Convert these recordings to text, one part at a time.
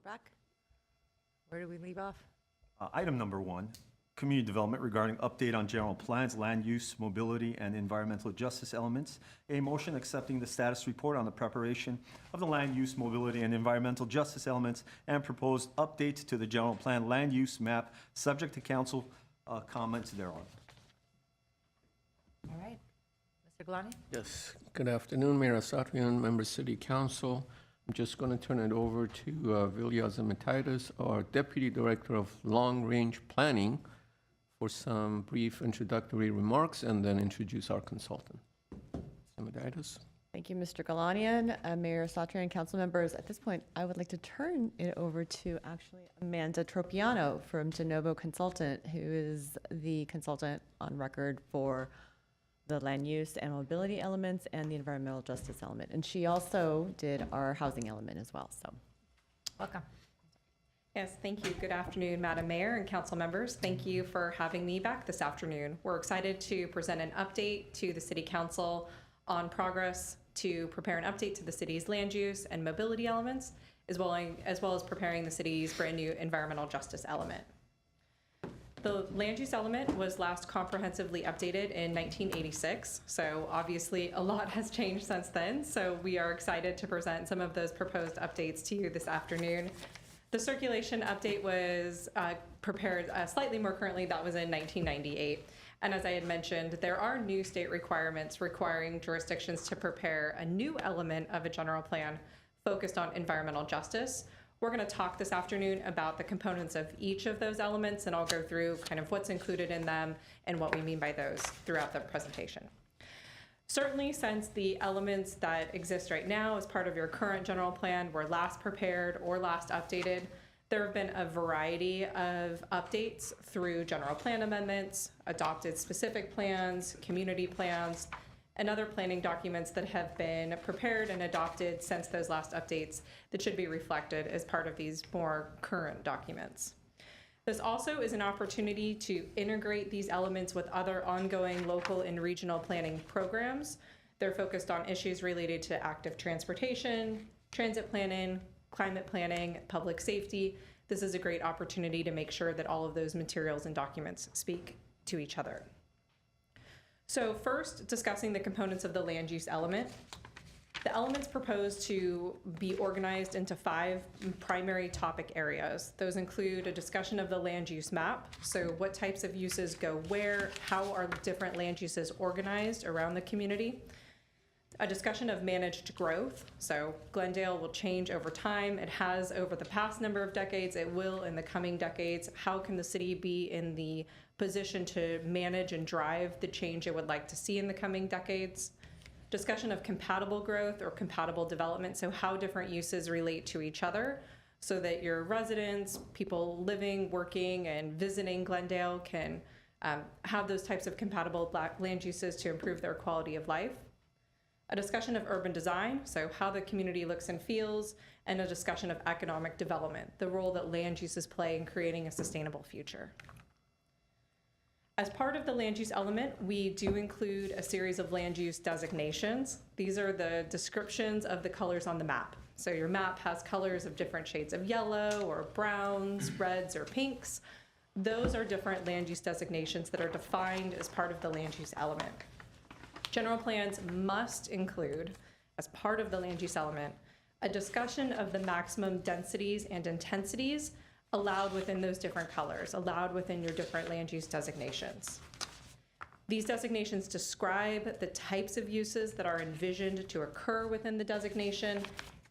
back. Where do we leave off? Item number 1, community development regarding update on general plans, land use, mobility, and environmental justice elements. A motion accepting the status report on the preparation of the land use, mobility, and environmental justice elements and proposed updates to the general plan land use map, subject to council comments thereon. All right. Mr. Galani? Yes, good afternoon, Mayor Asatrian, members City Council. I'm just going to turn it over to Vilya Zamitaitis, our Deputy Director of Long Range Planning, for some brief introductory remarks and then introduce our consultant. Zamitaitis. Thank you, Mr. Galanian, Mayor Satrian, council members. At this point, I would like to turn it over to actually Amanda Tropiano from Genovo Consultant, who is the consultant on record for the land use and mobility elements and the environmental justice element. And she also did our housing element as well, so. Welcome. Yes, thank you. Good afternoon, Madam Mayor and council members. Thank you for having me back this afternoon. We're excited to present an update to the City Council on progress to prepare an update to the city's land use and mobility elements, as well as preparing the city's brand new environmental justice element. The land use element was last comprehensively updated in 1986, so obviously a lot has changed since then, so we are excited to present some of those proposed updates to you this afternoon. The circulation update was prepared slightly more currently. That was in 1998. And as I had mentioned, there are new state requirements requiring jurisdictions to prepare a new element of a general plan focused on environmental justice. We're going to talk this afternoon about the components of each of those elements, and I'll go through kind of what's included in them and what we mean by those throughout the presentation. Certainly, since the elements that exist right now as part of your current general plan were last prepared or last updated, there have been a variety of updates through general plan amendments, adopted specific plans, community plans, and other planning documents that have been prepared and adopted since those last updates that should be reflected as part of these more current documents. This also is an opportunity to integrate these elements with other ongoing local and regional planning programs. They're focused on issues related to active transportation, transit planning, climate planning, public safety. This is a great opportunity to make sure that all of those materials and documents speak to each other. So first, discussing the components of the land use element. The elements proposed to be organized into 5 primary topic areas. Those include a discussion of the land use map, so what types of uses go where, how are different land uses organized around the community. A discussion of managed growth, so Glendale will change over time. It has over the past number of decades, it will in the coming decades. How can the city be in the position to manage and drive the change it would like to see in the coming decades? Discussion of compatible growth or compatible development, so how different uses relate to each other so that your residents, people living, working, and visiting Glendale can have those types of compatible land uses to improve their quality of life. A discussion of urban design, so how the community looks and feels, and a discussion of economic development, the role that land uses play in creating a sustainable future. As part of the land use element, we do include a series of land use designations. These are the descriptions of the colors on the map. So your map has colors of different shades of yellow or browns, reds, or pinks. Those are different land use designations that are defined as part of the land use element. General plans must include, as part of the land use element, a discussion of the maximum densities and intensities allowed within those different colors, allowed within your different land use designations. These designations describe the types of uses that are envisioned to occur within the designation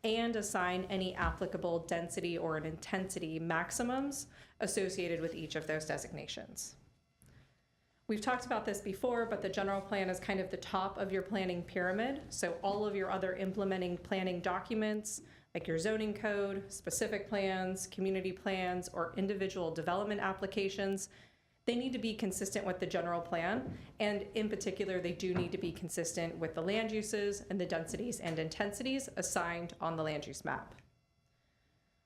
and assign any applicable density or an intensity maximums associated with each of those designations. We've talked about this before, but the general plan is kind of the top of your planning pyramid. So all of your other implementing planning documents, like your zoning code, specific plans, community plans, or individual development applications, they need to be consistent with the general plan. And in particular, they do need to be consistent with the land uses and the densities and intensities assigned on the land use map.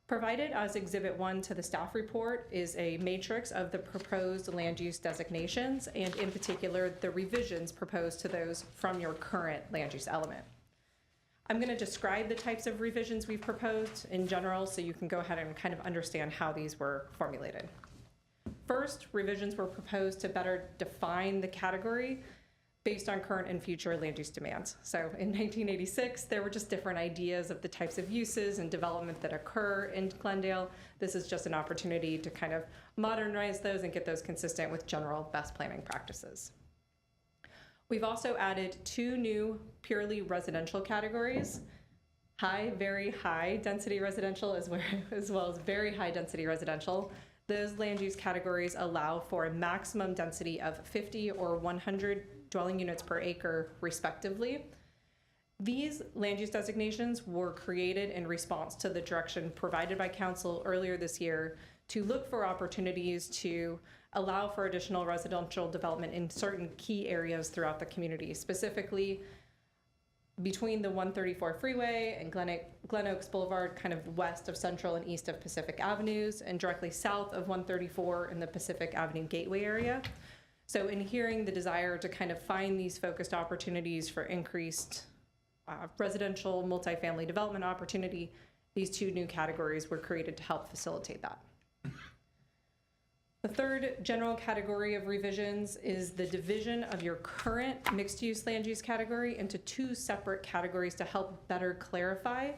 Provided as Exhibit 1 to the staff report is a matrix of the proposed land use designations, and in particular, the revisions proposed to those from your current land use element. I'm going to describe the types of revisions we've proposed in general, so you can go ahead and kind of understand how these were formulated. First, revisions were proposed to better define the category based on current and future land use demands. So in 1986, there were just different ideas of the types of uses and development that occur in Glendale. This is just an opportunity to kind of modernize those and get those consistent with general best planning practices. We've also added 2 new purely residential categories: high, very high density residential, as well as very high density residential. Those land use categories allow for a maximum density of 50 or 100 dwelling units per acre, respectively. These land use designations were created in response to the direction provided by council earlier this year to look for opportunities to allow for additional residential development in certain key areas throughout the community, specifically between the 134 freeway and Glen Oaks Boulevard, kind of west of Central and east of Pacific Avenues, and directly south of 134 in the Pacific Avenue Gateway area. So in hearing the desire to kind of find these focused opportunities for increased residential multifamily development opportunity, these 2 new categories were created to help facilitate that. The third general category of revisions is the division of your current mixed-use land use category into 2 separate categories to help better clarify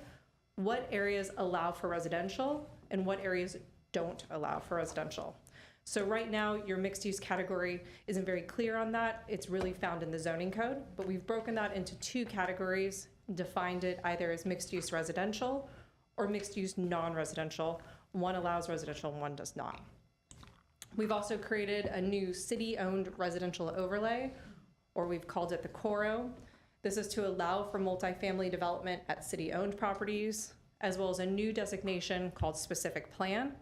what areas allow for residential and what areas don't allow for residential. So right now, your mixed-use category isn't very clear on that. It's really found in the zoning code, but we've broken that into 2 categories, defined it either as mixed-use residential or mixed-use non-residential. One allows residential and one does not. We've also created a new city-owned residential overlay, or we've called it the CORO. This is to allow for multifamily development at city-owned properties, as well as a new designation called specific plan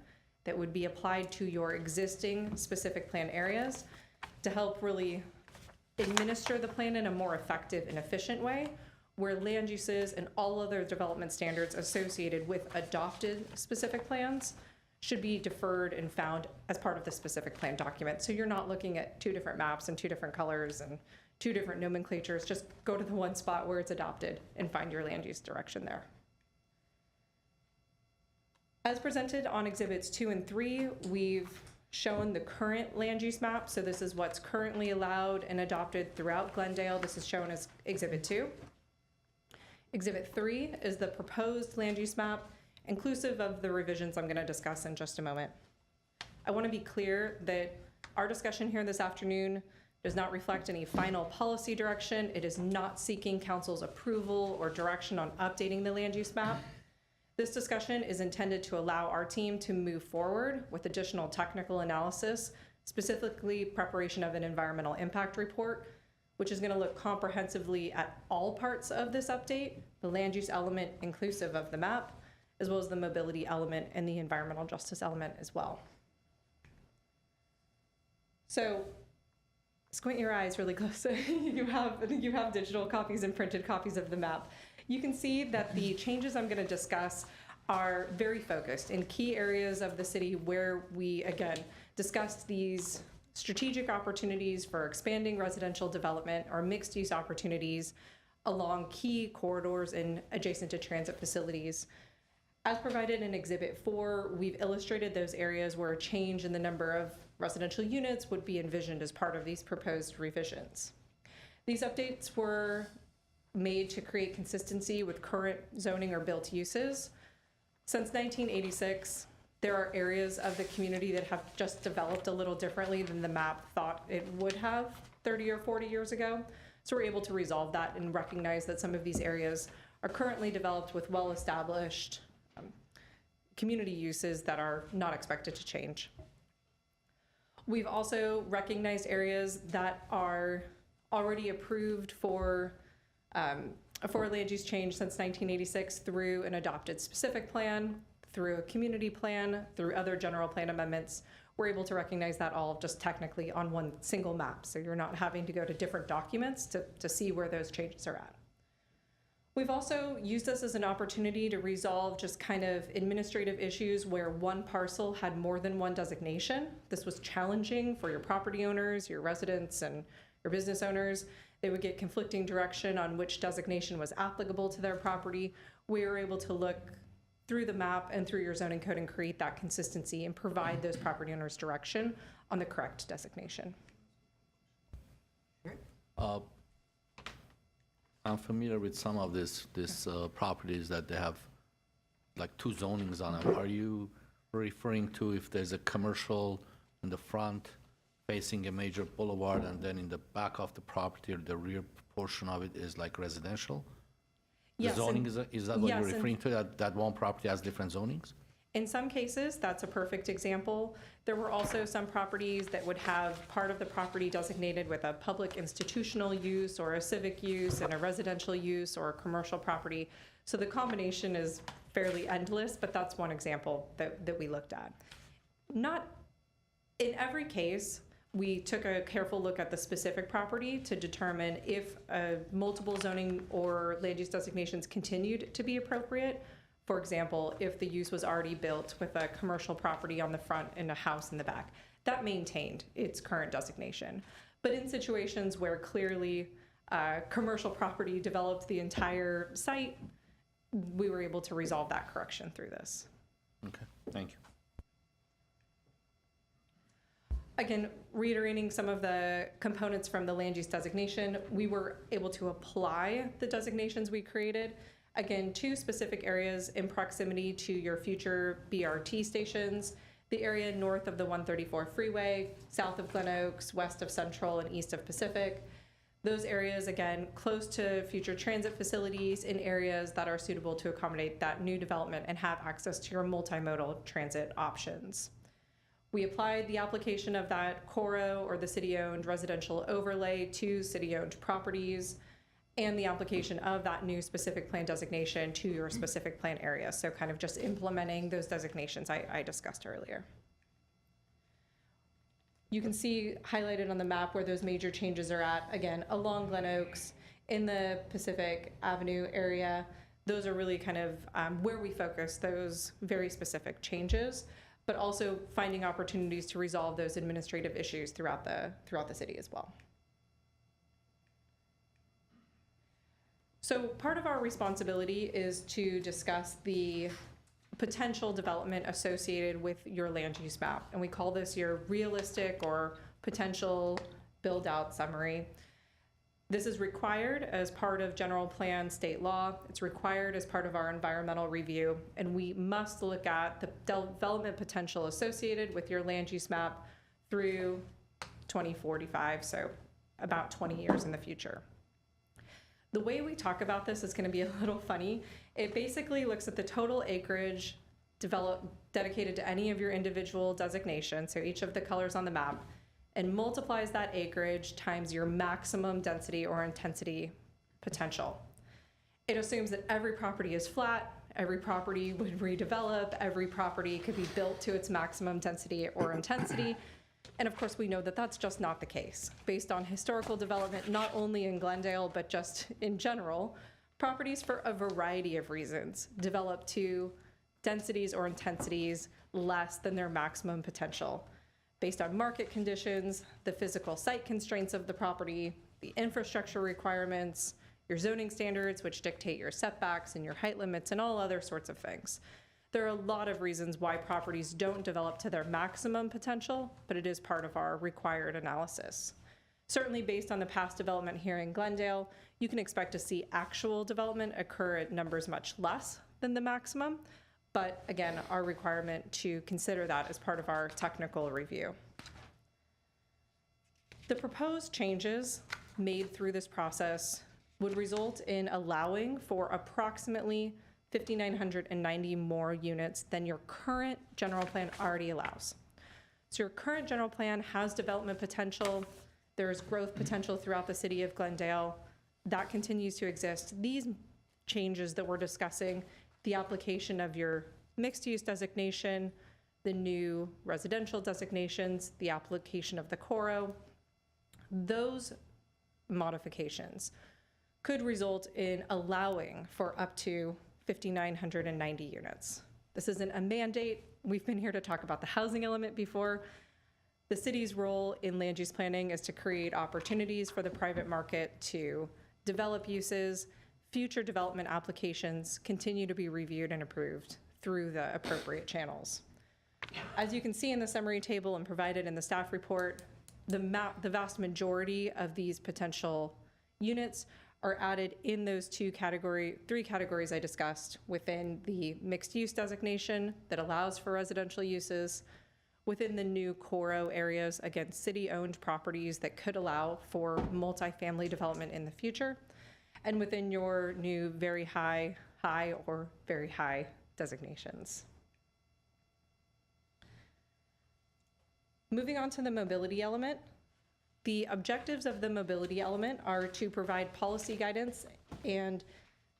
that would be applied to your existing specific plan areas to help really administer the plan in a more effective and efficient way, where land uses and all other development standards associated with adopted specific plans should be deferred and found as part of the specific plan document. So you're not looking at 2 different maps and 2 different colors and 2 different nomenclatures. Just go to the one spot where it's adopted and find your land use direction there. As presented on exhibits 2 and 3, we've shown the current land use map. So this is what's currently allowed and adopted throughout Glendale. This is shown as exhibit 2. Exhibit 3 is the proposed land use map, inclusive of the revisions I'm going to discuss in just a moment. I want to be clear that our discussion here this afternoon does not reflect any final policy direction. It is not seeking council's approval or direction on updating the land use map. This discussion is intended to allow our team to move forward with additional technical analysis, specifically preparation of an environmental impact report, which is going to look comprehensively at all parts of this update, the land use element inclusive of the map, as well as the mobility element and the environmental justice element as well. So squint your eyes really close. you have digital copies and printed copies of the map. You can see that the changes I'm going to discuss are very focused in key areas of the city where we, again, discussed these strategic opportunities for expanding residential development or mixed-use opportunities along key corridors and adjacent to transit facilities. As provided in Exhibit 4, we've illustrated those areas where a change in the number of residential units would be envisioned as part of these proposed revisions. These updates were made to create consistency with current zoning or built uses. Since 1986, there are areas of the community that have just developed a little differently than the map thought it would have 30 or 40 years ago. So we're able to resolve that and recognize that some of these areas are currently developed with well-established community uses that are not expected to change. We've also recognized areas that are already approved for land use change since 1986 through an adopted specific plan, through a community plan, through other general plan amendments. We're able to recognize that all just technically on one single map. So you're not having to go to different documents to see where those changes are at. We've also used this as an opportunity to resolve just kind of administrative issues where one parcel had more than one designation. This was challenging for your property owners, your residents, and your business owners. they would get conflicting direction on which designation was applicable to their property. We were able to look through the map and through your zoning code and create that consistency and provide those property owners direction on the correct designation. I'm familiar with some of these properties that they have like two zonings on them. Are you referring to if there's a commercial in the front facing a major boulevard and then in the back of the property or the rear portion of it is like residential? The Yes, zoning, and- is that what yes, you're and- referring to, that one property has different zonings? In some cases, that's a perfect example. There were also some properties that would have part of the property designated with a public institutional use or a civic use and a residential use or a commercial property. So the combination is fairly endless, but that's one example that we looked at. Not in every case, we took a careful look at the specific property to determine if multiple zoning or land use designations continued to be appropriate. For example, if the use was already built with a commercial property on the front and a house in the back, that maintained its current designation. But in situations where clearly commercial property developed the entire site, we were able to resolve that correction through this. Okay, thank you. Again, reiterating some of the components from the land use designation, we were able to apply the designations we created, again, to specific areas in proximity to your future BRT stations, the area north of the 134 freeway, south of Glen Oaks, west of Central, and east of Pacific. Those areas, again, close to future transit facilities in areas that are suitable to accommodate that new development and have access to your multimodal transit options. We applied the application of that CORO, or the city-owned residential overlay, to city-owned properties, and the application of that new specific plan designation to your specific plan area. So kind of just implementing those designations I discussed earlier. You can see highlighted on the map where those major changes are at, again, along Glen Oaks, in the Pacific Avenue area. Those are really kind of where we focus those very specific changes, but also finding opportunities to resolve those administrative issues throughout the city as well. So part of our responsibility is to discuss the potential development associated with your land use map. And we call this your realistic or potential build-out summary. This is required as part of general plan state law. It's required as part of our environmental review. And we must look at the development potential associated with your land use map through 2045, so about 20 years in the future. The way we talk about this is going to be a little funny. It basically looks at the total acreage dedicated to any of your individual designations, so each of the colors on the map, and multiplies that acreage times your maximum density or intensity potential. It assumes that every property is flat, every property would redevelop, every property could be built to its maximum density or intensity. And of course, we know that that's just not the case. Based on historical development, not only in Glendale, but just in general, properties for a variety of reasons develop to densities or intensities less than their maximum potential, based on market conditions, the physical site constraints of the property, the infrastructure requirements, your zoning standards, which dictate your setbacks and your height limits and all other sorts of things. There are a lot of reasons why properties don't develop to their maximum potential, but it is part of our required analysis. Certainly based on the past development here in Glendale, you can expect to see actual development occur at numbers much less than the maximum, but again, our requirement to consider that as part of our technical review. The proposed changes made through this process would result in allowing for approximately 5,990 more units than your current general plan already allows. So your current general plan has development potential. There's growth potential throughout the city of Glendale. That continues to exist. These changes that we're discussing, the application of your mixed-use designation, the new residential designations, the application of the CORO, those modifications could result in allowing for up to 5,990 units. This isn't a mandate. We've been here to talk about the housing element before. The city's role in land use planning is to create opportunities for the private market to develop uses. Future development applications continue to be reviewed and approved through the appropriate channels. As you can see in the summary table and provided in the staff report, the vast majority of these potential units are added in those three categories I discussed within the mixed use designation that allows for residential uses, within the new Coro areas, again, city-owned properties that could allow for multifamily development in the future, and within your new very high, or very high designations. Moving on to the mobility element. The objectives of the mobility element are to provide policy guidance and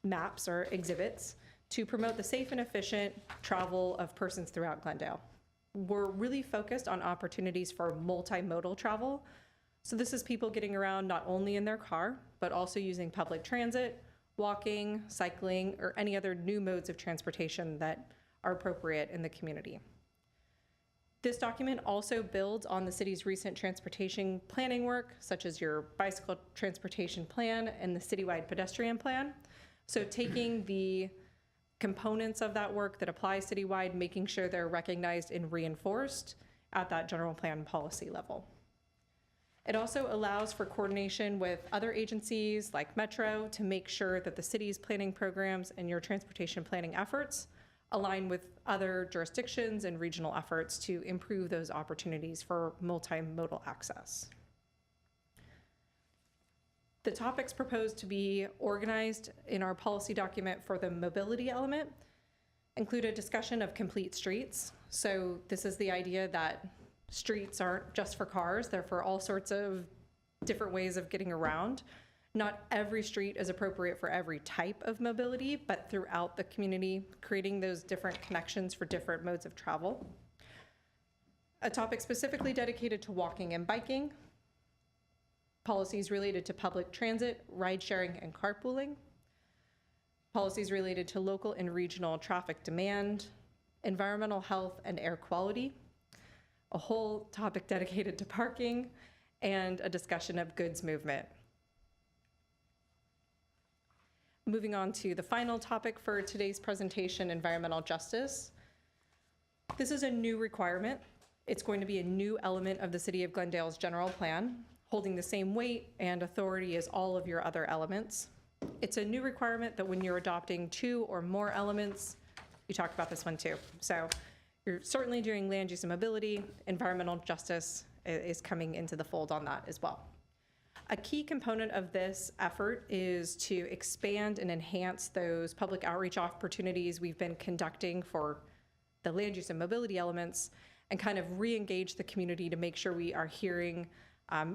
maps or exhibits to promote the safe and efficient travel of persons throughout Glendale. We're really focused on opportunities for multimodal travel. So this is people getting around not only in their car, but also using public transit, walking, cycling, or any other new modes of transportation that are appropriate in the community. This document also builds on the city's recent transportation planning work, such as your bicycle transportation plan and the citywide pedestrian plan. So taking the components of that work that apply citywide, making sure they're recognized and reinforced at that general plan policy level. It also allows for coordination with other agencies like Metro to make sure that the city's planning programs and your transportation planning efforts align with other jurisdictions and regional efforts to improve those opportunities for multimodal access. The topics proposed to be organized in our policy document for the mobility element include a discussion of complete streets. So this is the idea that streets aren't just for cars, they're for all sorts of different ways of getting around. Not every street is appropriate for every type of mobility, but throughout the community, creating those different connections for different modes of travel. A topic specifically dedicated to walking and biking. Policies related to public transit, ride sharing, and carpooling. Policies related to local and regional traffic demand, environmental health and air quality. A whole topic dedicated to parking, and a discussion of goods movement. Moving on to the final topic for today's presentation, environmental justice. This is a new requirement. It's going to be a new element of the City of Glendale's general plan, holding the same weight and authority as all of your other elements. It's a new requirement that when you're adopting 2 or more elements, you talked about this one too. So you're certainly doing land use and mobility, environmental justice is coming into the fold on that as well. A key component of this effort is to expand and enhance those public outreach opportunities we've been conducting for the land use and mobility elements, and kind of re-engage the community to make sure we are hearing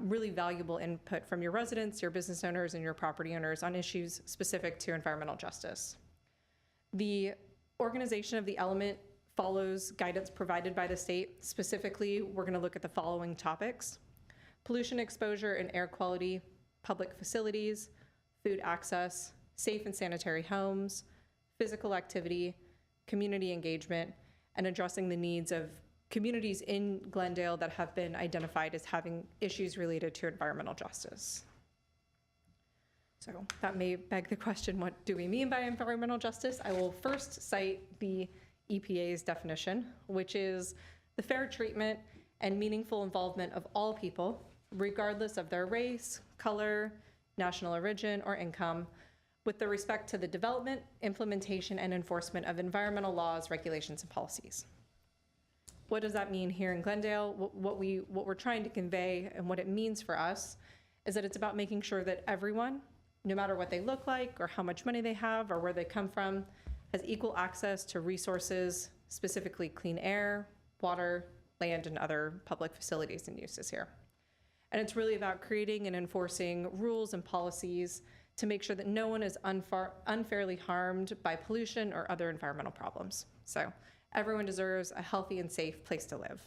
really valuable input from your residents, your business owners, and your property owners on issues specific to environmental justice. The organization of the element follows guidance provided by the state. Specifically, we're going to look at the following topics: pollution exposure and air quality, public facilities, food access, safe and sanitary homes, physical activity, community engagement, and addressing the needs of communities in Glendale that have been identified as having issues related to environmental justice. So that may beg the question, what do we mean by environmental justice? I will first cite the EPA's definition, which is the fair treatment and meaningful involvement of all people, regardless of their race, color, national origin, or income, with the respect to the development, implementation, and enforcement of environmental laws, regulations, and policies. What does that mean here in Glendale? What we're trying to convey and what it means for us is that it's about making sure that everyone, no matter what they look like or how much money they have or where they come from, has equal access to resources, specifically clean air, water, land, and other public facilities and uses here. And it's really about creating and enforcing rules and policies to make sure that no one is unfairly harmed by pollution or other environmental problems. So everyone deserves a healthy and safe place to live.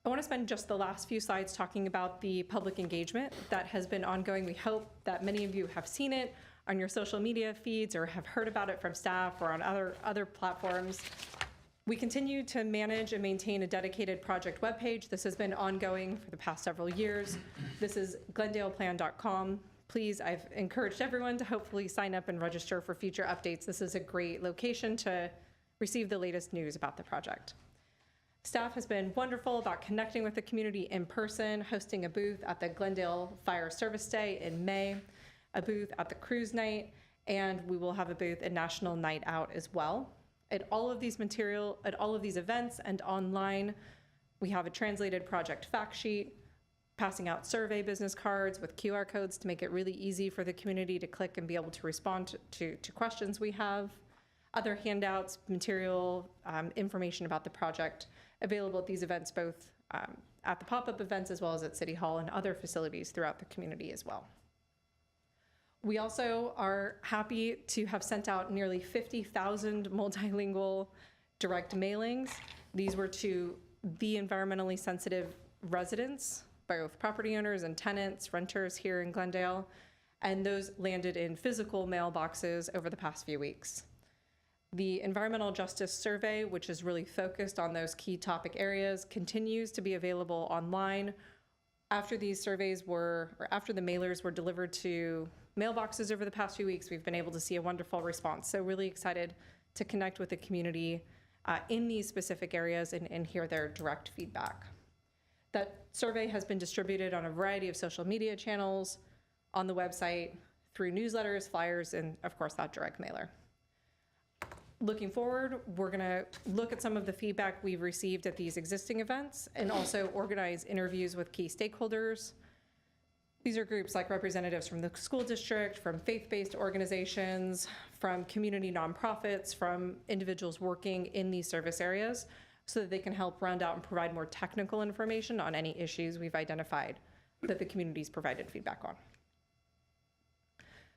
I want to spend just the last few slides talking about the public engagement that has been ongoing. We hope that many of you have seen it on your social media feeds or have heard about it from staff or on other platforms. We continue to manage and maintain a dedicated project webpage. This has been ongoing for the past several years. This is glendaleplan.com. Please, I've encouraged everyone to hopefully sign up and register for future updates. This is a great location to receive the latest news about the project. Staff has been wonderful about connecting with the community in person, hosting a booth at the Glendale Fire Service Day in May, a booth at the Cruise Night, and we will have a booth at National Night Out as well. At all of these events and online, we have a translated project fact sheet, passing out survey business cards with QR codes to make it really easy for the community to click and be able to respond to questions we have. Other handouts, material, information about the project available at these events, both at the pop-up events as well as at City Hall and other facilities throughout the community as well. We also are happy to have sent out nearly 50,000 multilingual direct mailings. These were to the environmentally sensitive residents, both property owners and tenants, renters here in Glendale, and those landed in physical mailboxes over the past few weeks. The Environmental Justice Survey, which is really focused on those key topic areas, continues to be available online. After these surveys after the mailers were delivered to mailboxes over the past few weeks, we've been able to see a wonderful response. So really excited to connect with the community in these specific areas and hear their direct feedback. That survey has been distributed on a variety of social media channels, on the website, through newsletters, flyers, and of course that direct mailer. Looking forward, we're gonna look at some of the feedback we've received at these existing events and also organize interviews with key stakeholders. These are groups like representatives from the school district, from faith-based organizations, from community nonprofits, from individuals working in these service areas, so that they can help round out and provide more technical information on any issues we've identified that the community's provided feedback on.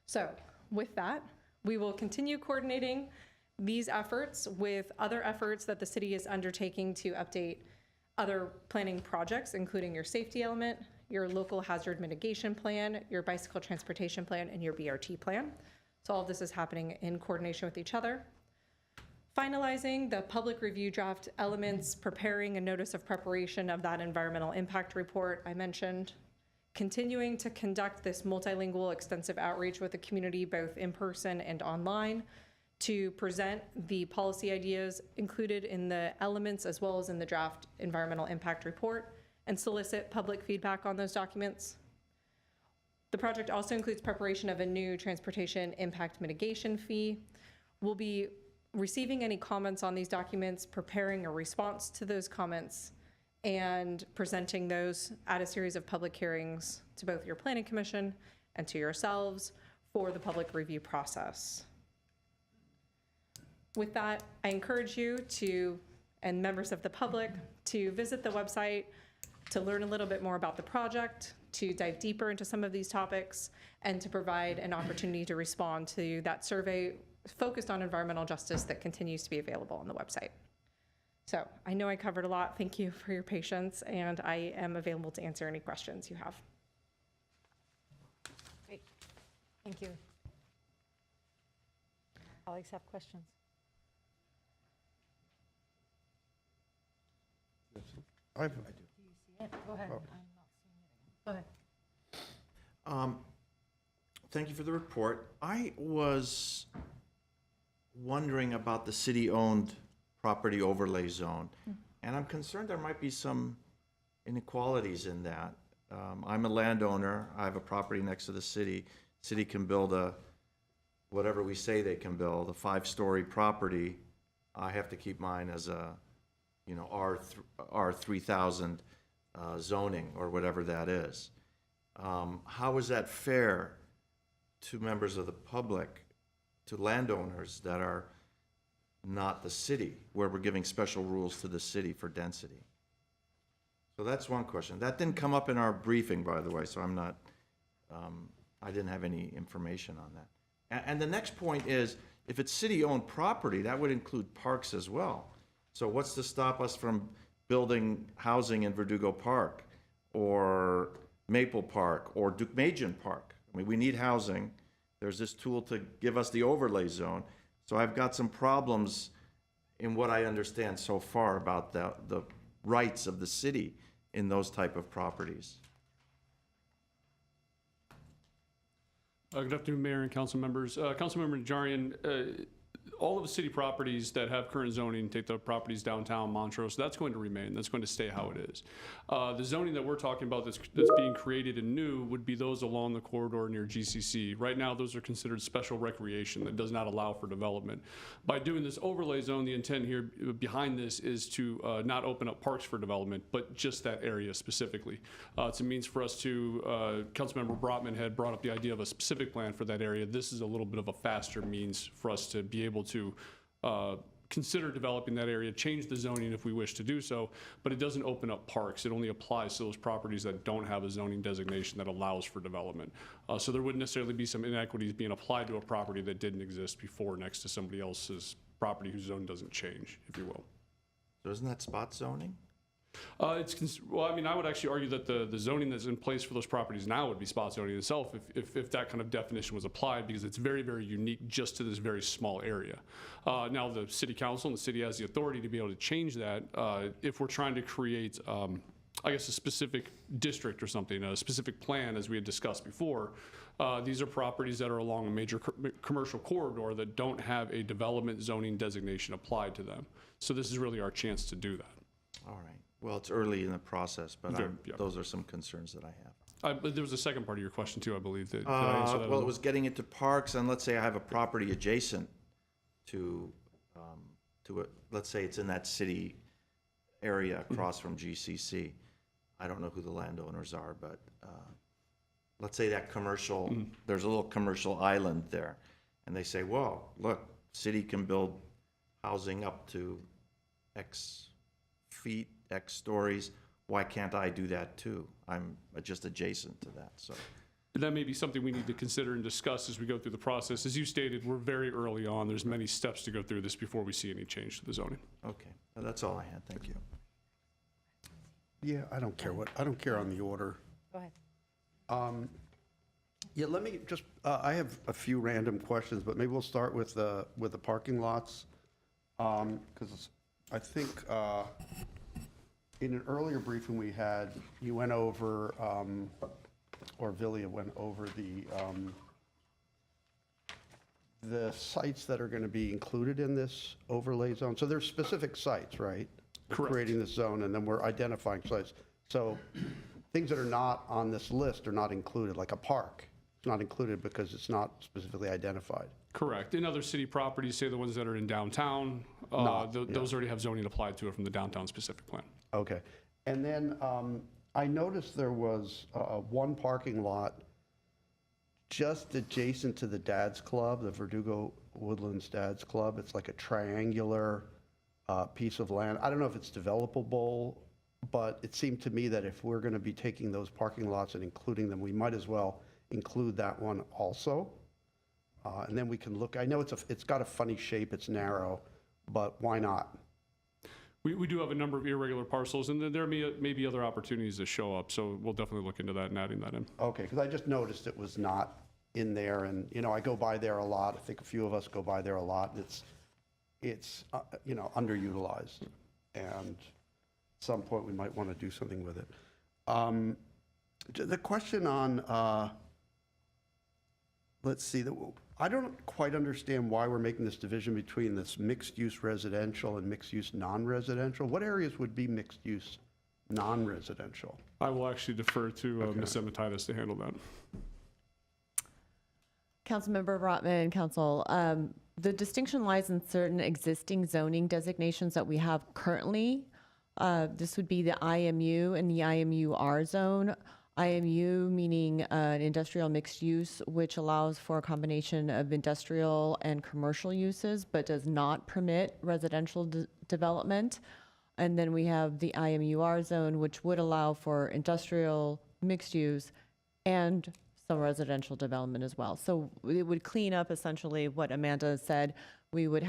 So with that, we will continue coordinating these efforts with other efforts that the city is undertaking to update other planning projects, including your safety element, your local hazard mitigation plan, your bicycle transportation plan, and your BRT plan. So all of this is happening in coordination with each other. Finalizing the public review draft elements, preparing a notice of preparation of that environmental impact report I mentioned. Continuing to conduct this multilingual extensive outreach with the community, both in person and online, to present the policy ideas included in the elements as well as in the draft environmental impact report and solicit public feedback on those documents. The project also includes preparation of a new transportation impact mitigation fee. We'll be receiving any comments on these documents, preparing a response to those comments, and presenting those at a series of public hearings to both your planning commission and to yourselves for the public review process. With that, I encourage you to, and members of the public, to visit the website to learn a little bit more about the project, to dive deeper into some of these topics, and to provide an opportunity to respond to that survey focused on environmental justice that continues to be available on the website. So I know I covered a lot. Thank you for your patience, and I am available to answer any questions you have. Great. Thank you. Colleagues have questions? I Do you see it? Go ahead. I'm not seeing it. Go ahead. Thank you for the report. I was wondering about the city-owned property overlay zone, and I'm concerned there might be some inequalities in that. I'm a landowner. I have a property next to the city. City can build whatever we say they can build, a 5-story property. I have to keep mine as a, R3000 zoning or whatever that is. How is that fair to members of the public, to landowners that are not the city, where we're giving special rules to the city for density? So that's one question. That didn't come up in our briefing, by the way, so I'm not, I didn't have any information on that. And the next point is, if it's city-owned property, that would include parks as well. So what's to stop us from building housing in Verdugo Park or Maple Park or Duke-Majan Park? I mean, we need housing. There's this tool to give us the overlay zone. So I've got some problems in what I understand so far about the rights of the city in those type of properties. Good afternoon, Mayor and council members. Councilmember Najarian, all of the city properties that have current zoning, take the properties downtown Montrose, that's going to remain. That's going to stay how it is. The zoning that we're talking about that's being created and new would be those along the corridor near GCC. Right now, those are considered special recreation that does not allow for development. By doing this overlay zone, the intent here behind this is to not open up parks for development, but just that area specifically. It's a means for us to, Councilmember Brotman had brought up the idea of a specific plan for that area. This is a little bit of a faster means for us to be able to consider developing that area, change the zoning if we wish to do so, but it doesn't open up parks. It only applies to those properties that don't have a zoning designation that allows for development. So there wouldn't necessarily be some inequities being applied to a property that didn't exist before next to somebody else's property whose zone doesn't change, if you will. So isn't that spot zoning? Well, I mean, I would actually argue that the zoning that's in place for those properties now would be spot zoning itself if that kind of definition was applied, because it's very, very unique just to this very small area. Now, the city council and the city has the authority to be able to change that if we're trying to create, I guess, a specific district or something, a specific plan, as we had discussed before. These are properties that are along a major commercial corridor that don't have a development zoning designation applied to them. So this is really our chance to do that. All right. Well, it's early in the process, but Yeah. those are some concerns that I have. But there was a second part of your question too, I believe. Did I answer that? Well, it was getting into parks, and let's say I have a property adjacent to it. Let's say it's in that city area across from GCC. I don't know who the landowners are, but let's say that commercial, there's a little commercial island there, and they say, well, look, city can build housing up to X feet, X stories. Why can't I do that too? I'm just adjacent to that, so. That may be something we need to consider and discuss as we go through the process. As you stated, we're very early on. There's many steps to go through this before we see any change to the zoning. Okay, well, that's all I had, thank you. Yeah, I don't care on the order. Go ahead. Yeah, let me just, I have a few random questions, but maybe we'll start with the parking lots. Because I think in an earlier briefing we had, you went over, or Villia went over the sites that are going to be included in this overlay zone. So there's specific sites, right? We're Correct. creating this zone, and then we're identifying sites. So things that are not on this list are not included, like a park. It's not included because it's not specifically identified. Correct. In other city properties, say the ones that are in downtown, those already have zoning applied to it from the downtown specific plan. Okay. And then I noticed there was one parking lot just adjacent to the Dad's Club, the Verdugo Woodlands Dad's Club. It's like a triangular piece of land. I don't know if it's developable, but it seemed to me that if we're going to be taking those parking lots and including them, we might as well include that one also. And then we can look, I know it's got a funny shape, it's narrow, but why not? We do have a number of irregular parcels, and then there may be other opportunities that show up, so we'll definitely look into that and adding that in. Okay, because I just noticed it was not in there, and, you know, I go by there a lot. I think a few of us go by there a lot. It's you know, underutilized, and at some point we might want to do something with it. The question on, let's see, I don't quite understand why we're making this division between this mixed-use residential and mixed-use non-residential. What areas would be mixed-use non-residential? I will actually defer to Ms. Emetitis to handle that. Councilmember Brotman, Council, the distinction lies in certain existing zoning designations that we have currently. This would be the IMU and the IMUR zone. IMU meaning an industrial mixed use, which allows for a combination of industrial and commercial uses, but does not permit residential development. And then we have the IMUR zone, which would allow for industrial mixed use and some residential development as well. So it would clean up essentially what Amanda said. We would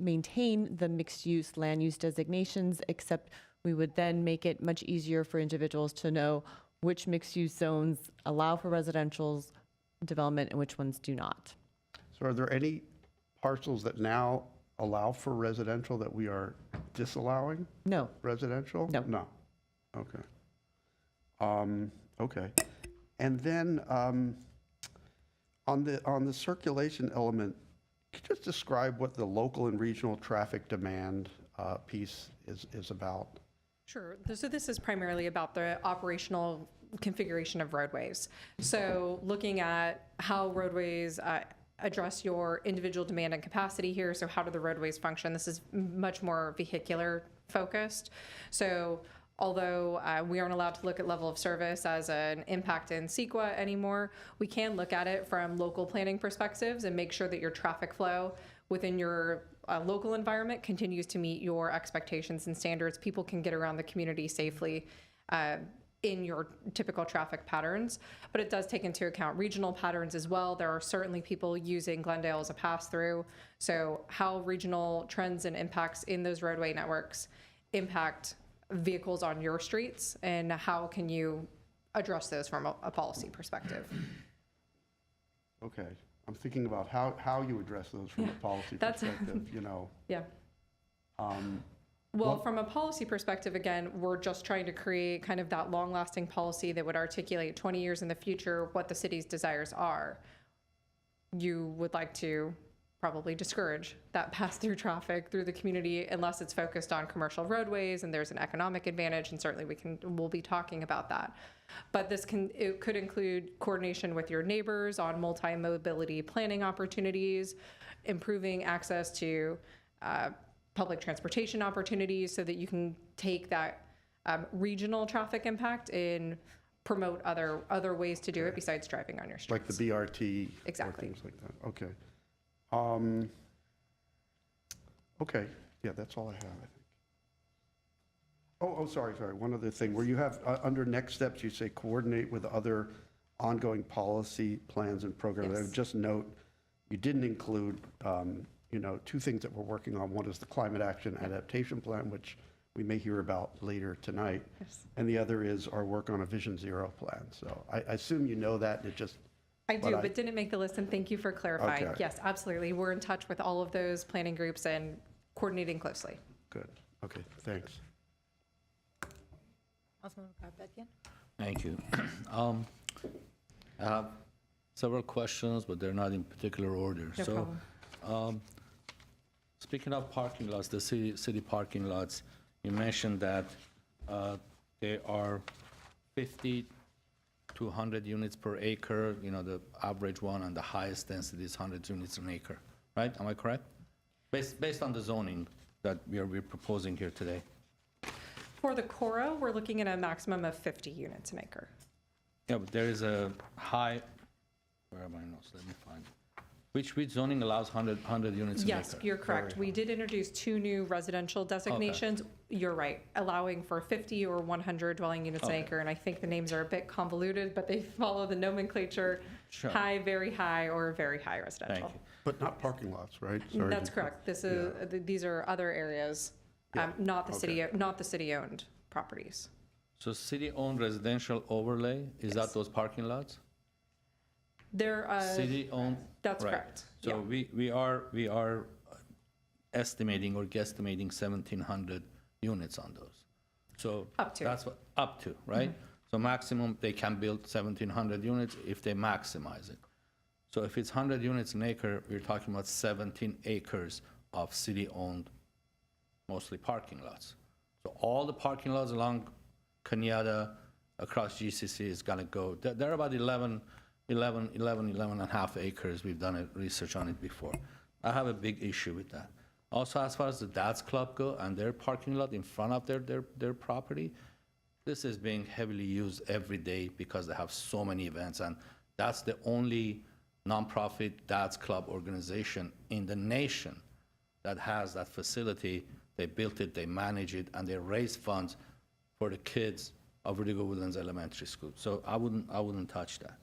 maintain the mixed use land use designations, except we would then make it much easier for individuals to know which mixed-use zones allow for residential development and which ones do not. So are there any parcels that now allow for residential that we are disallowing No, residential? No. No. Okay. Okay. And then on the circulation element, could you just describe what the local and regional traffic demand piece is about? Sure. So this is primarily about the operational configuration of roadways. So looking at how roadways address your individual demand and capacity here. So how do the roadways function? This is much more vehicular focused. So although we aren't allowed to look at level of service as an impact in CEQA anymore, we can look at it from local planning perspectives and make sure that your traffic flow within your local environment continues to meet your expectations and standards. People can get around the community safely in your typical traffic patterns, but it does take into account regional patterns as well. There are certainly people using Glendale as a pass-through. So how regional trends and impacts in those roadway networks impact vehicles on your streets, and how can you address those from a policy perspective? Okay. I'm thinking about how you address those from a policy That's- perspective, you know. Yeah. Well, from a policy perspective, again, we're just trying to create kind of that long-lasting policy that would articulate 20 years in the future what the city's desires are. You would like to probably discourage that pass-through traffic through the community unless it's focused on commercial roadways and there's an economic advantage, and certainly we'll be talking about that. But it could include coordination with your neighbors on multi-mobility planning opportunities, improving access to public transportation opportunities so that you can take that regional traffic impact and promote other ways to do it besides driving on your streets. Like the BRT Exactly. or things like that. Okay. Okay. Yeah, that's all I have, I think. Oh, sorry. One other thing. Where you have, under next steps, you say coordinate with other ongoing policy plans and programs. I Yes. would just note, you didn't include, two things that we're working on. One is the Climate Action Adaptation Plan, which we may hear about later tonight. Yes. And the other is our work on a Vision Zero plan. So I assume you know that, and it just, I do, but didn't make the list, and thank you for clarifying. Okay. Yes, absolutely. We're in touch with all of those planning groups and coordinating closely. good. Okay, thanks. Councilmember Garabedian? Thank you. I have several questions, but they're not in particular order. No So, problem. speaking of parking lots, the city parking lots, you mentioned that they are 50 to 100 units per acre, the average one, and the highest density is 100 units an acre, right? Am I correct? Based on the zoning that we're proposing here today. For the Coro, we're looking at a maximum of 50 units an acre. Yeah, but there is a high, where are my notes? Let me find it. Which zoning allows 100 units an acre? Yes, you're correct. We did introduce 2 new residential designations. You're right, allowing for 50 or 100 dwelling units an Okay. acre. And I think the names are a bit convoluted, but they follow the nomenclature, Sure. high, very high, or very high residential. Thank you. But not parking lots, right? Sorry. That's correct. These are other areas, not the city-owned properties. So city-owned residential overlay, is that Yes. those parking lots? They're, City-owned? that's Right. correct. So we are estimating or guesstimating 1,700 units on those. So Up to. that's what, up to, right? So maximum, they can build 1,700 units if they maximize it. So if it's 100 units an acre, we're talking about 17 acres of city-owned, mostly parking lots. So all the parking lots along Cañada, across GCC is gonna go, they're about 11 and a half acres. We've done research on it before. I have a big issue with that. Also, as far as the Dad's Club go and their parking lot in front of their property, this is being heavily used every day because they have so many events, and that's the only nonprofit Dad's Club organization in the nation that has that facility. They built it, they manage it, and they raise funds for the kids of Verdugo Woodlands Elementary School. So I wouldn't touch that.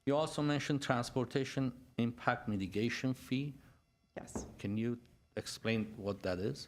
You also mentioned transportation impact mitigation fee. Yes. Can you explain what that is?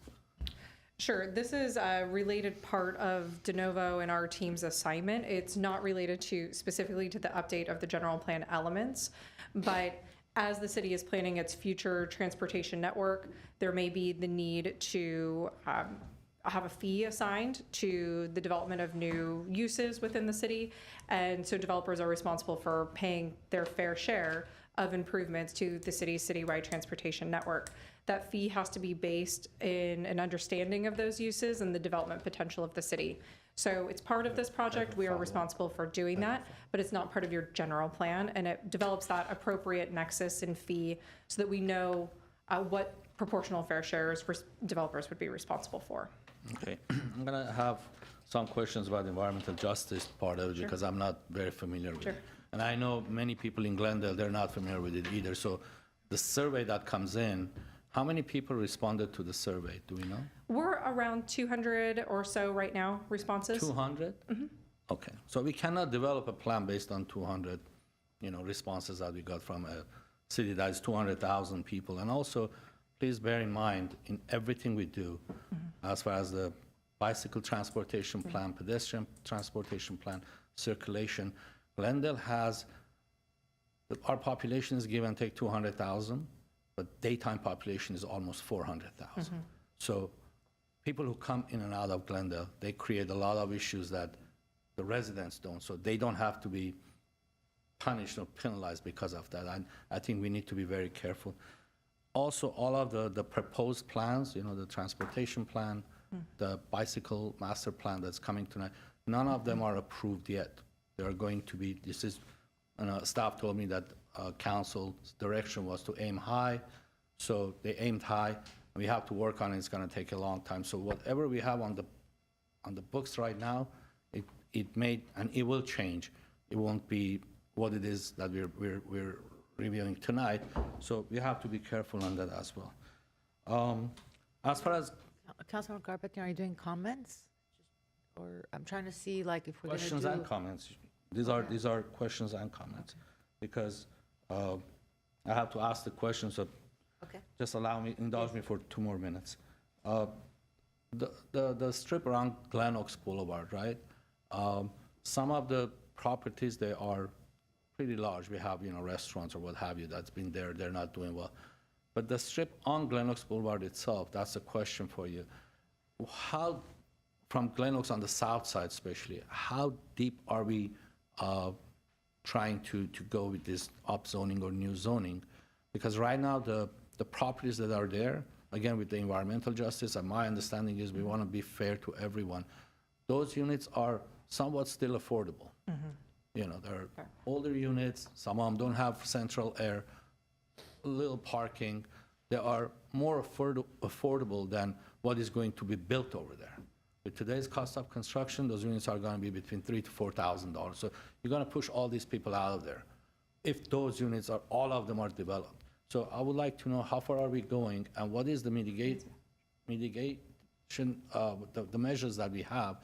Sure. This is a related part of de novo and our team's assignment. It's not related specifically to the update of the general plan elements, but as the city is planning its future transportation network, there may be the need to have a fee assigned to the development of new uses within the city. And so developers are responsible for paying their fair share of improvements to the city's citywide transportation network. That fee has to be based in an understanding of those uses and the development potential of the city. So it's part of this project. We are responsible for doing that, but it's not part of your general plan. And it develops that appropriate nexus and fee so that we know what proportional fair shares developers would be responsible for. Okay, I'm gonna have some questions about the environmental justice part of it because I'm not very familiar with it. And I know many people in Glendale, they're not familiar with it either. So the survey that comes in, how many people responded to the survey? Do we know? We're around 200 or so right now responses. 200? Okay, so we cannot develop a plan based on 200, responses that we got from a city that is 200,000 people. And also, please bear in mind, in everything we do, as far as the bicycle transportation plan, pedestrian transportation plan, circulation, Glendale has, our population is give and take 200,000, but daytime population is almost 400,000. So people who come in and out of Glendale, they create a lot of issues that the residents don't. So they don't have to be punished or penalized because of that. And I think we need to be very careful. Also, all of the proposed plans, the transportation plan, the bicycle master plan that's coming tonight, none of them are approved yet. They are going to be, staff told me that council's direction was to aim high, so they aimed high. We have to work on it. It's going to take a long time. So whatever we have on the books right now, it may and it will change. It won't be what it is that we're reviewing tonight. So we have to be careful on that as well. As far as Councilor Garpetian, are you doing comments? Or I'm trying to see like if we're going to do. questions and comments, these are questions and comments, because I have to ask the questions. So Okay. just indulge me for 2 more minutes. The strip around Glen Oaks Boulevard, right? Some of the properties, they are pretty large. We have, restaurants or what have you that's been there. They're not doing well. But the strip on Glen Oaks Boulevard itself, that's a question for you. How, from Glen Oaks on the south side especially, how deep are we trying to go with this upzoning or new zoning? Because right now, the properties that are there, again, with the environmental justice, and my understanding is we want to be fair to everyone. Those units are somewhat still affordable. They're older units, some of them don't have central air, little parking. They are more affordable than what is going to be built over there. With today's cost of construction, those units are going to be between $3,000 to $4,000. So you're going to push all these people out of there if those units are, all of them are developed. So I would like to know how far are we going and what is the mitigation, the measures that we have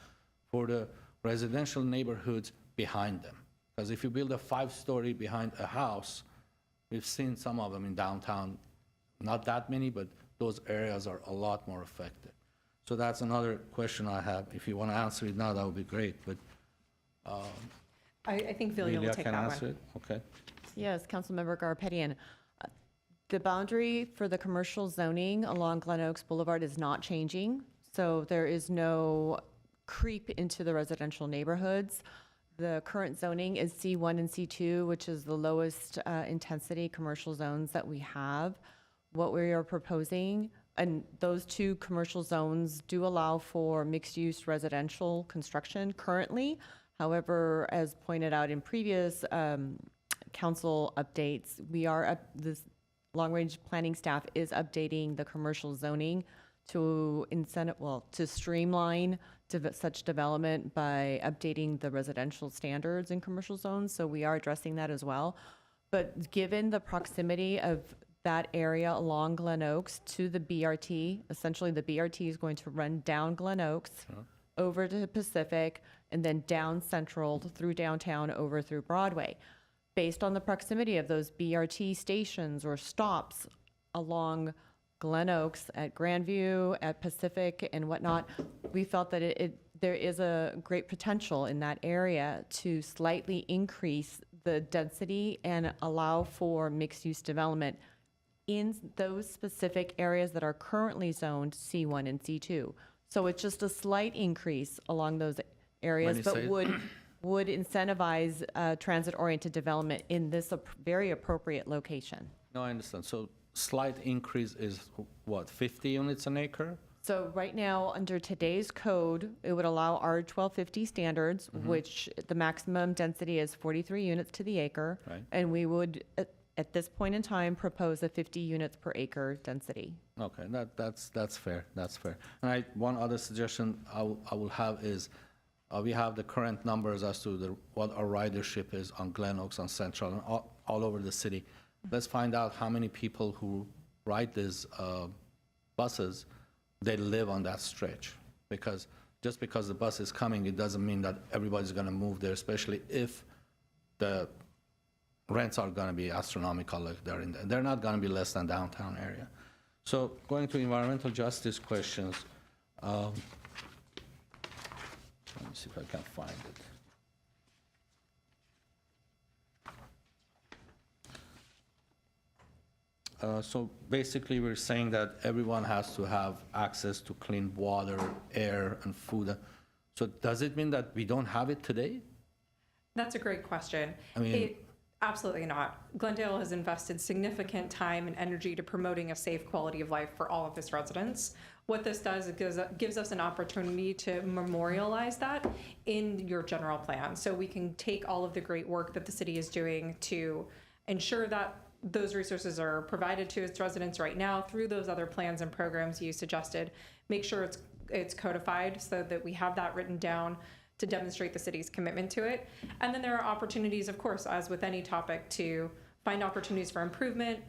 for the residential neighborhoods behind them. Because if you build a 5-story behind a house, we've seen some of them in downtown, not that many, but those areas are a lot more affected. So that's another question I have. If you want to answer it now, that would be great, but. I think Vilya will take that one. Can answer it, okay. Yes, Councilmember Garpetian. The boundary for the commercial zoning along Glen Oaks Boulevard is not changing, so there is no creep into the residential neighborhoods. The current zoning is C1 and C2, which is the lowest intensity commercial zones that we have. What we are proposing, and those 2 commercial zones do allow for mixed-use residential construction currently. However, as pointed out in previous council updates, this long-range planning staff is updating the commercial zoning to streamline such development by updating the residential standards in commercial zones. So we are addressing that as well. But given the proximity of that area along Glen Oaks to the BRT, essentially the BRT is going to run down Glen Oaks, over to Pacific, and then down Central through downtown over through Broadway. Based on the proximity of those BRT stations or stops along Glen Oaks, at Grandview, at Pacific, and whatnot, we felt that there is a great potential in that area to slightly increase the density and allow for mixed-use development in those specific areas that are currently zoned C1 and C2. So it's just a slight increase along those areas, you but say- would incentivize transit-oriented development in this very appropriate location. No, I understand. So slight increase is what, 50 units an acre? So right now, under today's code, it would allow our 1250 standards, which the maximum density is 43 units to the acre. Right. And we would, at this point in time, propose a 50 units per acre density. Okay, that's fair, that's fair. And one other suggestion I will have is, we have the current numbers as to what our ridership is on Glen Oaks, on Central, and all over the city. Let's find out how many people who ride these buses, they live on that stretch. Because just because the bus is coming, it doesn't mean that everybody's gonna move there, especially if the rents are gonna be astronomical like they're in there. They're not gonna be less than downtown area. So going to environmental justice questions, let me see if I can find it. So basically, we're saying that everyone has to have access to clean water, air, and food. So does it mean that we don't have it today? That's a great question. I mean- Absolutely not. Glendale has invested significant time and energy to promoting a safe quality of life for all of its residents. What this does, it gives us an opportunity to memorialize that in your general plan. So we can take all of the great work that the city is doing to ensure that those resources are provided to its residents right now through those other plans and programs you suggested. Make sure it's codified so that we have that written down to demonstrate the city's commitment to it. And then there are opportunities, of course, as with any topic, to find opportunities for improvement,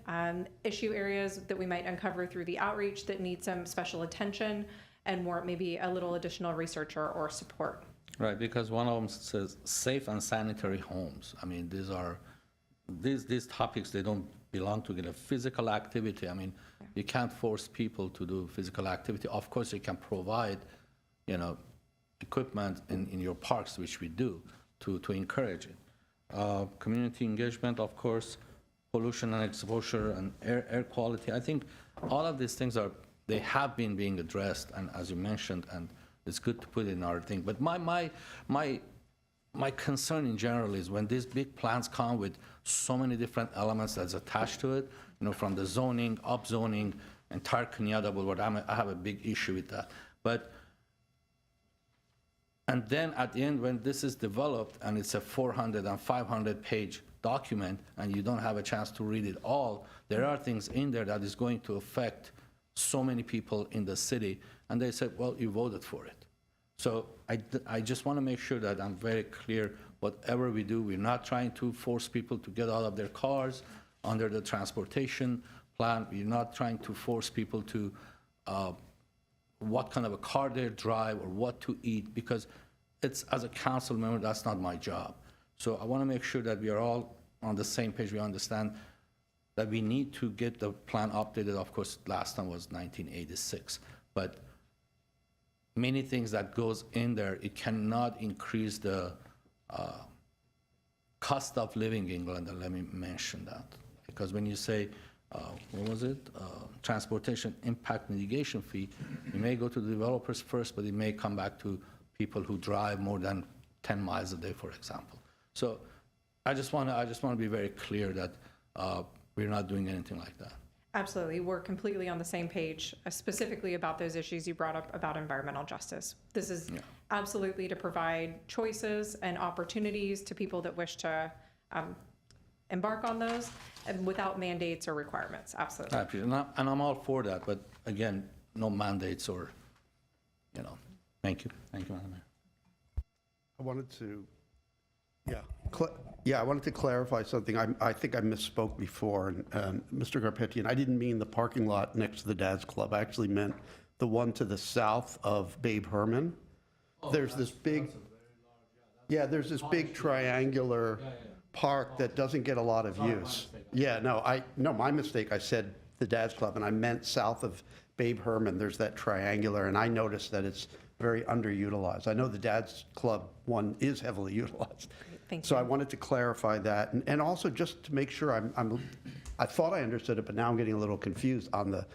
issue areas that we might uncover through the outreach that need some special attention and more, maybe a little additional research or support. Right, because one of them says safe and sanitary homes. I mean, these topics, they don't belong together. Physical activity, I mean, you can't force people to do physical activity. Of course, you can provide, equipment in your parks, which we do, to encourage it. Community engagement, of course, pollution and exposure, and air quality. I think all of these things they have been being addressed, and as you mentioned, and it's good to put it in our thing. But my concern in general is when these big plans come with so many different elements that's attached to it, from the zoning, upzoning, entire Kenyatta Boulevard, I have a big issue with that. And then at the end, when this is developed and it's a 400 and 500 page document and you don't have a chance to read it all, there are things in there that is going to affect so many people in the city. And they said, well, you voted for it. So I just want to make sure that I'm very clear, whatever we do, we're not trying to force people to get out of their cars under the transportation plan. We're not trying to force people to what kind of a car they drive or what to eat, because as a council member, that's not my job. So I want to make sure that we are all on the same page. We understand that we need to get the plan updated. Of course, last time was 1986, but many things that goes in there, it cannot increase the cost of living in Glendale. Let me mention that, because when you say what was it? Transportation impact mitigation fee. It may go to the developers first, but it may come back to people who drive more than 10 miles a day, for example. So I just want to be very clear that we're not doing anything like that. Absolutely. We're completely on the same page, specifically about those issues you brought up about environmental justice. This is absolutely to provide choices and opportunities to people that wish to embark on those without mandates or requirements. Absolutely. Absolutely. And I'm all for that, but again, no mandates or, Thank you. Thank you, Madam Mayor. I wanted to, I wanted to clarify something. I think I misspoke before, and Mr. Garpetian, I didn't mean the parking lot next to the Dad's Club. I actually meant the one to the south of Babe Herman. There's this big, there's this big triangular park that doesn't get a lot of use. My mistake. I said the Dad's Club, and I meant south of Babe Herman. There's that triangular, and I noticed that it's very underutilized. I know the Dad's Club one is heavily utilized. Thank So I you. wanted to clarify that, and also just to make sure I thought I understood it, but now I'm getting a little confused on the,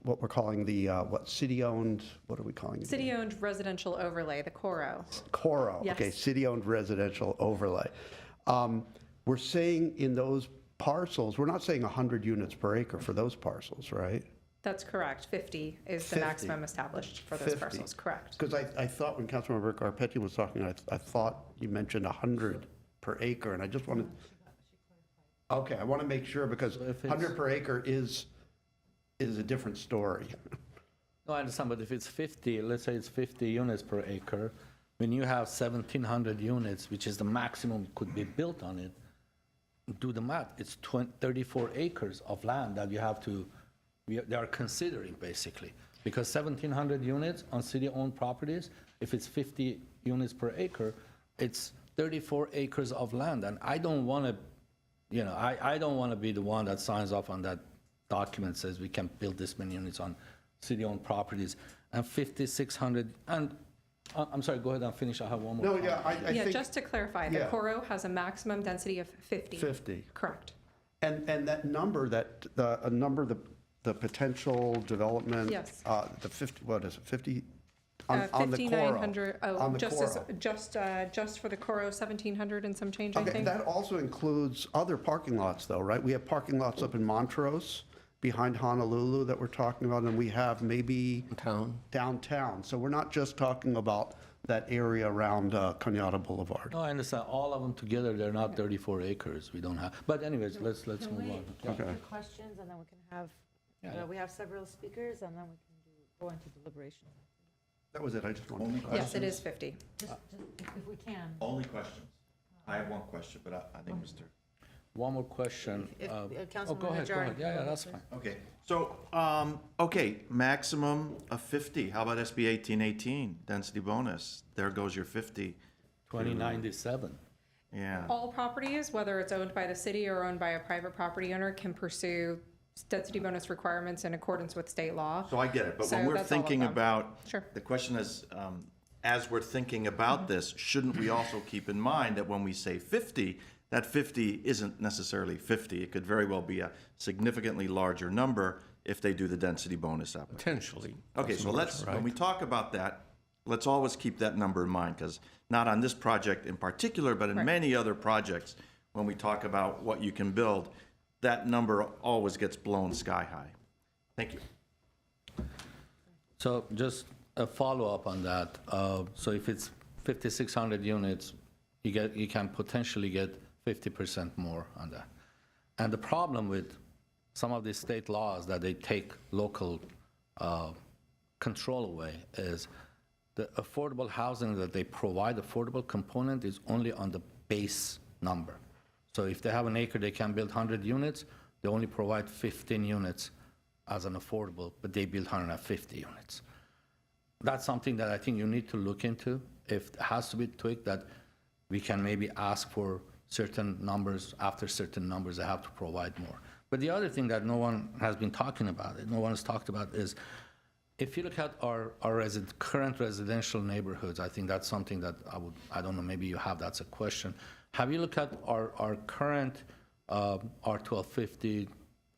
what we're calling the, city-owned, what are we calling it? City-owned residential overlay, the CORO. Coro, okay, Yes. city-owned residential overlay. We're saying in those parcels, we're not saying 100 units per acre for those parcels, right? That's correct. 50 is the 50. maximum established for those 50. parcels, correct. Because I thought when Councilmember Garpetti was talking, I thought you mentioned 100 per acre, and I just wanted, okay, I want to make sure, because So if it's- 100 per acre is a different story. No, I understand, but if it's 50, let's say it's 50 units per acre, when you have 1,700 units, which is the maximum could be built on it, do the math, it's 34 acres of land that you have to, they are considering basically. Because 1,700 units on city-owned properties, if it's 50 units per acre, it's 34 acres of land. And I don't want to, I don't want to be the one that signs off on that document says we can build this many units on city-owned properties. And 5,600, and I'm sorry, go ahead and finish. I have one more. No, comment. yeah, I Yeah, think. just to clarify, the yeah. CORO has a maximum density of 50. 50. Correct. And that number, the potential development. Yes. The 50, what is it, 50? On the Coro. 5,900, On oh, the just for the CORO, 1,700 and some change, I Okay, think. that also includes other parking lots though, right? We have parking lots up in Montrose, behind Honolulu that we're talking about, and we have maybe downtown. So we're not just talking about that area around Cañada Boulevard. No, I understand. All of them together, they're not 34 acres. We don't have, but anyways, let's move on. Yeah. Okay. Take questions, and then we can have, Yeah. we have several speakers, and then we can go into deliberation. That was it, I just wanted to. Yes, it is 50. Just if we can. Only questions. I have one question, but I think Mr. One more question. If- Oh, Councilman go ahead, go Najarian ahead. Yeah, can yeah, go that's first. fine. Okay, so, okay, maximum of 50. How about SB 1818, density bonus? There goes your 50. 2097. Yeah. All properties, whether it's owned by the city or owned by a private property owner, can pursue density bonus requirements in accordance with state law. So I get it, but So when we're that's all of thinking them. about, Sure. the question is, as we're thinking about this, shouldn't we also keep in mind that when we say 50, that 50 isn't necessarily 50. It could very well be a significantly larger number if they do the density bonus application. Potentially. Okay, so let's, Right. when we talk about that, let's always keep that number in mind, because not on this project in particular, but in Right. many other projects, when we talk about what you can build, that number always gets blown sky high. Thank you. So just a follow-up on that. So if it's 5,600 units, you can potentially get 50% more on that. And the problem with some of these state laws that they take local control away is the affordable housing that they provide, affordable component is only on the base number. So if they have an acre, they can build 100 units, they only provide 15 units as an affordable, but they build 150 units. That's something that I think you need to look into. If it has to be tweaked, that we can maybe ask for certain numbers, after certain numbers, they have to provide more. But the other thing that no one has been talking about, no one has talked about, is if you look at our current residential neighborhoods, I think that's something that I don't know, maybe you have, that's a question. Have you looked at our current R1250,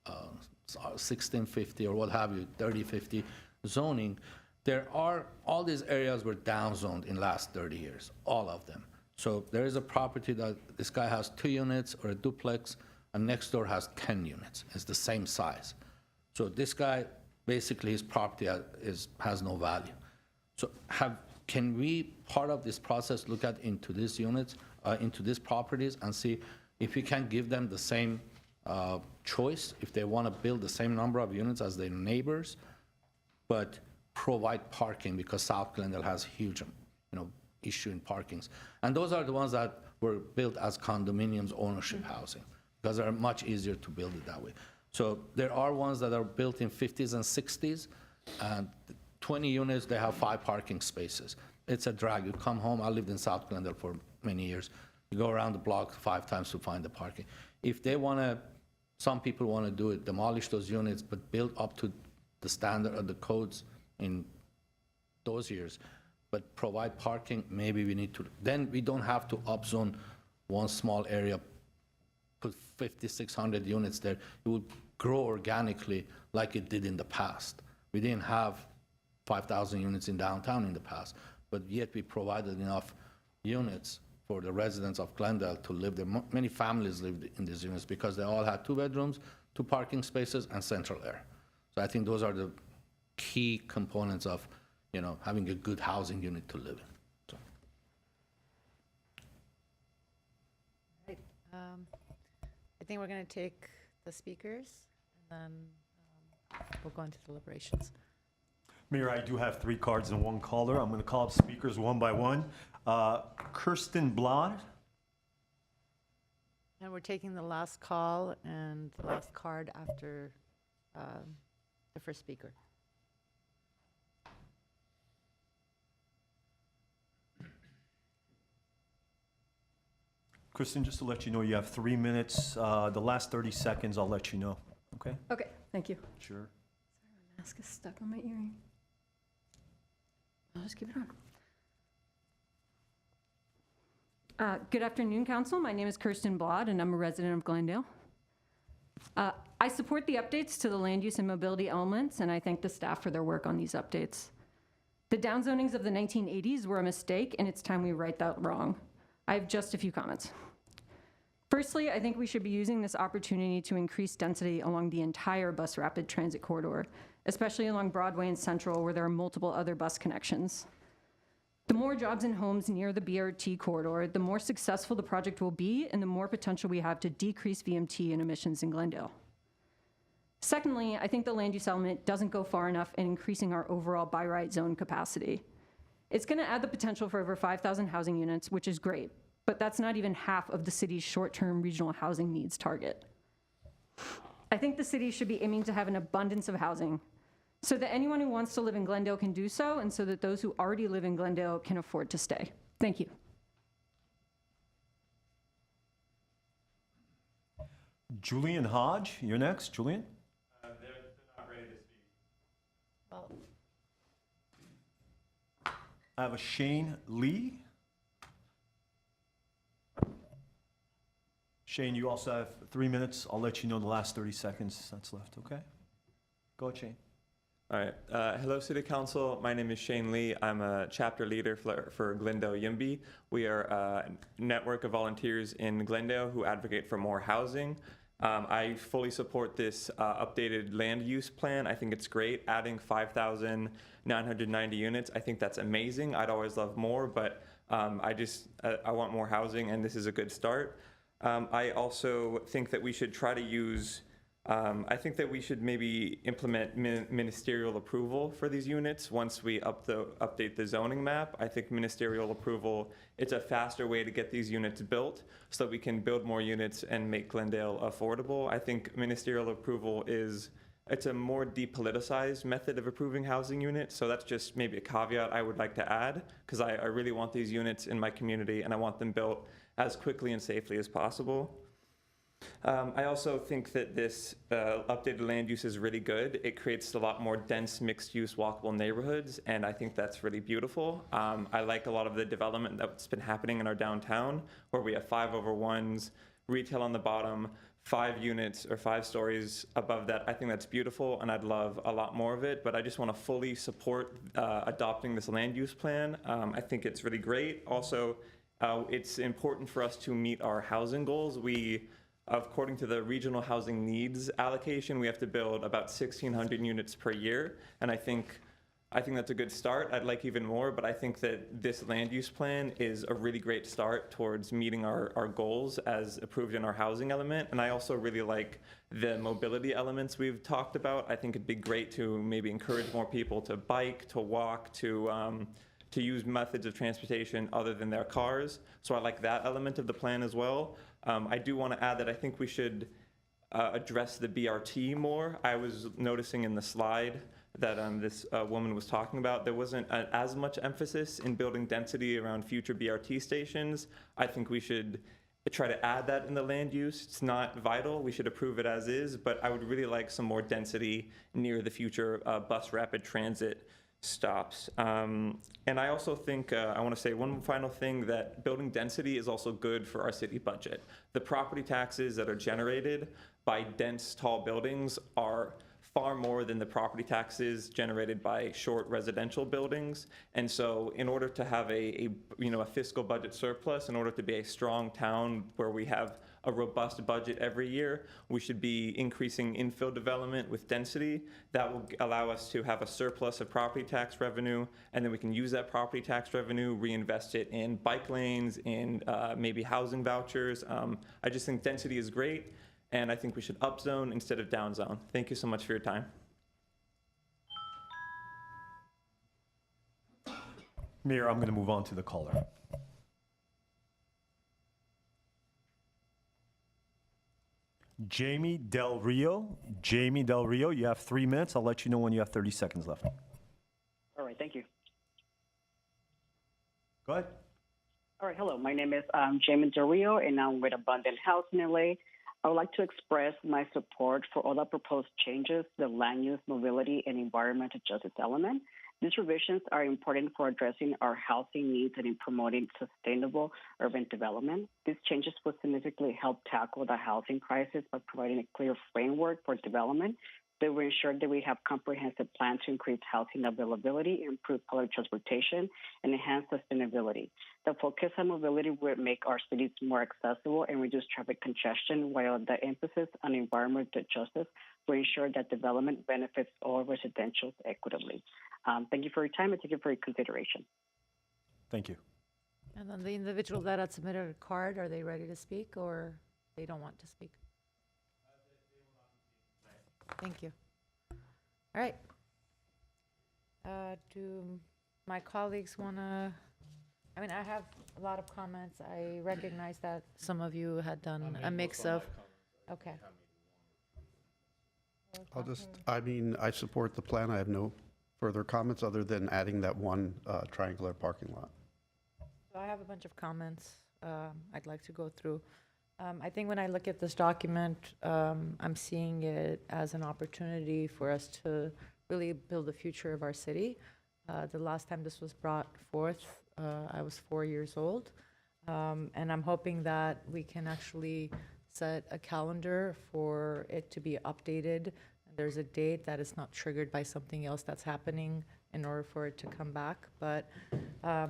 1650, or what have you, 3050 zoning? There are, all these areas were downzoned in last 30 years, all of them. So there is a property that this guy has 2 units or a duplex, and next door has 10 units. It's the same size. So this guy, basically his property has no value. So can we, part of this process, look at into these units, into these properties, and see if we can give them the same choice, if they want to build the same number of units as their neighbors, but provide parking, because South Glendale has huge, issue in parkings. And those are the ones that were built as condominiums ownership housing, because they're much easier to build it that way. So there are ones that are built in 50s and 60s, and 20 units, they have 5 parking spaces. It's a drag. You come home, I lived in South Glendale for many years. You go around the block 5 times to find the parking. If they want to, some people want to do it, demolish those units, but build up to the standard of the codes in those years, but provide parking, maybe we need to, then we don't have to upzone one small area, put 5,600 units there. It would grow organically like it did in the past. We didn't have 5,000 units in downtown in the past, but yet we provided enough units for the residents of Glendale to live there. Many families lived in these units because they all had 2 bedrooms, 2 parking spaces, and central air. So I think those are the key components of, having a good housing unit to live in. So. Right. I think we're going to take the speakers, and then we'll go into deliberations. Mayor, I do have 3 cards and 1 caller. I'm going to call up speakers one by one. Kirsten Blad. And we're taking the last call and the last card after the first speaker. Kristen, just to let you know, you have 3 minutes. The last 30 seconds, I'll let you know. Okay? Okay, thank you. Sure. My mask is stuck on my earring. I'll just keep it on. Good afternoon, Council. My name is Kirsten Blad, and I'm a resident of Glendale. I support the updates to the land use and mobility elements, and I thank the staff for their work on these updates. The downzonings of the 1980s were a mistake, and it's time we right that wrong. I have just a few comments. Firstly, I think we should be using this opportunity to increase density along the entire bus rapid transit corridor, especially along Broadway and Central, where there are multiple other bus connections. The more jobs and homes near the BRT corridor, the more successful the project will be and the more potential we have to decrease VMT and emissions in Glendale. Secondly, I think the land use element doesn't go far enough in increasing our overall by right zone capacity. It's going to add the potential for over 5,000 housing units, which is great, but that's not even half of the city's short-term regional housing needs target. I think the city should be aiming to have an abundance of housing so that anyone who wants to live in Glendale can do so, and so that those who already live in Glendale can afford to stay. Thank you. Julian Hodge, you're next. Julian? They're not ready to speak. Well, I have a Shane Lee. Shane, you also have 3 minutes. I'll let you know the last 30 seconds that's left, okay? Go ahead, Shane. All right. Hello, City Council. My name is Shane Lee. I'm a chapter leader for Glendale YIMBY. We are a network of volunteers in Glendale who advocate for more housing. I fully support this updated land use plan. I think it's great. Adding 5,990 units, I think that's amazing. I'd always love more, but I want more housing, and this is a good start. I also think that we should try to use I think that we should maybe implement ministerial approval for these units once we update the zoning map. I think ministerial approval, it's a faster way to get these units built so that we can build more units and make Glendale affordable. I think ministerial approval it's a more depoliticized method of approving housing units. So that's just maybe a caveat I would like to add, because I really want these units in my community and I want them built as quickly and safely as possible. I also think that this updated land use is really good. It creates a lot more dense mixed-use walkable neighborhoods, and I think that's really beautiful. I like a lot of the development that's been happening in our downtown, where we have 5/1s, retail on the bottom, 5 units or 5 stories above that. I think that's beautiful, and I'd love a lot more of it, but I just want to fully support adopting this land use plan. I think it's really great. Also, it's important for us to meet our housing goals. According to the regional housing needs allocation, we have to build about 1,600 units per year, and I think that's a good start. I'd like even more, but I think that this land use plan is a really great start towards meeting our goals as approved in our housing element. And I also really like the mobility elements we've talked about. I think it'd be great to maybe encourage more people to bike, to walk, to use methods of transportation other than their cars. So I like that element of the plan as well. I do want to add that I think we should address the BRT more. I was noticing in the slide that this woman was talking about, there wasn't as much emphasis in building density around future BRT stations. I think we should try to add that in the land use. It's not vital. We should approve it as is, but I would really like some more density near the future bus rapid transit stops. And I also think, I want to say one final thing, that building density is also good for our city budget. The property taxes that are generated by dense, tall buildings are far more than the property taxes generated by short residential buildings. And so in order to have a fiscal budget surplus, in order to be a strong town where we have a robust budget every year, we should be increasing infill development with density. That will allow us to have a surplus of property tax revenue, and then we can use that property tax revenue, reinvest it in bike lanes, in maybe housing vouchers. I just think density is great, and I think we should upzone instead of downzone. Thank you so much for your time. Mayor, I'm going to move on to the caller. Jamie Del Rio. Jamie Del Rio, you have 3 minutes. I'll let you know when you have 30 seconds left. All right, thank you. Go ahead. All right, hello. My name is Jamie Del Rio, and I'm with Abundant House in LA. I would like to express my support for all the proposed changes to the land use, mobility, and environmental justice element. These revisions are important for addressing our housing needs and in promoting sustainable urban development. These changes will significantly help tackle the housing crisis by providing a clear framework for development. They will ensure that we have comprehensive plans to increase housing availability, improve public transportation, and enhance sustainability. The focus on mobility will make our cities more accessible and reduce traffic congestion, while the emphasis on environmental justice will ensure that development benefits all residentials equitably. Thank you for your time and thank you for your consideration. Thank you. And then the individual that had submitted a card, are they ready to speak or they don't want to speak? Thank you. All right. Do my colleagues want to, I mean, I have a lot of comments. I recognize that some of you had done a mix of, okay. I support the plan. I have no further comments other than adding that one triangular parking lot. So I have a bunch of comments I'd like to go through. I think when I look at this document, I'm seeing it as an opportunity for us to really build the future of our city. The last time this was brought forth, I was 4 years old. And I'm hoping that we can actually set a calendar for it to be updated. There's a date that is not triggered by something else that's happening in order for it to come back. But I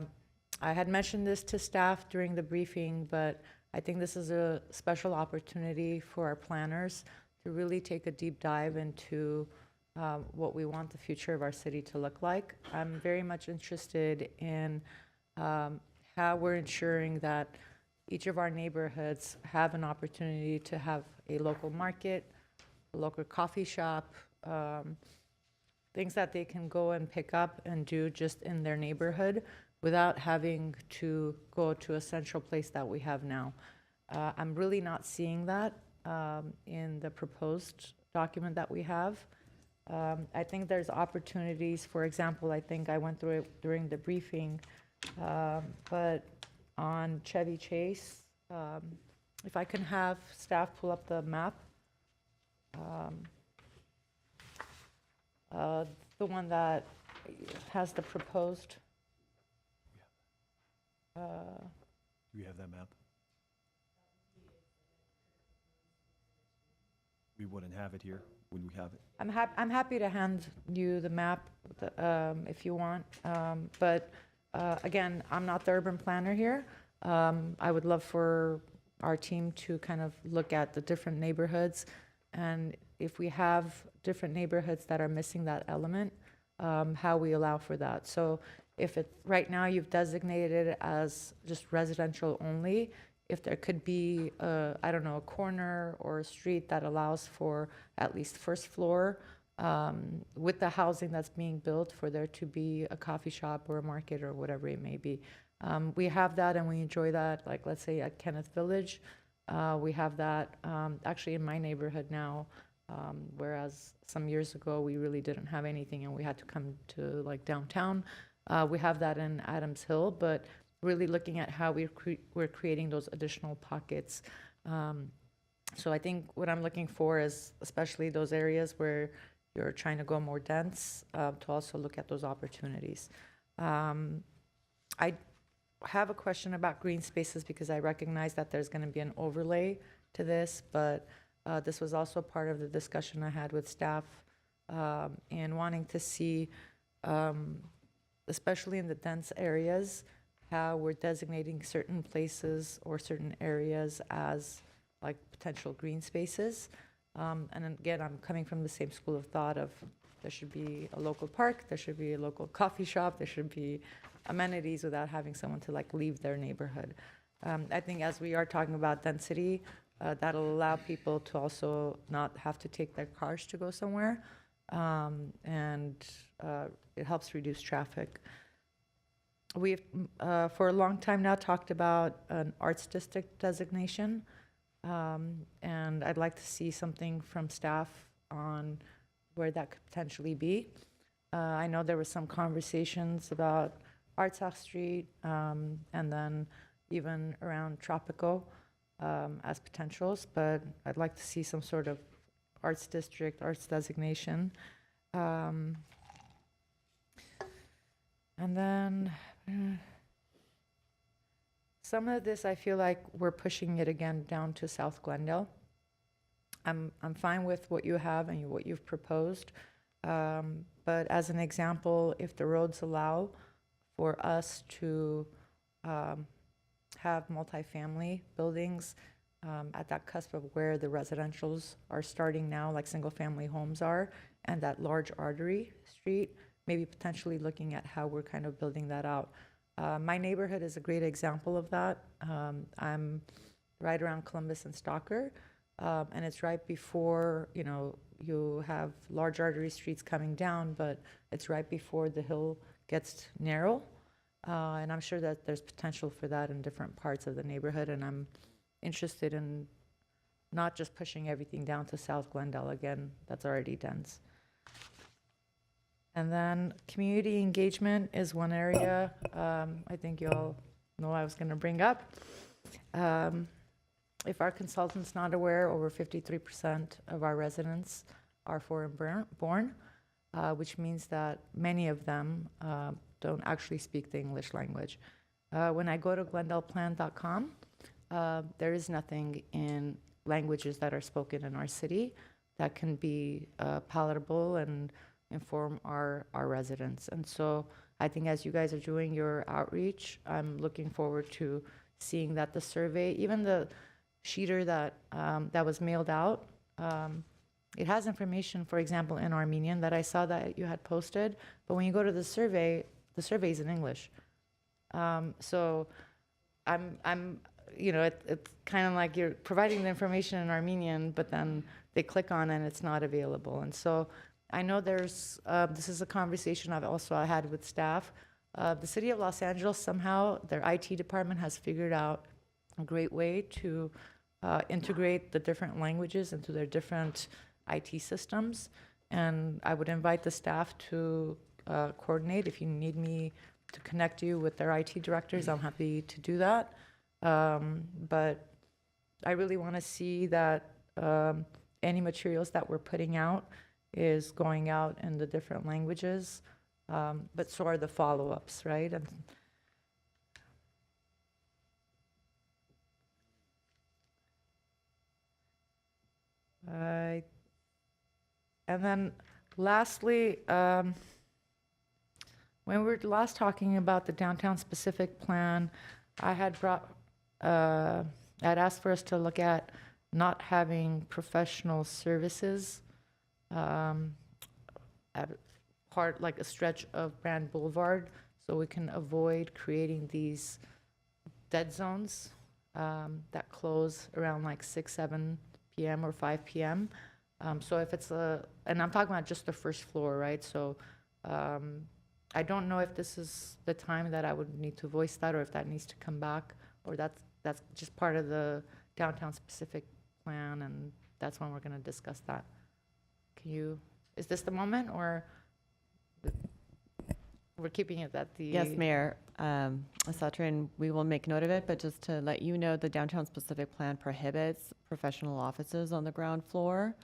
had mentioned this to staff during the briefing, but I think this is a special opportunity for our planners to really take a deep dive into what we want the future of our city to look like. I'm very much interested in how we're ensuring that each of our neighborhoods have an opportunity to have a local market, a local coffee shop, things that they can go and pick up and do just in their neighborhood without having to go to a central place that we have now. I'm really not seeing that in the proposed document that we have. I think there's opportunities. For example, I think I went through it during the briefing, but on Chevy Chase, if I can have staff pull up the map, the one that has the proposed. Do we have that map? We wouldn't have it here. Would we have it? I'm happy to hand you the map if you want. But again, I'm not the urban planner here. I would love for our team to kind of look at the different neighborhoods. And if we have different neighborhoods that are missing that element, how we allow for that. So if it, right now you've designated it as just residential only, if there could be, I don't know, a corner or a street that allows for at least first floor with the housing that's being built for there to be a coffee shop or a market or whatever it may be. We have that and we enjoy that, like let's say at Kenneth Village. We have that actually in my neighborhood now, whereas some years ago we really didn't have anything and we had to come to like downtown. We have that in Adams Hill, but really looking at how we're creating those additional pockets. So I think what I'm looking for is especially those areas where you're trying to go more dense, to also look at those opportunities. I have a question about green spaces because I recognize that there's going to be an overlay to this, but this was also part of the discussion I had with staff and wanting to see, especially in the dense areas, how we're designating certain places or certain areas as like potential green spaces. And again, I'm coming from the same school of thought of there should be a local park, there should be a local coffee shop, there should be amenities without having someone to like leave their neighborhood. I think as we are talking about density, that'll allow people to also not have to take their cars to go somewhere. And it helps reduce traffic. We've, for a long time now, talked about an arts district designation. And I'd like to see something from staff on where that could potentially be. I know there were some conversations about Arts House Street, and then even around Tropico as potentials, but I'd like to see some sort of arts district, arts designation. And then some of this, I feel like we're pushing it again down to South Glendale. I'm fine with what you have and what you've proposed, but as an example, if the roads allow for us to have multifamily buildings at that cusp of where the residentials are starting now, like single-family homes are, and that large artery street, maybe potentially looking at how we're kind of building that out. My neighborhood is a great example of that. I'm right around Columbus and Stalker, and it's right before, you know, you have large artery streets coming down, but it's right before the hill gets narrow. And I'm sure that there's potential for that in different parts of the neighborhood, and I'm interested in not just pushing everything down to South Glendale again, that's already dense. And then community engagement is one area I think you all know I was going to bring up. If our consultant's not aware, over 53% of our residents are foreign-born, which means that many of them don't actually speak the English language. When I go to GlendalePlan.com, there is nothing in languages that are spoken in our city that can be palatable and inform our residents. And so I think as you guys are doing your outreach, I'm looking forward to seeing that the survey, even the sheeter that that was mailed out, it has information, for example, in Armenian that I saw that you had posted, but when you go to the survey is in English. So I'm you know, it's kind of like you're providing the information in Armenian, but then they click on it and it's not available. And so I know there's, this is a conversation I had with staff. The city of Los Angeles, somehow, their IT department has figured out a great way to integrate the different languages into their different IT systems. And I would invite the staff to coordinate. If you need me to connect you with their IT directors, I'm happy to do that. But I really want to see that any materials that we're putting out is going out in the different languages, but so are the follow-ups, right? And then lastly, when we were last talking about the downtown specific plan, I had I'd asked for us to look at not having professional services at part, like a stretch of Brand Boulevard, so we can avoid creating these dead zones that close around like 6, 7 p.m. or 5 p.m. So if it's and I'm talking about just the first floor, right? So I don't know if this is the time that I would need to voice that, or if that needs to come back, or that's just part of the downtown specific plan, and that's when we're going to discuss that. Is this the moment, or we're keeping it at the? Yes, Mayor. Satrin, we will make note of it, but just to let you know, the downtown specific plan prohibits professional offices on the ground floor.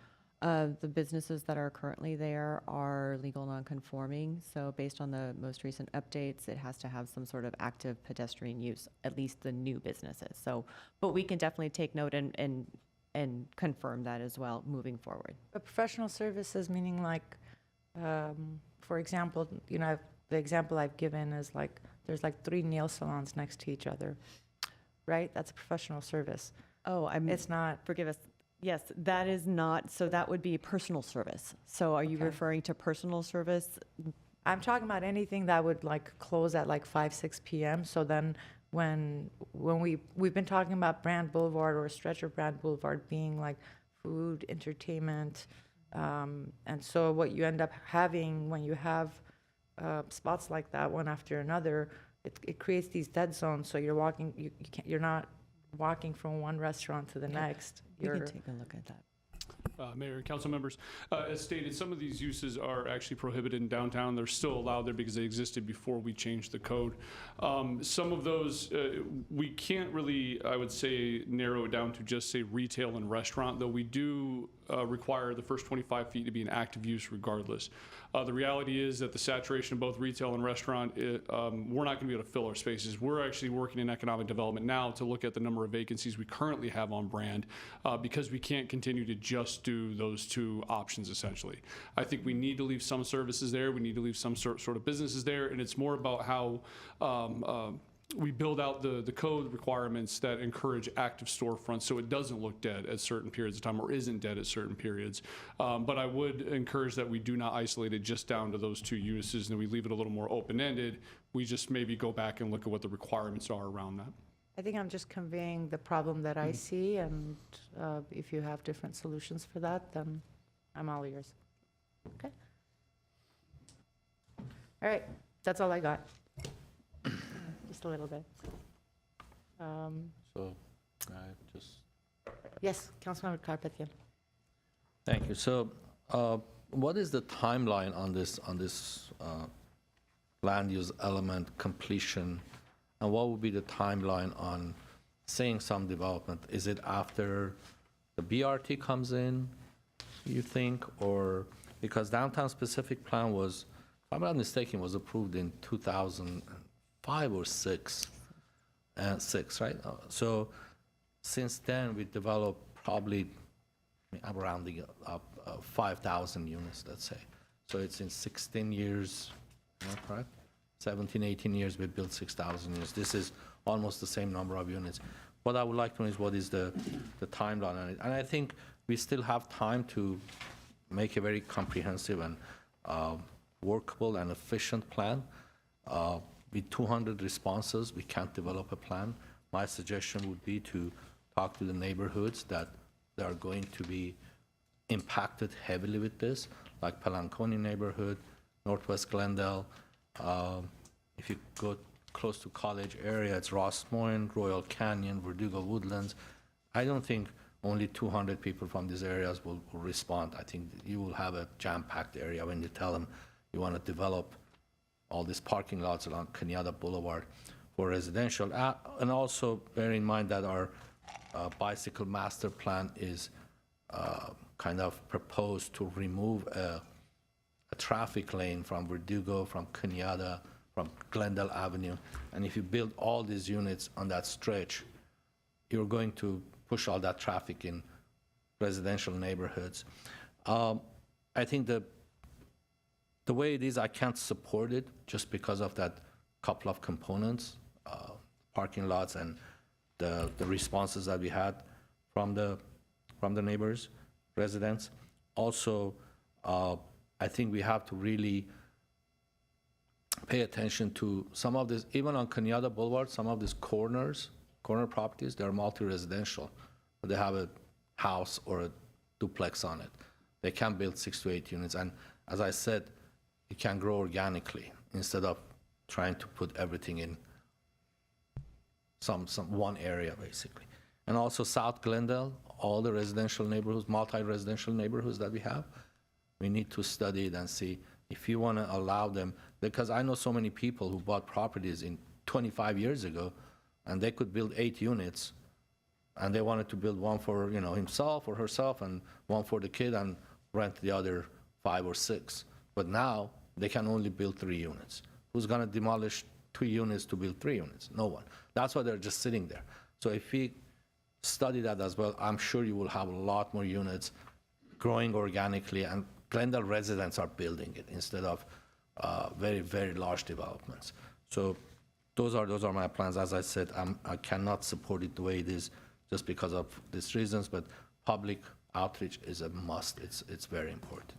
The businesses that are currently there are legal non-conforming, so based on the most recent updates, it has to have some sort of active pedestrian use, at least the new businesses. So, but we can definitely take note and confirm that as well moving forward. But professional services, meaning like, for example, the example I've given is like, there's like 3 nail salons next to each other, right? That's a professional service. Oh, It's not, forgive us. Yes, that is not, so that would be personal service. So are you Okay. referring to personal service? I'm talking about anything that would like close at like 5, 6 p.m. So then when we've been talking about Brand Boulevard or a stretch of Brand Boulevard being like food, entertainment. And so what you end up having when you have spots like that one after another, it creates these dead zones. So you're walking, you're not walking from one restaurant to the next. We You're, can take a look at that. Mayor and council members, as stated, some of these uses are actually prohibited in downtown. They're still allowed there because they existed before we changed the code. Some of those, we can't really, I would say, narrow it down to just say retail and restaurant, though we do require the first 25 feet to be an active use regardless. The reality is that the saturation of both retail and restaurant, we're not going to be able to fill our spaces. We're actually working in economic development now to look at the number of vacancies we currently have on Brand because we can't continue to just do those 2 options essentially. I think we need to leave some services there. We need to leave some sort of businesses there, and it's more about how we build out the code requirements that encourage active storefronts so it doesn't look dead at certain periods of time or isn't dead at certain periods. But I would encourage that we do not isolate it just down to those 2 uses and we leave it a little more open-ended. We just maybe go back and look at what the requirements are around that. I think I'm just conveying the problem that I see, and if you have different solutions for that, then I'm all ears. Okay? All right, that's all I got. Just a little bit. So, just, Yes, Councilmember Carpetier. thank you. So, what is the timeline on this land use element completion? And what would be the timeline on seeing some development? Is it after the BRT comes in, you think? Or, because downtown specific plan was, if I'm not mistaken, was approved in 2005 or 6, right? So since then, we developed probably, I'm rounding up, 5,000 units, let's say. So it's in 16 years, am I correct? 17, 18 years, we built 6,000 units. This is almost the same number of units. What I would like to know is what is the timeline on it? And I think we still have time to make a very comprehensive and workable and efficient plan. With 200 responses, we can't develop a plan. My suggestion would be to talk to the neighborhoods that are going to be impacted heavily with this, like Palanconi neighborhood, Northwest Glendale. If you go close to College area, it's Ross Moyne, Royal Canyon, Verdugo Woodlands. I don't think only 200 people from these areas will respond. I think you will have a jam-packed area when you tell them you want to develop all these parking lots along Kenyatta Boulevard for residential. And also bear in mind that our bicycle master plan is kind of proposed to remove a traffic lane from Verdugo, from Kenyatta, from Glendale Avenue. And if you build all these units on that stretch, you're going to push all that traffic in residential neighborhoods. I think the way it is, I can't support it just because of that couple of components, parking lots and the responses that we had from the neighbors, residents. Also, I think we have to really pay attention to some of this, even on Kenyatta Boulevard, some of these corner properties, they're multi-residential. They have a house or a duplex on it. They can build 6 to 8 units. And as I said, it can grow organically instead of trying to put everything in some one area, basically. And also South Glendale, all the residential neighborhoods, multi-residential neighborhoods that we have, we need to study it and see if you want to allow them, because I know so many people who bought properties in 25 years ago, and they could build 8 units, and they wanted to build one for himself or herself, and one for the kid, and rent the other 5 or 6. But now they can only build 3 units. Who's going to demolish 2 units to build 3 units? No one. That's why they're just sitting there. So if we study that as well, I'm sure you will have a lot more units growing organically, and Glendale residents are building it instead of very, very large developments. So those are my plans. As I said, I cannot support it the way it is just because of these reasons, but public outreach is a must. It's very important.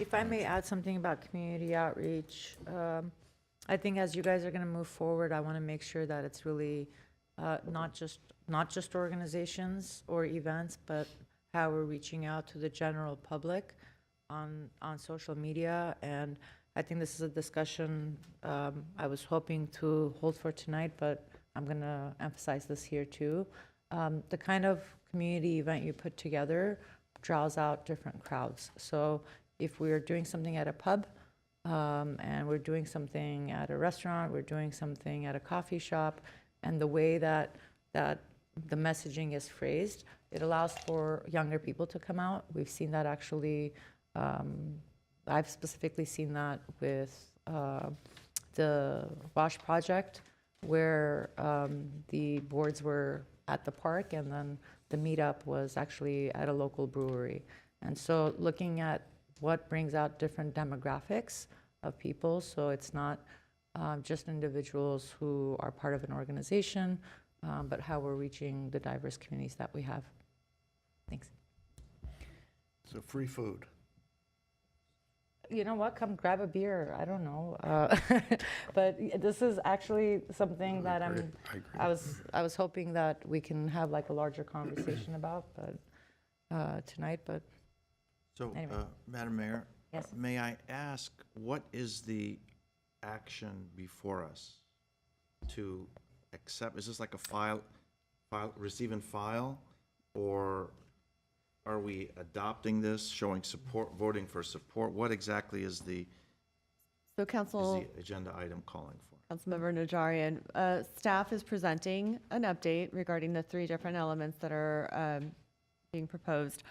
If I may add something about community outreach, I think as you guys are going to move forward, I want to make sure that it's really not just organizations or events, but how we're reaching out to the general public on social media. And I think this is a discussion I was hoping to hold for tonight, but I'm going to emphasize this here too. The kind of community event you put together draws out different crowds. So if we're doing something at a pub, and we're doing something at a restaurant, we're doing something at a coffee shop, and the way that the messaging is phrased, it allows for younger people to come out. We've seen that actually, I've specifically seen that with the Wash Project, where the boards were at the park, and then the meetup was actually at a local brewery. And so looking at what brings out different demographics of people, so it's not just individuals who are part of an organization, but how we're reaching the diverse communities that we have. Thanks. So free food. You know what? Come grab a beer. I don't know, but this is actually something that I agree. I was hoping that we can have like a larger conversation about, but tonight. But So, Anyway. Madam Mayor? Yes. May I ask, what is the action before us to accept? Is this like a receive and file? Or are we adopting this, showing support, voting for support? What exactly is the agenda item calling for? Councilmember Najarian, staff is presenting an update regarding the 3 different elements that are being proposed.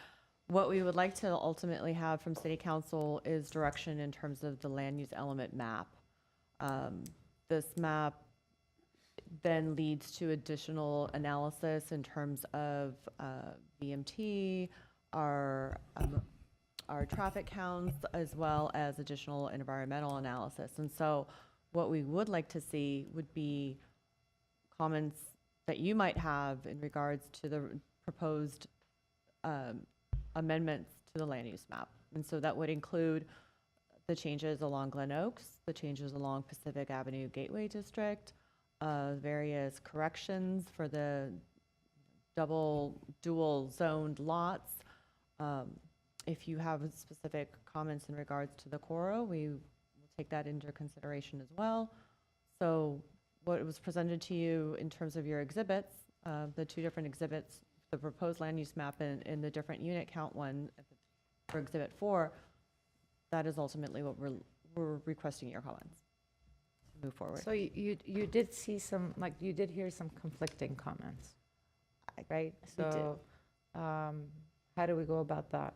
What we would like to ultimately have from City Council is direction in terms of the land use element map. This map then leads to additional analysis in terms of VMT, our traffic counts, as well as additional environmental analysis. And so what we would like to see would be comments that you might have in regards to the proposed amendments to the land use map. And so that would include the changes along Glen Oaks, the changes along Pacific Avenue Gateway District, various corrections for the dual zoned lots. If you have specific comments in regards to the Coro, we will take that into consideration as well. So what was presented to you in terms of your exhibits, the 2 different exhibits, the proposed land use map and the different unit count one for Exhibit 4, that is ultimately what we're requesting your comments to move forward. so you did see some, like, you did hear some conflicting comments, right? We did. So how do we go about that?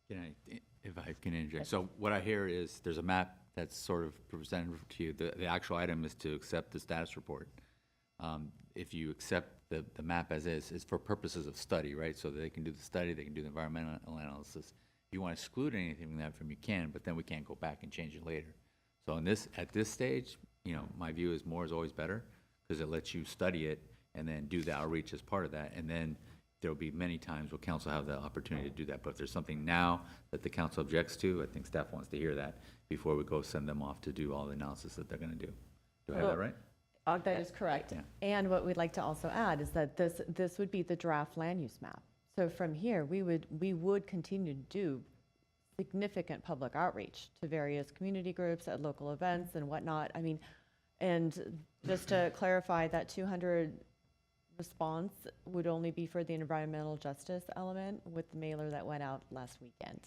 If I can interject. So what I hear is there's a map that's sort of presented to you. The actual item is to accept the status report. If you accept the map as is, it's for purposes of study, right? So they can do the study, they can do the environmental analysis. If you want to exclude anything from that, you can, but then we can't go back and change it later. So at this stage, my view is more is always better, because it lets you study it and then do the outreach as part of that. And then there'll be many times where council have the opportunity to do that. But if there's something now that the council objects to, I think staff wants to hear that before we go send them off to do all the analysis that they're going to do. Do I have that right? That is correct. Yeah. And what we'd like to also add is that this would be the draft land use map. So from here, we would continue to do significant public outreach to various community groups at local events and whatnot. I mean, and just to clarify, that 200 response would only be for the environmental justice element with the mailer that went out last weekend.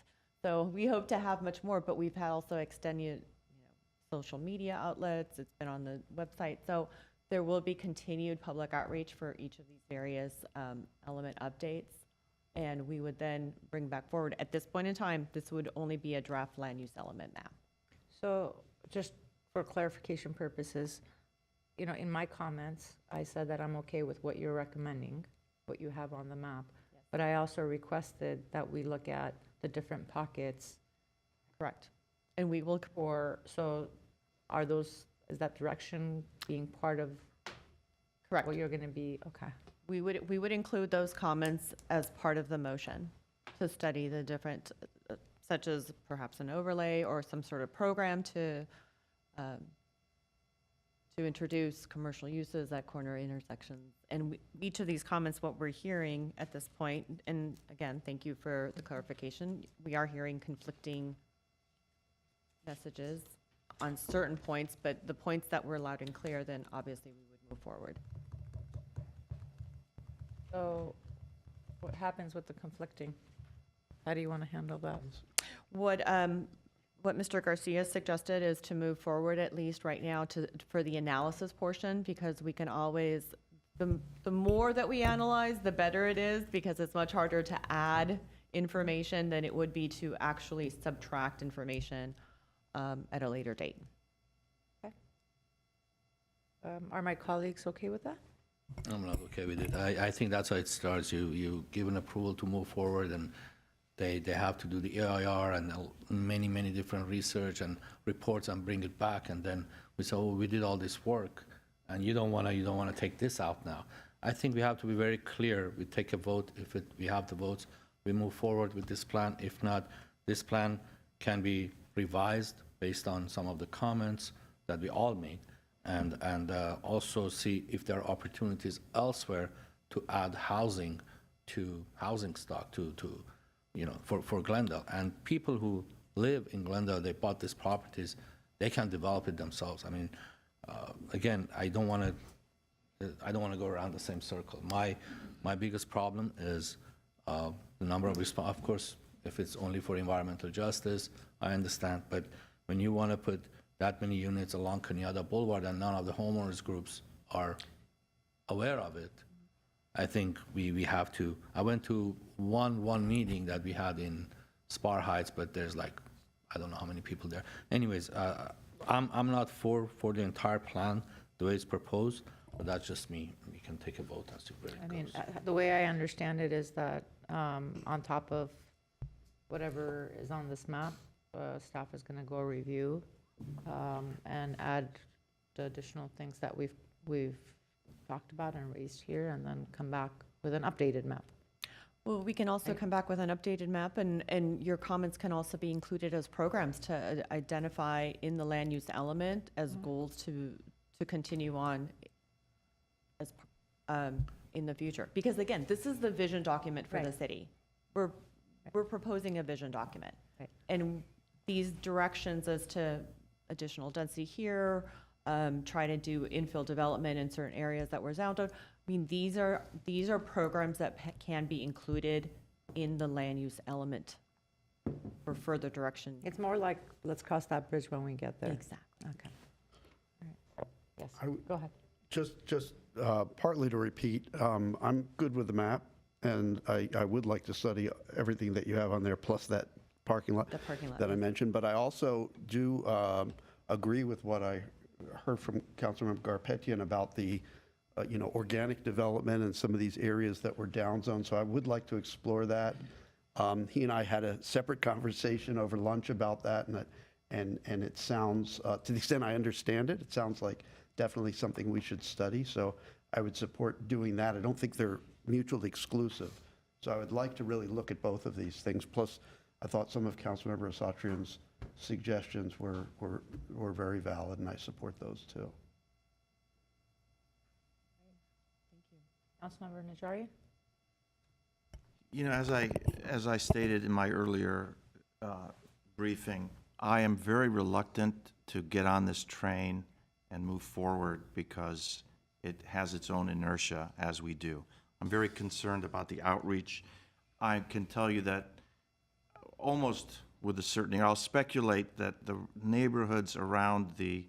So we hope to have much more, but we've had also extended social media outlets. It's been on the website. So there will be continued public outreach for each of these various element updates. And we would then bring back forward. At this point in time, this would only be a draft land use element map. So just for clarification purposes, you know, in my comments, I said that I'm okay with what you're recommending, what you have on the map. But I also requested that we look at the different pockets. Correct. And we will, So is that direction being part of correct. what you're going to be, okay. We would include those comments as part of the motion to study the different, such as perhaps an overlay or some sort of program to introduce commercial uses at corner intersections. And each of these comments, what we're hearing at this point, and again, thank you for the clarification, we are hearing conflicting messages on certain points, but the points that were loud and clear, then obviously we would move forward. So what happens with the conflicting? How do you want to handle that? What Mr. Garcia suggested is to move forward at least right now for the analysis portion, because we can always, the more that we analyze, the better it is, because it's much harder to add information than it would be to actually subtract information at a later date. Are my colleagues okay with that? I'm not okay with it. I think that's how it starts. You give an approval to move forward, and they have to do the AIR and many different research and reports and bring it back, and then we say, oh, we did all this work, and you don't want to take this out now. I think we have to be very clear. We take a vote. If we have the votes, we move forward with this plan. If not, this plan can be revised based on some of the comments that we all made, and also see if there are opportunities elsewhere to add housing stock to for Glendale. And people who live in Glendale, they bought these properties, they can develop it themselves. I mean, again, I don't want to go around the same circle. My biggest problem is the number of of course, if it's only for environmental justice, I understand, but when you want to put that many units along Cañada Boulevard and none of the homeowners groups are aware of it, I think we have to. I went to one meeting that we had in Spar Heights, but there's like, I don't know how many people there. Anyways, I'm not for the entire plan the way it's proposed, but that's just me. We can take a vote as to where it I mean, goes. the way I understand it is that on top of whatever is on this map, staff is going to go review and add the additional things that we've talked about and raised here, and then come back with an updated map. Well, we can also come back with an updated map, and your comments can also be included as programs to identify in the land use element as goals to continue on as in the future. Because again, this is the vision document for the city. We're proposing a vision document. Right. And these directions as to additional density here, try to do infill development in certain areas that were zoned out. I mean, these are programs that can be included in the land use element for further direction. It's more like, let's cross that bridge when we get there. Exactly. Okay. All right. Yes, go ahead. Just partly to repeat, I'm good with the map, and I would like to study everything that you have on there, plus that parking lot The parking lot. that I mentioned. But I also do agree with what I heard from Councilmember Garpetian about the organic development and some of these areas that were downzoned. So I would like to explore that. He and I had a separate conversation over lunch about that, and it sounds, to the extent I understand it, it sounds like definitely something we should study. So I would support doing that. I don't think they're mutually exclusive. So I would like to really look at both of these things. Plus, I thought some of Councilmember Asatrian's suggestions were very valid, and I support those too. Councilmember Najarian? As I stated in my earlier briefing, I am very reluctant to get on this train and move forward because it has its own inertia, as we do. I'm very concerned about the outreach. I can tell you that almost with a certainty, I'll speculate that the neighborhoods around the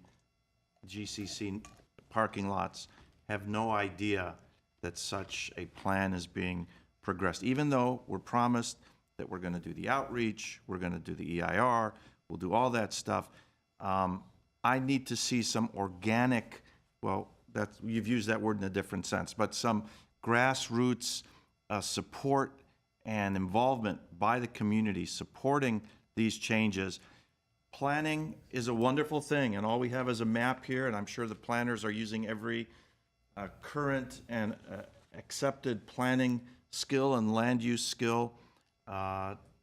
GCC parking lots have no idea that such a plan is being progressed, even though we're promised that we're going to do the outreach, we're going to do the EIR, we'll do all that stuff. I need to see some organic, well, that's, you've used that word in a different sense, but some grassroots support and involvement by the community supporting these changes. Planning is a wonderful thing, and all we have is a map here, and I'm sure the planners are using every current and accepted planning skill and land use skill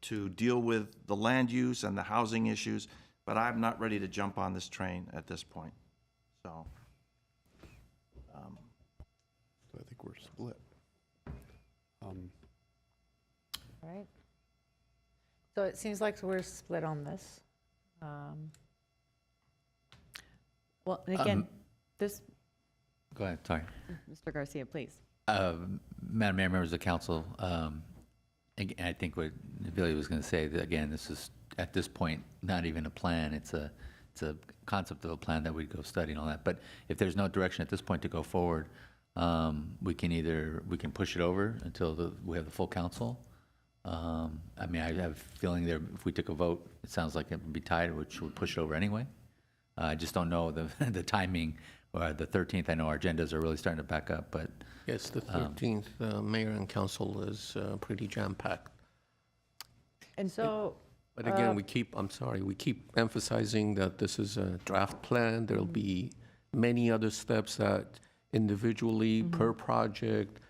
to deal with the land use and the housing issues, but I'm not ready to jump on this train at this point. So I think we're split. Right. So it seems like we're split on this. Well, and again, this, Go ahead, sorry. Mr. Garcia, please. Madam Mayor, members of the council, I think what Billy was going to say, that again, this is, at this point, not even a plan. It's a concept of a plan that we'd go study and all that. But if there's no direction at this point to go forward, we can push it over until we have the full council. I mean, I have a feeling there, if we took a vote, it sounds like it would be tied, which would push it over anyway. I just don't know the timing. The 13th, I know our agendas are really starting to back up, but. Yes, the 13th, mayor and council is pretty jam-packed. And so, But again, we keep emphasizing that this is a draft plan. There'll be many other steps that individually, per project,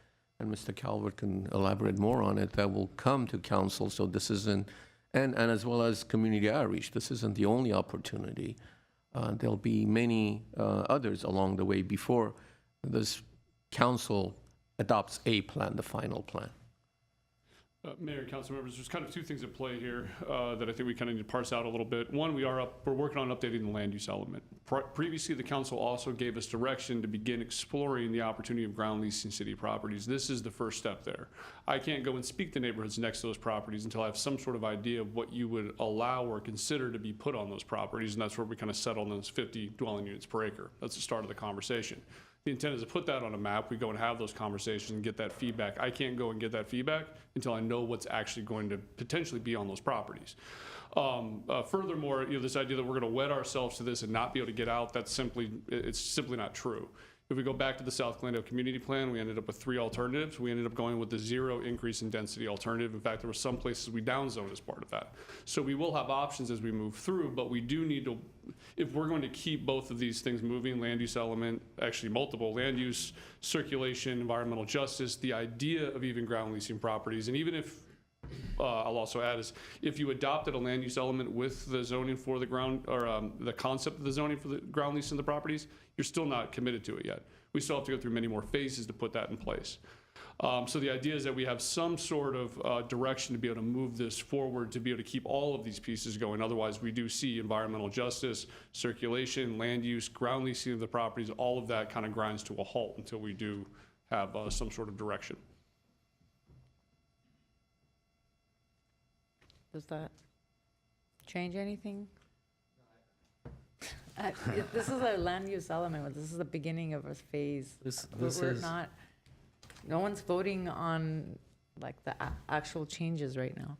and Mr. Calvert can elaborate more on it, that will come to council. So this isn't, and as well as community outreach, this isn't the only opportunity. There'll be many others along the way before this council adopts a plan, the final plan. Mayor and council members, there's kind of two things at play here that I think we kind of need to parse out a little bit. One, we're working on updating the land use element. Previously, the council also gave us direction to begin exploring the opportunity of ground leasing city properties. This is the first step there. I can't go and speak to neighborhoods next to those properties until I have some sort of idea of what you would allow or consider to be put on those properties, and that's where we kind of settle on those 50 dwelling units per acre. That's the start of the conversation. The intent is to put that on a map. We go and have those conversations and get that feedback. I can't go and get that feedback until I know what's actually going to potentially be on those properties. Furthermore, this idea that we're going to wed ourselves to this and not be able to get out, it's simply not true. If we go back to the South Glendale Community Plan, we ended up with 3 alternatives. We ended up going with the 0 increase in density alternative. In fact, there were some places we downzoned as part of that. So we will have options as we move through, but we do need to, if we're going to keep both of these things moving, land use element, actually multiple, land use, circulation, environmental justice, the idea of even ground leasing properties, and even if, I'll also add is, if you adopted a land use element with the zoning for the ground, or the concept of the zoning for the ground lease in the properties, you're still not committed to it yet. We still have to go through many more phases to put that in place. So the idea is that we have some sort of direction to be able to move this forward, to be able to keep all of these pieces going. Otherwise, we do see environmental justice, circulation, land use, ground leasing of the properties, all of that kind of grinds to a halt until we do have some sort of direction. does that change anything? This is a land use element, but this is the beginning of a phase. No one's voting on like the actual changes right now.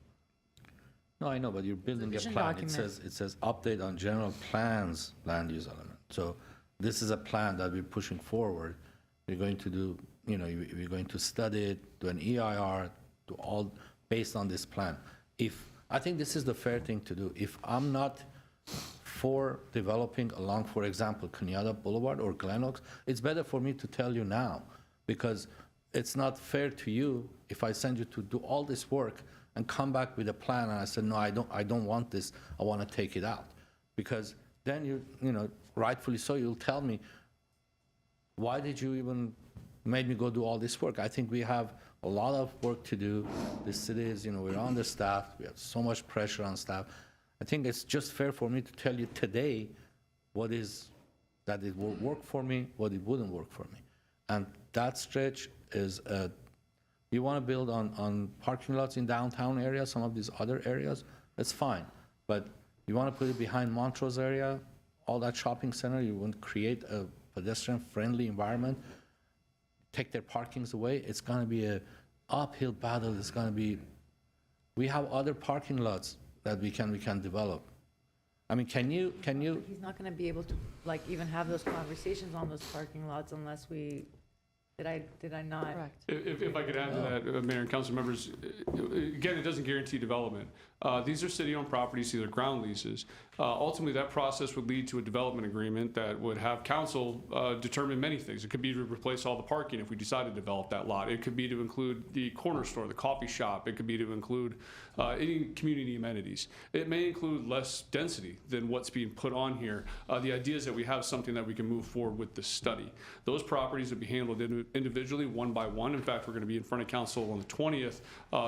No, I know, but you're building a Vision plan. document. It says update on general plans, land use element. So this is a plan that we're pushing forward. We're going to do, we're going to study it, do an EIR, do all based on this plan. I think this is the fair thing to do. If I'm not for developing along, for example, Cañada Boulevard or Glen Oaks, it's better for me to tell you now, because it's not fair to you if I send you to do all this work and come back with a plan and I said, no, I don't want this, I want to take it out. Because then you rightfully so, you'll tell me, why did you even make me go do all this work? I think we have a lot of work to do. The city is, we're understaffed, we have so much pressure on staff. I think it's just fair for me to tell you today what is, that it will work for me, what it wouldn't work for me. And that stretch is, you want to build on parking lots in downtown areas, some of these other areas, that's fine. But you want to put it behind Montrose area, all that shopping center, you want to create a pedestrian-friendly environment, take their parkings away, it's going to be a uphill battle is gonna be, we have other parking lots that we can develop. I mean, can you, He's not gonna be able to, like, even have those conversations on those parking lots unless we, did I not? Correct. If I could add to that, Mayor and council members, again, it doesn't guarantee development. These are city-owned properties, these are ground leases. Ultimately, that process would lead to a development agreement that would have council determine many things. It could be to replace all the parking if we decide to develop that lot. It could be to include the corner store, the coffee shop. It could be to include any community amenities. It may include less density than what's being put on here. The idea is that we have something that we can move forward with this study. Those properties would be handled individually, one by one. In fact, we're going to be in front of council on the 20th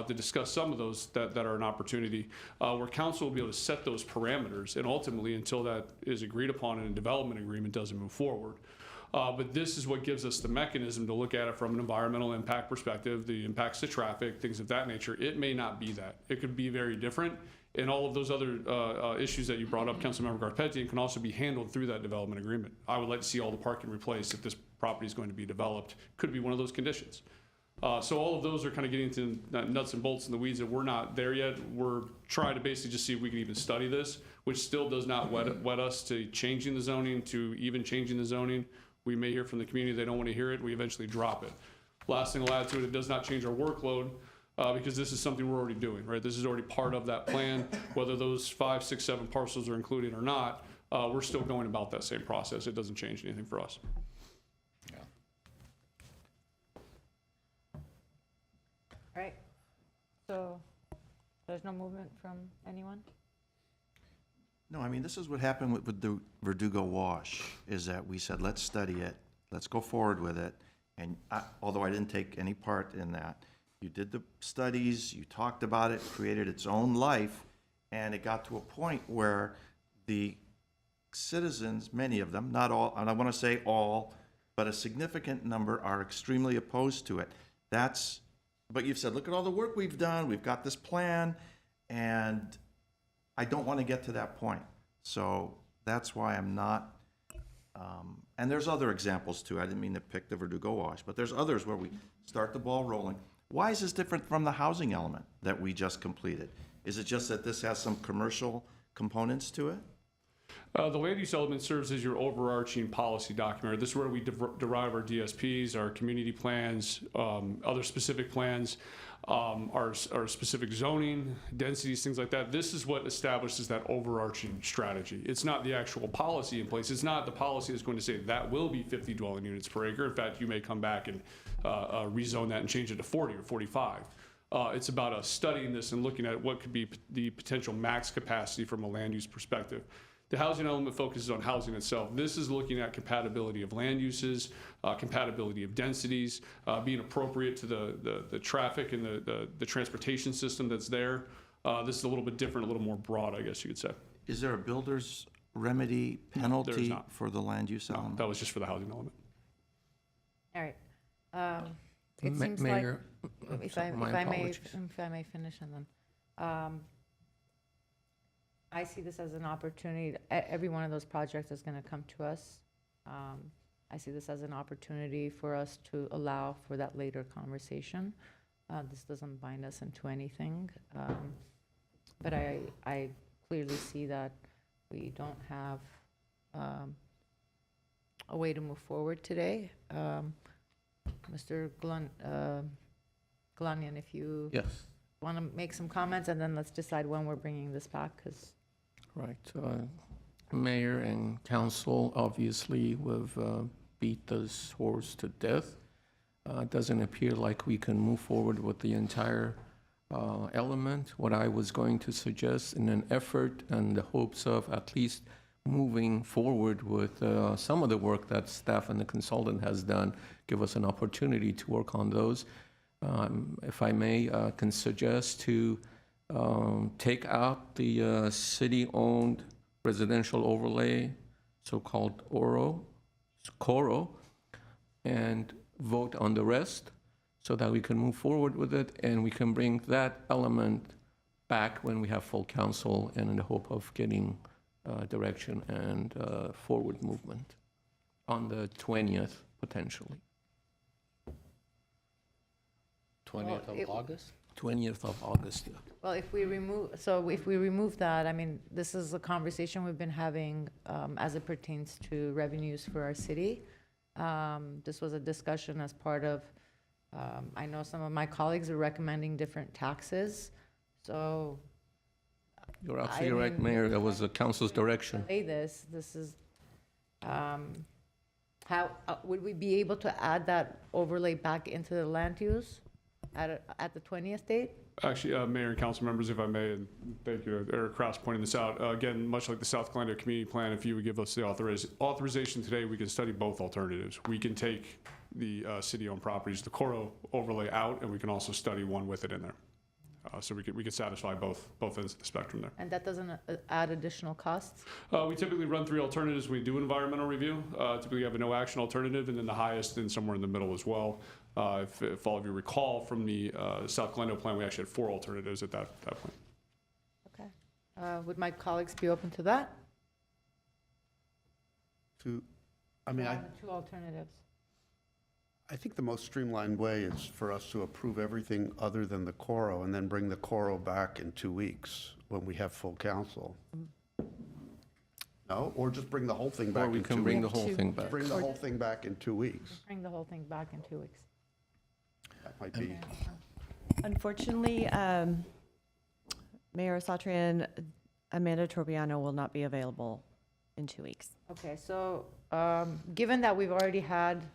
to discuss some of those that are an opportunity, where council will be able to set those parameters, and ultimately, until that is agreed upon and a development agreement doesn't move forward. But this is what gives us the mechanism to look at it from an environmental impact perspective, the impacts to traffic, things of that nature. It may not be that. It could be very different. And all of those other issues that you brought up, Councilmember Garpetian, can also be handled through that development agreement. I would like to see all the parking replaced if this property is going to be developed. Could be one of those conditions. So all of those are kind of getting to nuts and bolts in the weeds that we're not there yet. We're trying to basically just see if we can even study this, which still does not wet us to changing the zoning, to even changing the zoning. We may hear from the community they don't want to hear it. We eventually drop it. Last thing I'll add to it, it does not change our workload because this is something we're already doing, right? This is already part of that plan. Whether those 5, 6, 7 parcels are included or not, we're still going about that same process. It doesn't change anything for us. All right, so there's no movement from anyone? No, I mean, this is what happened with the Verdugo Wash, is that we said, let's study it, let's go forward with it. And although I didn't take any part in that, you did the studies, you talked about it, created its own life, and it got to a point where the citizens, many of them, not all, and I want to say all, but a significant number are extremely opposed to it. But you've said, look at all the work we've done, we've got this plan, and I don't want to get to that point. So that's why I'm not, and there's other examples too. I didn't mean to pick the Verdugo Wash, but there's others where we start the ball rolling. Why is this different from the housing element that we just completed? Is it just that this has some commercial components to it? The land use element serves as your overarching policy document. This is where we derive our DSPs, our community plans, other specific plans, our specific zoning, densities, things like that. This is what establishes that overarching strategy. It's not the actual policy in place. It's not the policy that's going to say that will be 50 dwelling units per acre. In fact, you may come back and rezone that and change it to 40 or 45. It's about us studying this and looking at what could be the potential max capacity from a land use perspective. The housing element focuses on housing itself. This is looking at compatibility of land uses, compatibility of densities, being appropriate to the traffic and the transportation system that's there. This is a little bit different, a little more broad, I guess you could say. Is there a builder's remedy penalty not. for the land use element? That was just for the housing element. All right. It seems Mayor, like, if my I may finish and then, I see this as an opportunity. Every one of those projects is going to come to us. I see this as an opportunity for us to allow for that later conversation. This doesn't bind us into anything. But I clearly see that we don't have a way to move forward today. Mr. Glanian, if you Yes. want to make some comments, and then let's decide when we're bringing this back, because Right. Mayor and council, obviously, we've beat this horse to death. It doesn't appear like we can move forward with the entire element. What I was going to suggest, in an effort and the hopes of at least moving forward with some of the work that staff and the consultant has done, give us an opportunity to work on those. If I may, can suggest to take out the city-owned residential overlay, so-called CORO, and vote on the rest so that we can move forward with it, and we can bring that element back when we have full council and in the hope of getting direction and forward movement on the 20th, potentially. 20th of it- August? 20th of August, yeah. Well, if we remove that, I mean, this is a conversation we've been having as it pertains to revenues for our city. This was a discussion as part of, I know some of my colleagues are recommending different taxes, so. You're absolutely I right, mean, Mayor. That was the council's direction. Say this is, how, would we be able to add that overlay back into the land use at the 20th date? Actually, Mayor and council members, if I may, and thank you to Eric Kraus pointing this out. Again, much like the South Glendale Community Plan, if you would give us the authorization today, we can study both alternatives. We can take the city-owned properties, the Coro overlay out, and we can also study one with it in there. So we could satisfy both ends of the spectrum there. And that doesn't add additional costs? We typically run 3 alternatives. We do environmental review. Typically, we have a no action alternative, and then the highest and somewhere in the middle as well. If all of you recall from the South Glendale plan, we actually had 4 alternatives at that point. Okay. Would my colleagues be open to that? I mean, Having 2 alternatives. I think the most streamlined way is for us to approve everything other than the Coro and then bring the Coro back in 2 weeks when we have full council. No, or just bring the whole thing back Or we in 2 can bring the weeks. whole thing back. Bring the whole thing back in 2 weeks. Bring the whole thing back in 2 weeks. That might be, Unfortunately, Mayor Satrian, Amanda Tropiano will not be available in 2 weeks. Okay, so given that we've already had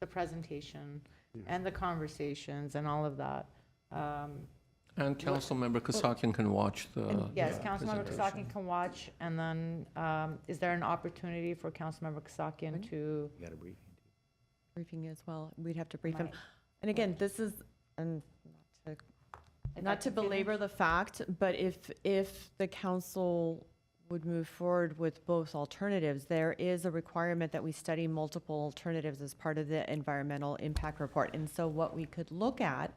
the presentation and the conversations and all of that, And Councilmember Kasakian can watch the. yes, yeah, Councilmember presentation. Kasakian can watch, and then is there an opportunity for Councilmember Kasakian to? You got a briefing. Briefing as well. We'd have to brief him. Right. And again, this is, and If I not to can finish? belabor the fact, but if the council would move forward with both alternatives, there is a requirement that we study multiple alternatives as part of the environmental impact report. And so what we could look at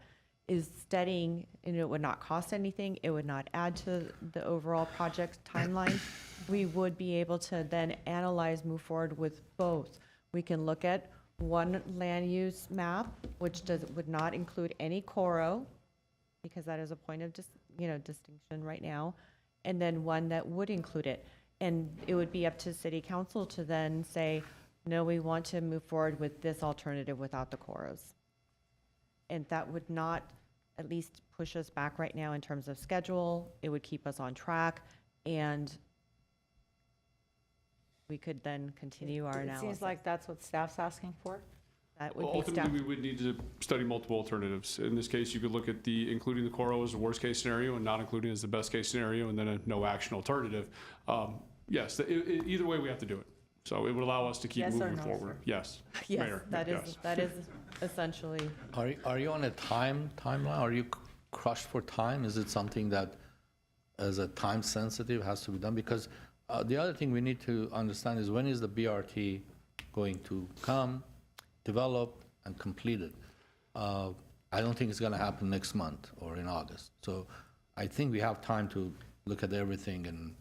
is studying, and it would not cost anything, it would not add to the overall project timeline. We would be able to then analyze, move forward with both. We can look at one land use map, which would not include any Coro, because that is a point of distinction right now, and then one that would include it. And it would be up to city council to then say, no, we want to move forward with this alternative without the Coros. And that would not at least push us back right now in terms of schedule. It would keep us on track, and we could then continue our It analysis. seems like that's what staff's asking for. That would be staff. Ultimately, we would need to study multiple alternatives. In this case, you could look at including the Coro as the worst case scenario and not including as the best case scenario, and then a no action alternative. Yes, either way, we have to do it. So it would allow us to keep Yes or moving no, forward. sir? Yes. Yes, Mayor, yes. that is essentially, Are you on a timeline? Are you crushed for time? Is it something that, as a time sensitive, has to be done? Because the other thing we need to understand is when is the BRT going to come, develop, and complete it? I don't think it's going to happen next month or in August. So I think we have time to look at everything. And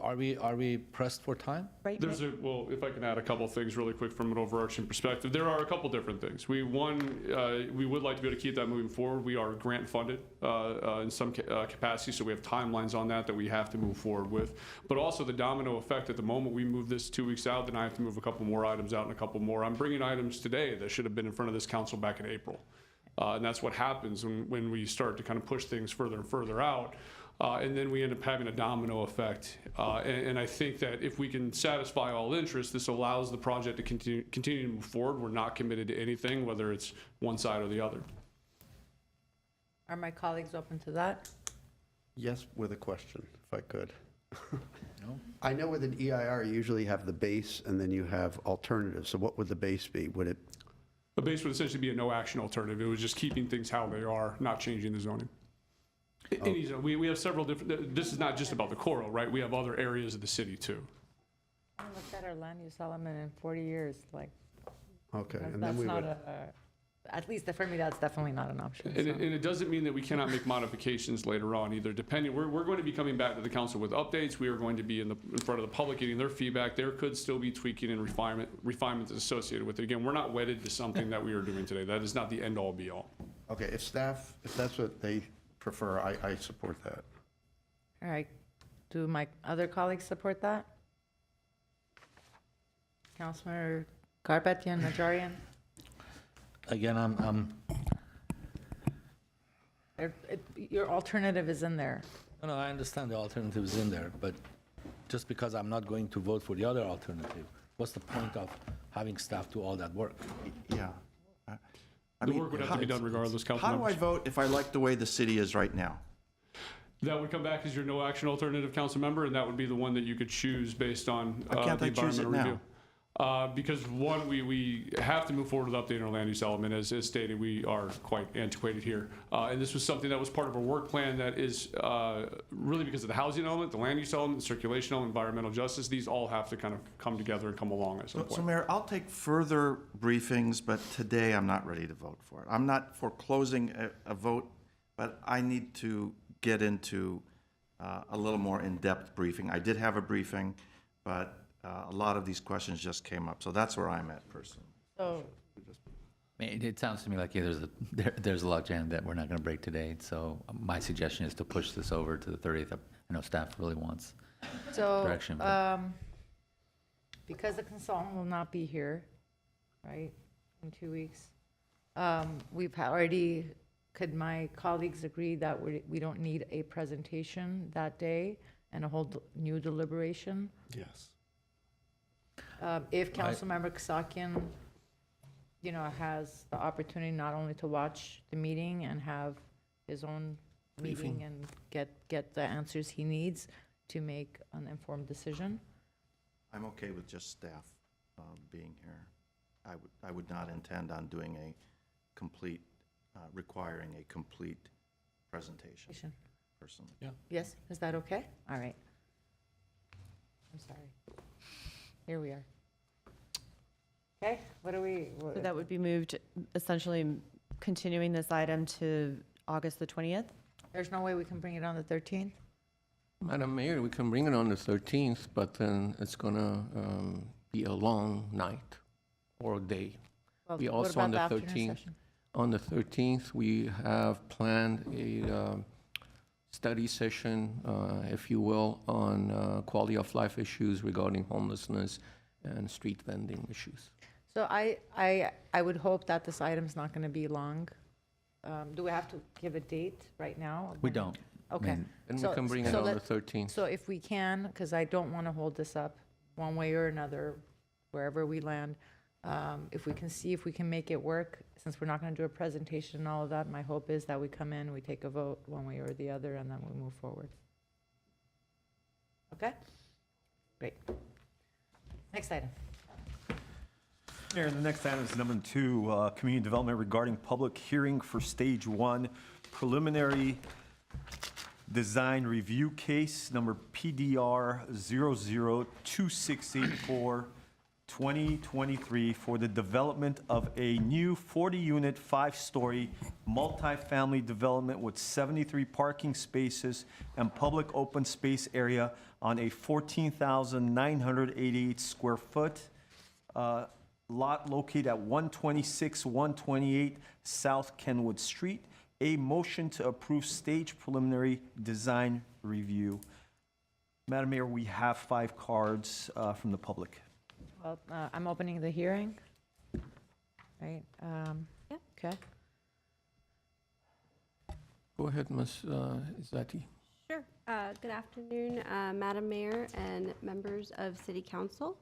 are we pressed for time? right? Well, if I can add a couple of things really quick from an overarching perspective, there are a couple different things. We would like to be able to keep that moving forward. We are grant funded in some capacity, so we have timelines on that we have to move forward with. But also the domino effect at the moment we move this 2 weeks out, then I have to move a couple more items out and a couple more. I'm bringing items today that should have been in front of this council back in April. And that's what happens when we start to kind of push things further and further out. And then we end up having a domino effect. And I think that if we can satisfy all interests, this allows the project to continue to move forward. We're not committed to anything, whether it's one side or the other. Are my colleagues open to that? yes, with a question, if I could. No? I know with an EIR, you usually have the base and then you have alternatives. So what would the base be? Would it, The base would essentially be a no-action alternative. It was just keeping things how they are, not changing the zoning. Any zone. We have several different, this is not just about the Coro, right? We have other areas of the city, too. I haven't looked at our land use element in 40 years, like, okay. And then that's we not would, at least for me, that's definitely not an option. And so. it doesn't mean that we cannot make modifications later on either, depending, we're going to be coming back to the council with updates. We are going to be in front of the public getting their feedback. There could still be tweaking and refinements associated with it. Again, we're not wedded to something that we are doing today. That is not the end all be all. Okay, if that's what they prefer, I support that. All right. Do my other colleagues support that? Councilor Garpetian, Najarian? Again, Your alternative is in there. no, I understand the alternative is in there, but just because I'm not going to vote for the other alternative, what's the point of having staff do all that work? Yeah. I The mean, work would have to be done regardless, council How do I members. vote if I like the way the city is right now? That would come back as your no action alternative, council member, and that would be the one that you could choose based on Why can't the I choose it environmental now? review. Because one, we have to move forward with updating our land use element. As stated, we are quite antiquated here. And this was something that was part of our work plan that is really because of the housing element, the land use element, the circulation element, environmental justice. These all have to kind of come together and come along at some So point. Mayor, I'll take further briefings, but today I'm not ready to vote for it. I'm not for closing a vote, but I need to get into a little more in-depth briefing. I did have a briefing, but a lot of these questions just came up, so that's where I'm at personally. So, I mean, it sounds to me like there's a logjam that we're not going to break today. So my suggestion is to push this over to the 30th. I know staff really wants direction. But because the consultant will not be here, right, in 2 weeks, could my colleagues agree that we don't need a presentation that day and a whole new deliberation? Yes. If Councilmember Kasakian, has the opportunity not only to watch the meeting and have his own meeting and get the answers he needs to make an informed decision. I'm okay with just staff being here. I would not intend on doing a complete, requiring a complete presentation, personally. Yes, is that okay? All right. I'm sorry. Here we are. Okay, So that would be moved, essentially continuing this item to August the 20th? There's no way we can bring it on the 13th? Madam Mayor, we can bring it on the 13th, but then it's gonna be a long night or day. Well, We what also on about the afternoon 13th. session? On the 13th, we have planned a study session, if you will, on quality of life issues regarding homelessness and street vending issues. So I would hope that this item's not going to be long. Do we have to give a date right now? we don't. Okay. And So- we can bring it so on the let- 13th. So if we can, because I don't want to hold this up one way or another, wherever we land, if we can see if we can make it work, since we're not going to do a presentation and all of that, my hope is that we come in, we take a vote one way or the other, and then we move forward. Okay? Great. Next item. Mayor, the next item is number 2, community development regarding public hearing for Stage 1 preliminary design review case number PDR 002684 2023 for the development of a new 40-unit, 5-story multifamily development with 73 parking spaces and public open space area on a 14,988 square foot lot located at 126-128 South Kenwood Street. A motion to approve stage preliminary design review. Madam Mayor, we have 5 cards from the public. Well, I'm opening the hearing. Right? Okay. Go ahead, Ms. Zati. Sure. Good afternoon, Madam Mayor and members of City Council.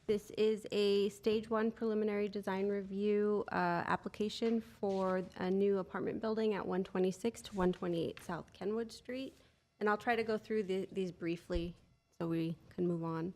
This is a Stage 1 preliminary design review application for a new apartment building at 126 to 128 South Kenwood Street. And I'll try to go through these briefly so we can move on.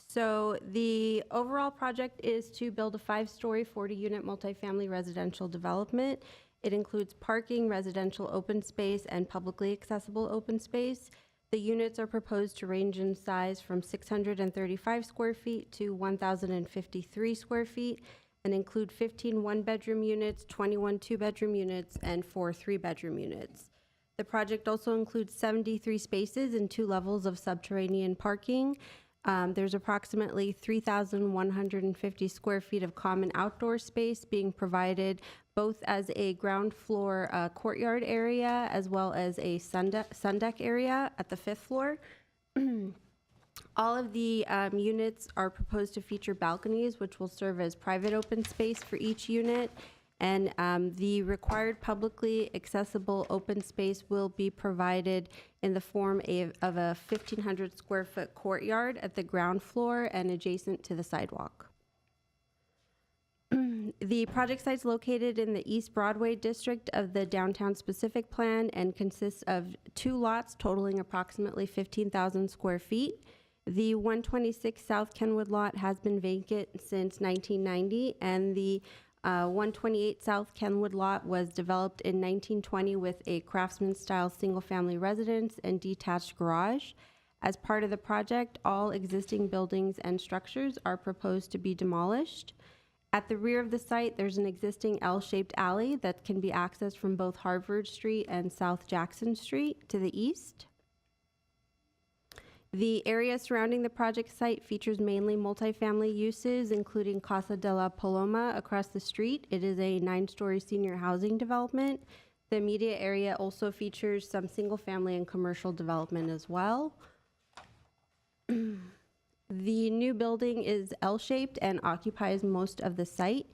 So the overall project is to build a 5-story, 40-unit multifamily residential development. It includes parking, residential open space, and publicly accessible open space. The units are proposed to range in size from 635 square feet to 1,053 square feet, and include 15 one-bedroom units, 21 two-bedroom units, and 4 three-bedroom units. The project also includes 73 spaces and 2 levels of subterranean parking. There's approximately 3,150 square feet of common outdoor space being provided both as a ground floor courtyard area as well as a sun deck area at the 5th floor. All of the units are proposed to feature balconies, which will serve as private open space for each unit. And the required publicly accessible open space will be provided in the form of a 1,500 square foot courtyard at the ground floor and adjacent to the sidewalk. The project site is located in the East Broadway district of the Downtown Specific Plan and consists of 2 lots totaling approximately 15,000 square feet. The 126 South Kenwood lot has been vacant since 1990, and the 128 South Kenwood lot was developed in 1920 with a craftsman-style single-family residence and detached garage. As part of the project, all existing buildings and structures are proposed to be demolished. At the rear of the site, there's an existing L-shaped alley that can be accessed from both Harvard Street and South Jackson Street to the east. The area surrounding the project site features mainly multifamily uses, including Casa de la Paloma across the street. It is a 9-story senior housing development. The immediate area also features some single-family and commercial development as well. The new building is L-shaped and occupies most of the site.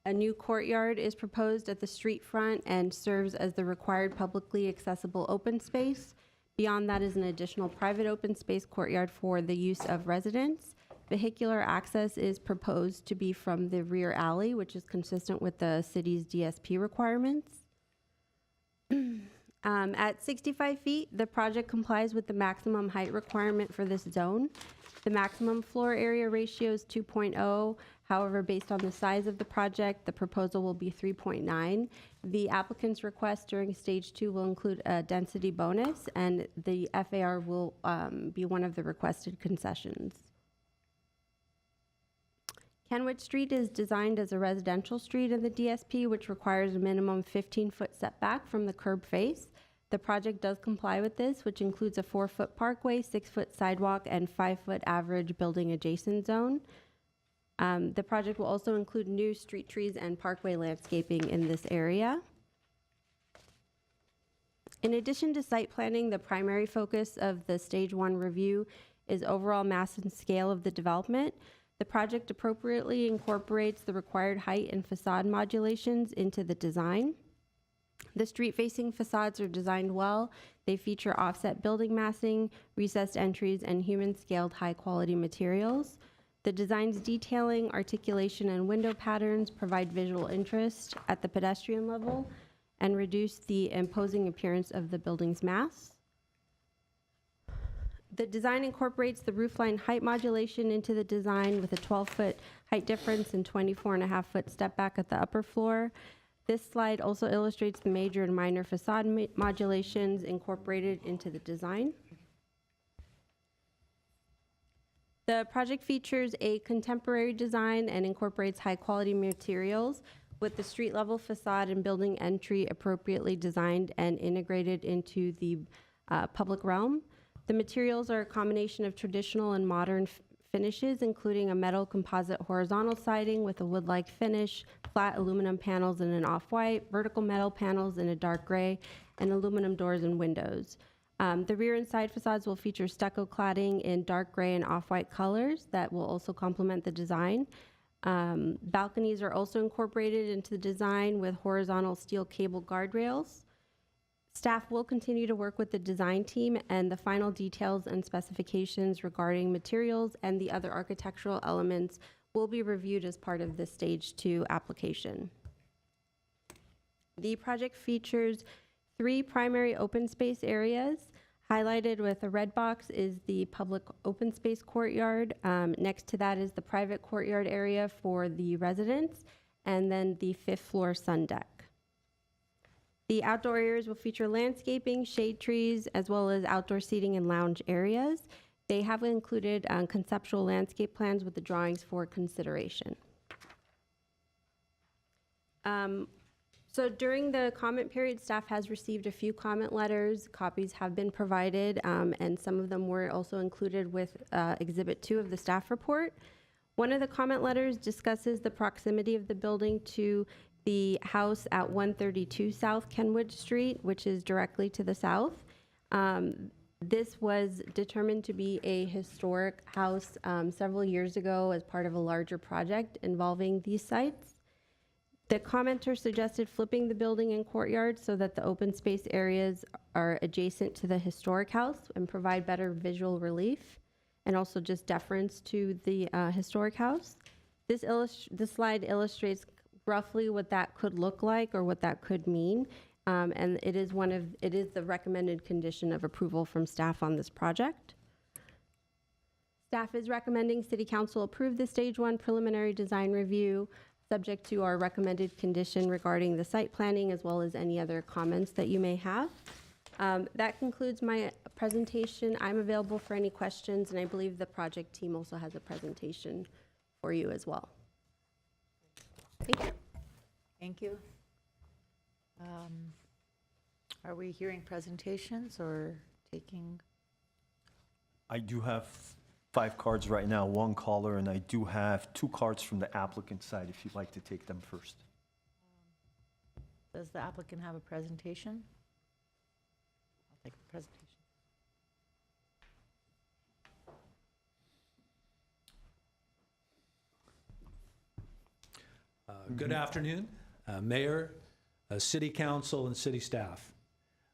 A new courtyard is proposed at the street front and serves as the required publicly accessible open space. Beyond that is an additional private open space courtyard for the use of residents. Vehicular access is proposed to be from the rear alley, which is consistent with the city's DSP requirements. At 65 feet, the project complies with the maximum height requirement for this zone. The maximum floor area ratio is 2.0. However, based on the size of the project, the proposal will be 3.9. The applicant's request during stage 2 will include a density bonus, and the FAR will be one of the requested concessions. Kenwood Street is designed as a residential street in the DSP, which requires a minimum 15-foot setback from the curb face. The project does comply with this, which includes a 4-foot parkway, 6-foot sidewalk, and 5-foot average building adjacent zone. The project will also include new street trees and parkway landscaping in this area. In addition to site planning, the primary focus of the Stage 1 review is overall mass and scale of the development. The project appropriately incorporates the required height and facade modulations into the design. The street-facing facades are designed well. They feature offset building massing, recessed entries, and human-scaled high-quality materials. The design's detailing, articulation, and window patterns provide visual interest at the pedestrian level and reduce the imposing appearance of the building's mass. The design incorporates the roofline height modulation into the design with a 12-foot height difference and 24.5-foot step back at the upper floor. This slide also illustrates the major and minor facade modulations incorporated into the design. The project features a contemporary design and incorporates high-quality materials with the street-level facade and building entry appropriately designed and integrated into the public realm. The materials are a combination of traditional and modern finishes, including a metal composite horizontal siding with a wood-like finish, flat aluminum panels in an off-white, vertical metal panels in a dark gray, and aluminum doors and windows. The rear and side facades will feature stucco cladding in dark gray and off-white colors that will also complement the design. Balconies are also incorporated into the design with horizontal steel cable guardrails. Staff will continue to work with the design team, and the final details and specifications regarding materials and the other architectural elements will be reviewed as part of the Stage 2 application. The project features 3 primary open space areas. Highlighted with a red box is the public open space courtyard. Next to that is the private courtyard area for the residents, and then the 5th floor sun deck. The outdoor areas will feature landscaping, shade trees, as well as outdoor seating and lounge areas. They have included conceptual landscape plans with the drawings for consideration. So during the comment period, staff has received a few comment letters. Copies have been provided, and some of them were also included with Exhibit 2 of the staff report. One of the comment letters discusses the proximity of the building to the house at 132 South Kenwood Street, which is directly to the south. This was determined to be a historic house several years ago as part of a larger project involving these sites. The commenter suggested flipping the building and courtyard so that the open space areas are adjacent to the historic house and provide better visual relief, and also just deference to the historic house. This slide illustrates roughly what that could look like or what that could mean, and it is the recommended condition of approval from staff on this project. Staff is recommending City Council approve the Stage 1 preliminary design review, subject to our recommended condition regarding the site planning, as well as any other comments that you may have. That concludes my presentation. I'm available for any questions, and I believe the project team also has a presentation for you as well. Thank you. Thank you. Are we hearing presentations or taking? I do have 5 cards right now, 1 caller, and I do have 2 cards from the applicant side if you'd like to take them first. Does the applicant have a presentation? I'll take the presentation. Good afternoon, Mayor, City Council, and City staff.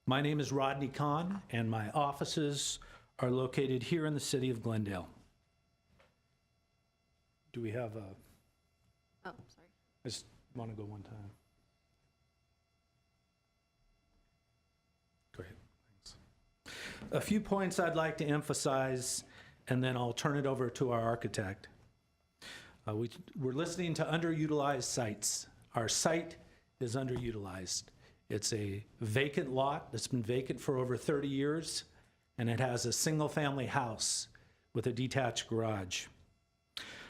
My name is Rodney Kahn, and my offices are located here in the city of Glendale. Do we have a? Oh, sorry. I just want to go one time. Great, thanks. A few points I'd like to emphasize, and then I'll turn it over to our architect. We're listening to underutilized sites. Our site is underutilized. It's a vacant lot that's been vacant for over 30 years, and it has a single-family house with a detached garage.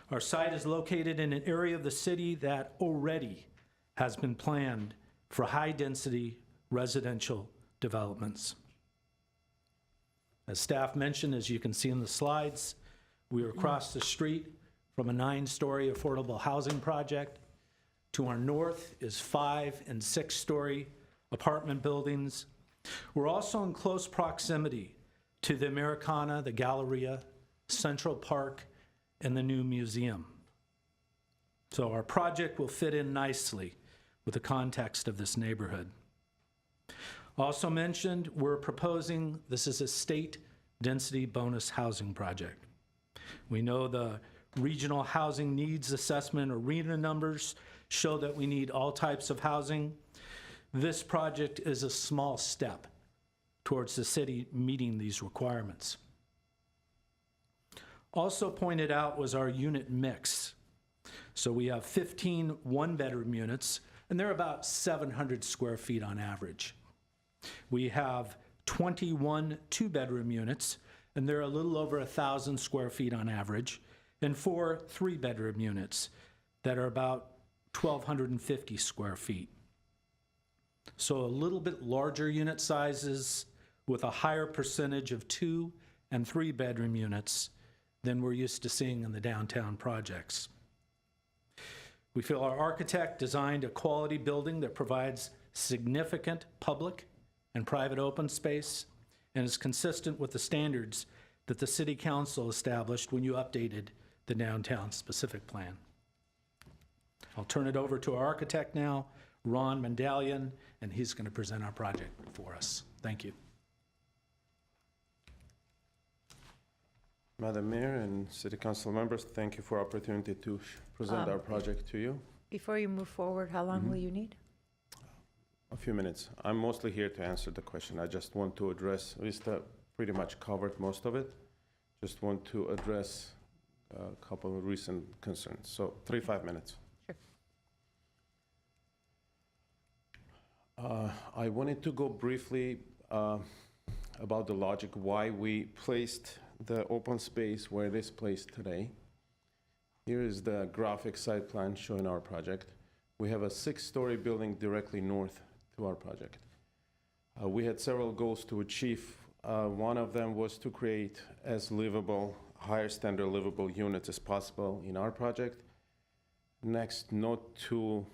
Our site is located in an area of the city that already has been planned for high-density residential developments. As staff mentioned, as you can see in the slides, we are across the street from a 9-story affordable housing project. To our north is 5- and 6-story apartment buildings. We're also in close proximity to the Americana, the Galleria, Central Park, and the new museum. So our project will fit in nicely with the context of this neighborhood. Also mentioned, we're proposing, this is a state density bonus housing project. We know the regional housing needs assessment arena numbers show that we need all types of housing. This project is a small step towards the city meeting these requirements. Also pointed out was our unit mix. So we have 15 one-bedroom units, and they're about 700 square feet on average. We have 21 two-bedroom units, and they're a little over 1,000 square feet on average, and 4 three-bedroom units that are about 1,250 square feet. So a little bit larger unit sizes with a higher percentage of 2- and 3-bedroom units than we're used to seeing in the downtown projects. We feel our architect designed a quality building that provides significant public and private open space and is consistent with the standards that the City Council established when you updated the downtown specific plan. I'll turn it over to our architect now, Ron Mandalian, and he's going to present our project for us. Thank you. Madam Mayor and City Council members, thank you for the opportunity to present our project to you. Before you move forward, how long will you need? A few minutes. I'm mostly here to answer the question. I just want to address, Vista pretty much covered most of it. Just want to address a couple of recent concerns. So 3-5 minutes. Sure. I wanted to go briefly about the logic why we placed the open space where it is placed today. Here is the graphic site plan showing our project. We have a 6-story building directly north to our project. We had several goals to achieve. One of them was to create as livable, higher standard livable units as possible in our project. Next, not to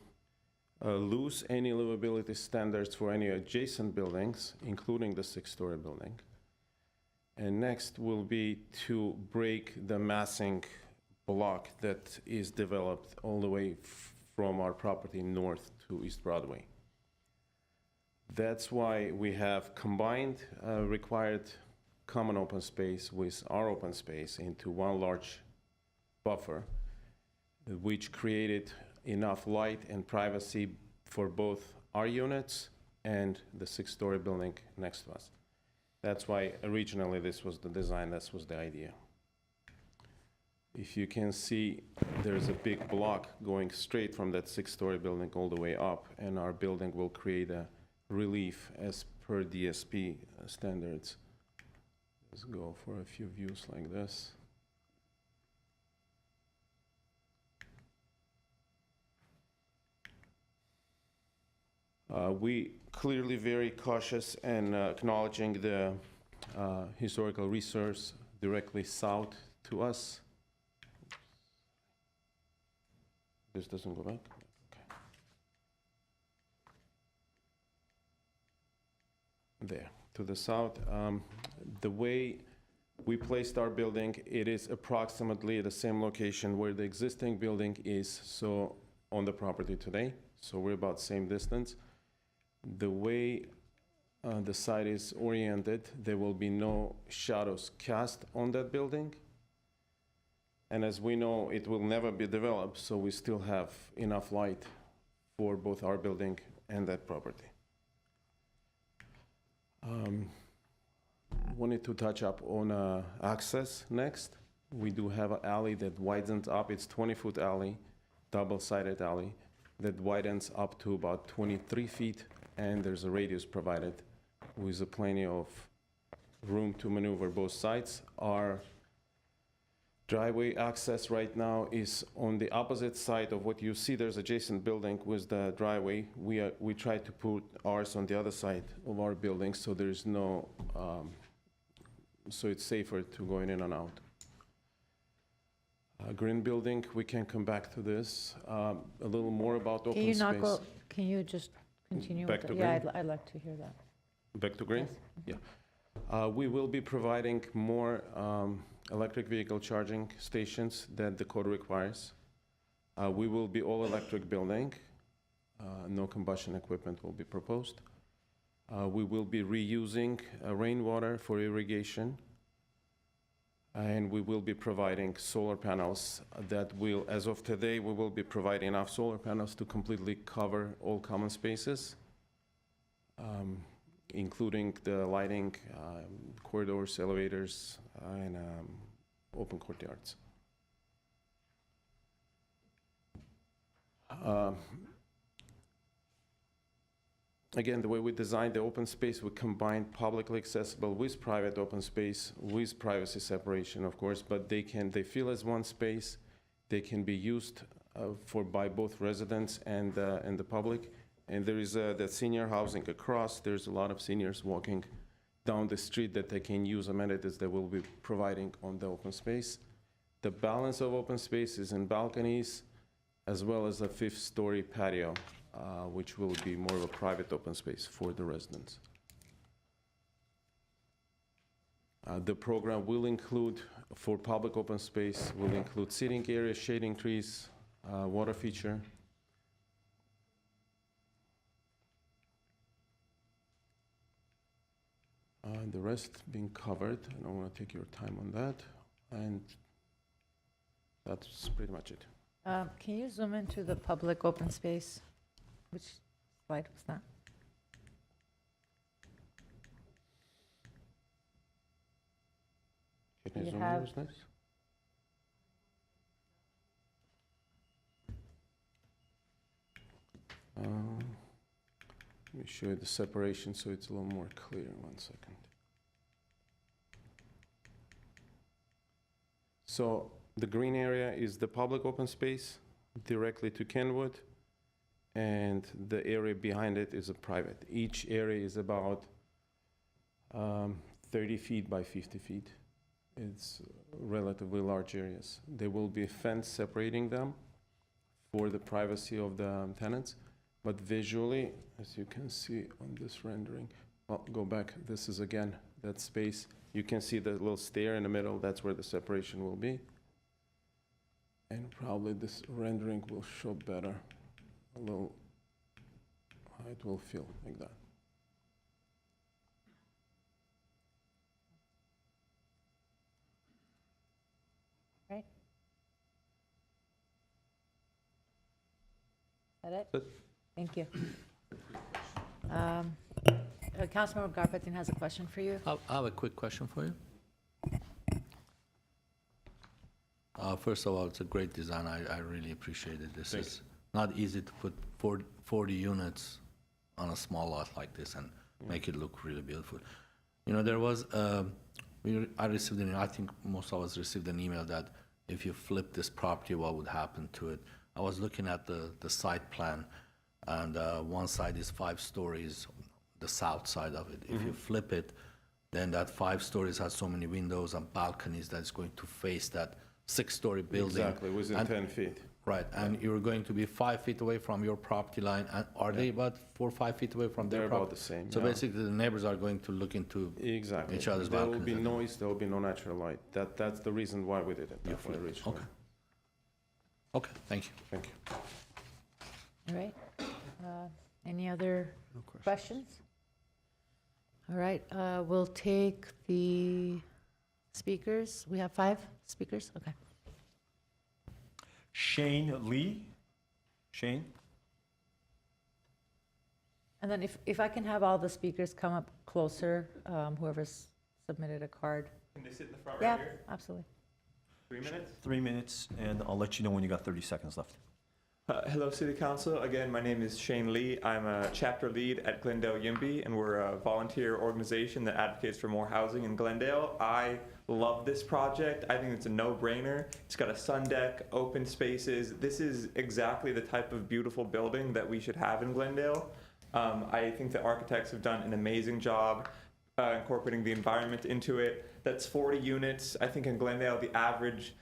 lose any livability standards for any adjacent buildings, including the 6-story building. And next will be to break the massing block that is developed all the way from our property north to East Broadway. That's why we have combined required common open space with our open space into one large buffer, which created enough light and privacy for both our units and the 6-story building next to us. That's why originally this was the design, this was the idea. If you can see, there's a big block going straight from that 6-story building all the way up, and our building will create a relief as per DSP standards. Let's go for a few views like this. We clearly very cautious and acknowledging the historical resource directly south to us. This doesn't go back? Okay. There, to the south. The way we placed our building, it is approximately the same location where the existing building is, so on the property today. So we're about same distance. The way the site is oriented, there will be no shadows cast on that building. And as we know, it will never be developed, so we still have enough light for both our building and that property. Wanted to touch up on access next. We do have an alley that widens up. It's 20-foot alley, double-sided alley, that widens up to about 23 feet, and there's a radius provided with plenty of room to maneuver both sides. Our driveway access right now is on the opposite side of what you see. There's adjacent building with the driveway. We try to put ours on the other side of our building, so there's no, so it's safer to go in and out. Green building, we can come back to this. A little more about open Can you not space. go, can you just continue? Back with to it? Yeah, green? I'd like to hear that. Back to green? Yeah. We will be providing more electric vehicle charging stations that the code requires. We will be all-electric building. No combustion equipment will be proposed. We will be reusing rainwater for irrigation. And we will be providing solar panels that will, as of today, we will be providing enough solar panels to completely cover all common spaces, including the lighting, corridors, elevators, and open courtyards. Again, the way we designed the open space, we combined publicly accessible with private open space, with privacy separation, of course, but they feel as one space. They can be used by both residents and the public. And there is the senior housing across. There's a lot of seniors walking down the street that they can use amenities that we'll be providing on the open space. The balance of open space is in balconies, as well as a 5th-story patio, which will be more of a private open space for the residents. The program will include, for public open space, will include seating area, shading trees, water feature. The rest being covered. I don't want to take your time on that. And that's pretty much it. Can you zoom into the public open space? Which slide was that? Can I You zoom have- in, was nice? Let me show you the separation so it's a little more clear. 1 second. So the green area is the public open space directly to Kenwood. and the area behind it is a private. Each area is about 30 feet by 50 feet. It's relatively large areas. There will be a fence separating them for the privacy of the tenants, but visually, as you can see on this rendering, well, go back, this is again that space. You can see the little stair in the middle, that's where the separation will be. And probably this rendering will show better, a little, how it will feel like that. Right? Is that it? That's Thank you. Councilmember Garpetian has a question for you. I have a quick question for you. First of all, it's a great design. I really appreciate it. This is not easy to put 40 units on a small lot like this and make it look really beautiful. You know, there was, I received I think most of us received an email that if you flip this property, what would happen to it? I was looking at the site plan, and one side is 5 stories, the south side of it. If you flip it, then that 5 stories has so many windows and balconies that it's going to face that 6-story building. Exactly, within 10 feet. Right, and you're going to be 5 feet away from your property line, and are they about 4 or 5 feet away from their They're property? about the same. So yeah. basically, the neighbors are going to look into Exactly. each other's There will balconies. be noise, there will be no natural light. That's the reason why we did it. that way originally. Okay. Okay, thank you. Thank you. All right. Any other questions? All right, we'll take the speakers. We have 5 speakers, okay. Shane Lee. Shane? And then if I can have all the speakers come up closer, whoever's submitted a card. Can they sit in the front Yeah, right here? absolutely. 3 minutes? 3 minutes, and I'll let you know when you got 30 seconds left. Hello, City Council. Again, my name is Shane Lee. I'm a chapter lead at Glendale YIMBY, and we're a volunteer organization that advocates for more housing in Glendale. I love this project. I think it's a no-brainer. It's got a sun deck, open spaces. This is exactly the type of beautiful building that we should have in Glendale. I think the architects have done an amazing job incorporating the environment into it. That's 40 units. I think in Glendale, the average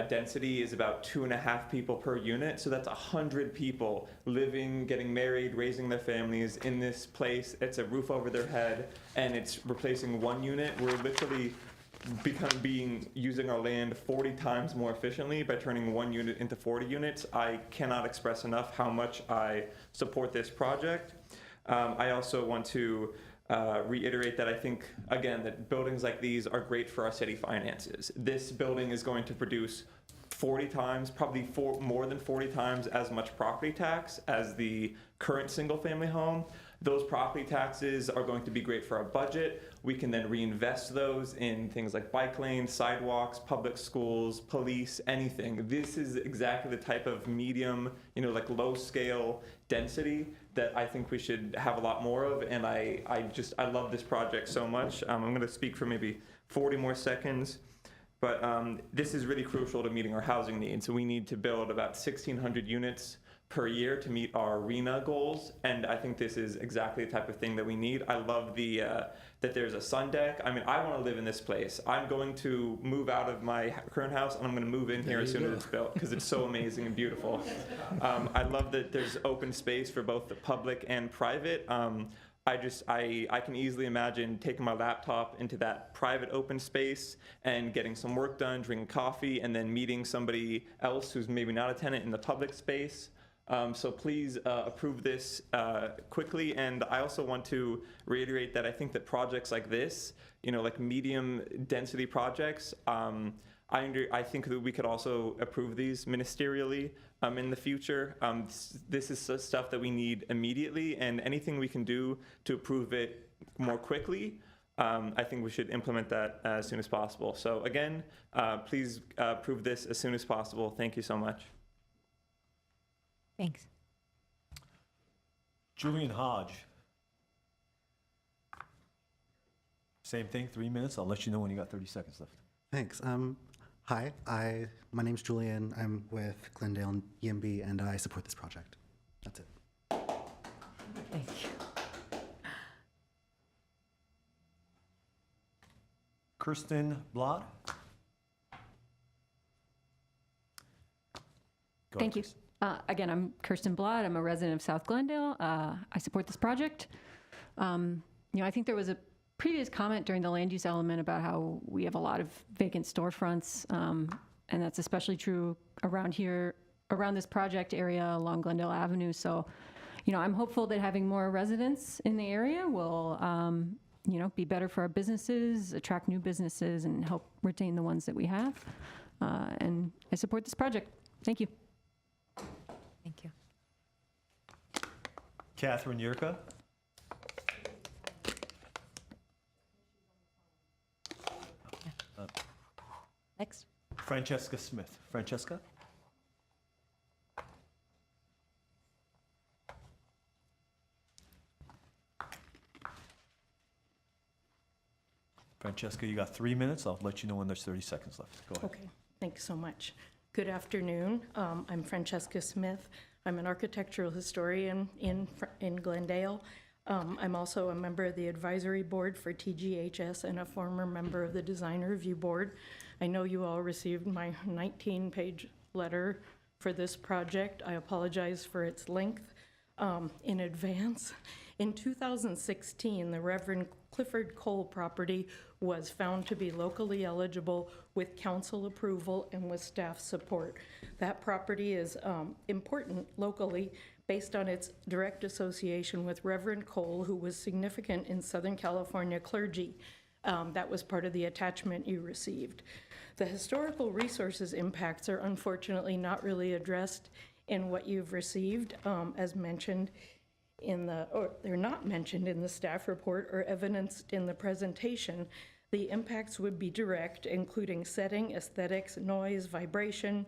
density is about 2.5 people per unit. So that's 100 people living, getting married, raising their families in this place. It's a roof over their head, and it's replacing 1 unit. We're literally using our land 40 times more efficiently by turning 1 unit into 40 units. I cannot express enough how much I support this project. I also want to reiterate that I think, again, that buildings like these are great for our city finances. This building is going to produce 40 times, probably more than 40 times as much property tax as the current single-family home. Those property taxes are going to be great for our budget. We can then reinvest those in things like bike lanes, sidewalks, public schools, police, anything. This is exactly the type of medium, like low-scale density that I think we should have a lot more of, and I love this project so much. I'm going to speak for maybe 40 more seconds, but this is really crucial to meeting our housing needs. So we need to build about 1,600 units per year to meet our RENA goals, and I think this is exactly the type of thing that we need. I love that there's a sun deck. I mean, I want to live in this place. I'm going to move out of my current house, and I'm going to move in here as soon as it's built, because it's so amazing and beautiful. I love that there's open space for both the public and private. I can easily imagine taking my laptop into that private open space and getting some work done, drinking coffee, and then meeting somebody else who's maybe not a tenant in the public space. So please approve this quickly. And I also want to reiterate that I think that projects like this, like medium density projects, I think that we could also approve these ministerially in the future. This is stuff that we need immediately, and anything we can do to approve it more quickly, I think we should implement that as soon as possible. So again, please approve this as soon as possible. Thank you so much. Thanks. Julian Hodge. Same thing, 3 minutes. I'll let you know when you got 30 seconds left. Thanks. Hi, my name's Julian. I'm with Glendale YIMBY, and I support this project. That's it. Thank you. Kirsten Blad? Go Thank you. ahead, Again, I'm Kirsten Blad. I'm a resident of South Glendale. I support this project. I think there was a previous comment during the land use element about how we have a lot of vacant storefronts, and that's especially true around here, around this project area along Glendale Avenue. So, I'm hopeful that having more residents in the area will, be better for our businesses, attract new businesses, and help retain the ones that we have. And I support this project. Thank you. Thank you. Catherine Yurka? Next. Francesca Smith. Francesca? Francesca, you got 3 minutes. I'll let you know when there's 30 seconds left. Go ahead. Okay, thanks so much. Good afternoon. I'm Francesca Smith. I'm an architectural historian in Glendale. I'm also a member of the advisory board for TGHS and a former member of the design review board. I know you all received my 19-page letter for this project. I apologize for its length in advance. In 2016, the Reverend Clifford Cole property was found to be locally eligible with council approval and with staff support. That property is important locally based on its direct association with Reverend Cole, who was significant in Southern California clergy. That was part of the attachment you received. The historical resources impacts are unfortunately not really addressed in what you've received, as mentioned or they're not mentioned in the staff report or evidenced in the presentation. The impacts would be direct, including setting, aesthetics, noise, vibration,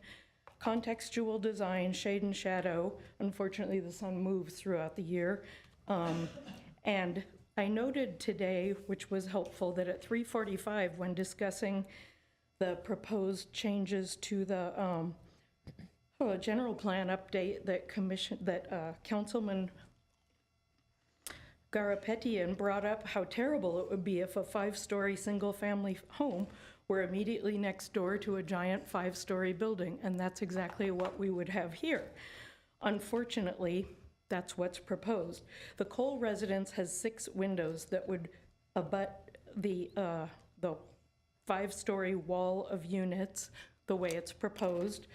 contextual design, shade and shadow. Unfortunately, the sun moves throughout the year. And I noted today, which was helpful, that at 3:45, when discussing the proposed changes to the general plan update that Councilman Garapetian brought up how terrible it would be if a 5-story single-family home were immediately next door to a giant 5-story building, and that's exactly what we would have here. Unfortunately, that's what's proposed. The Cole residence has 6 windows that would abut the 5-story wall of units the way it's proposed.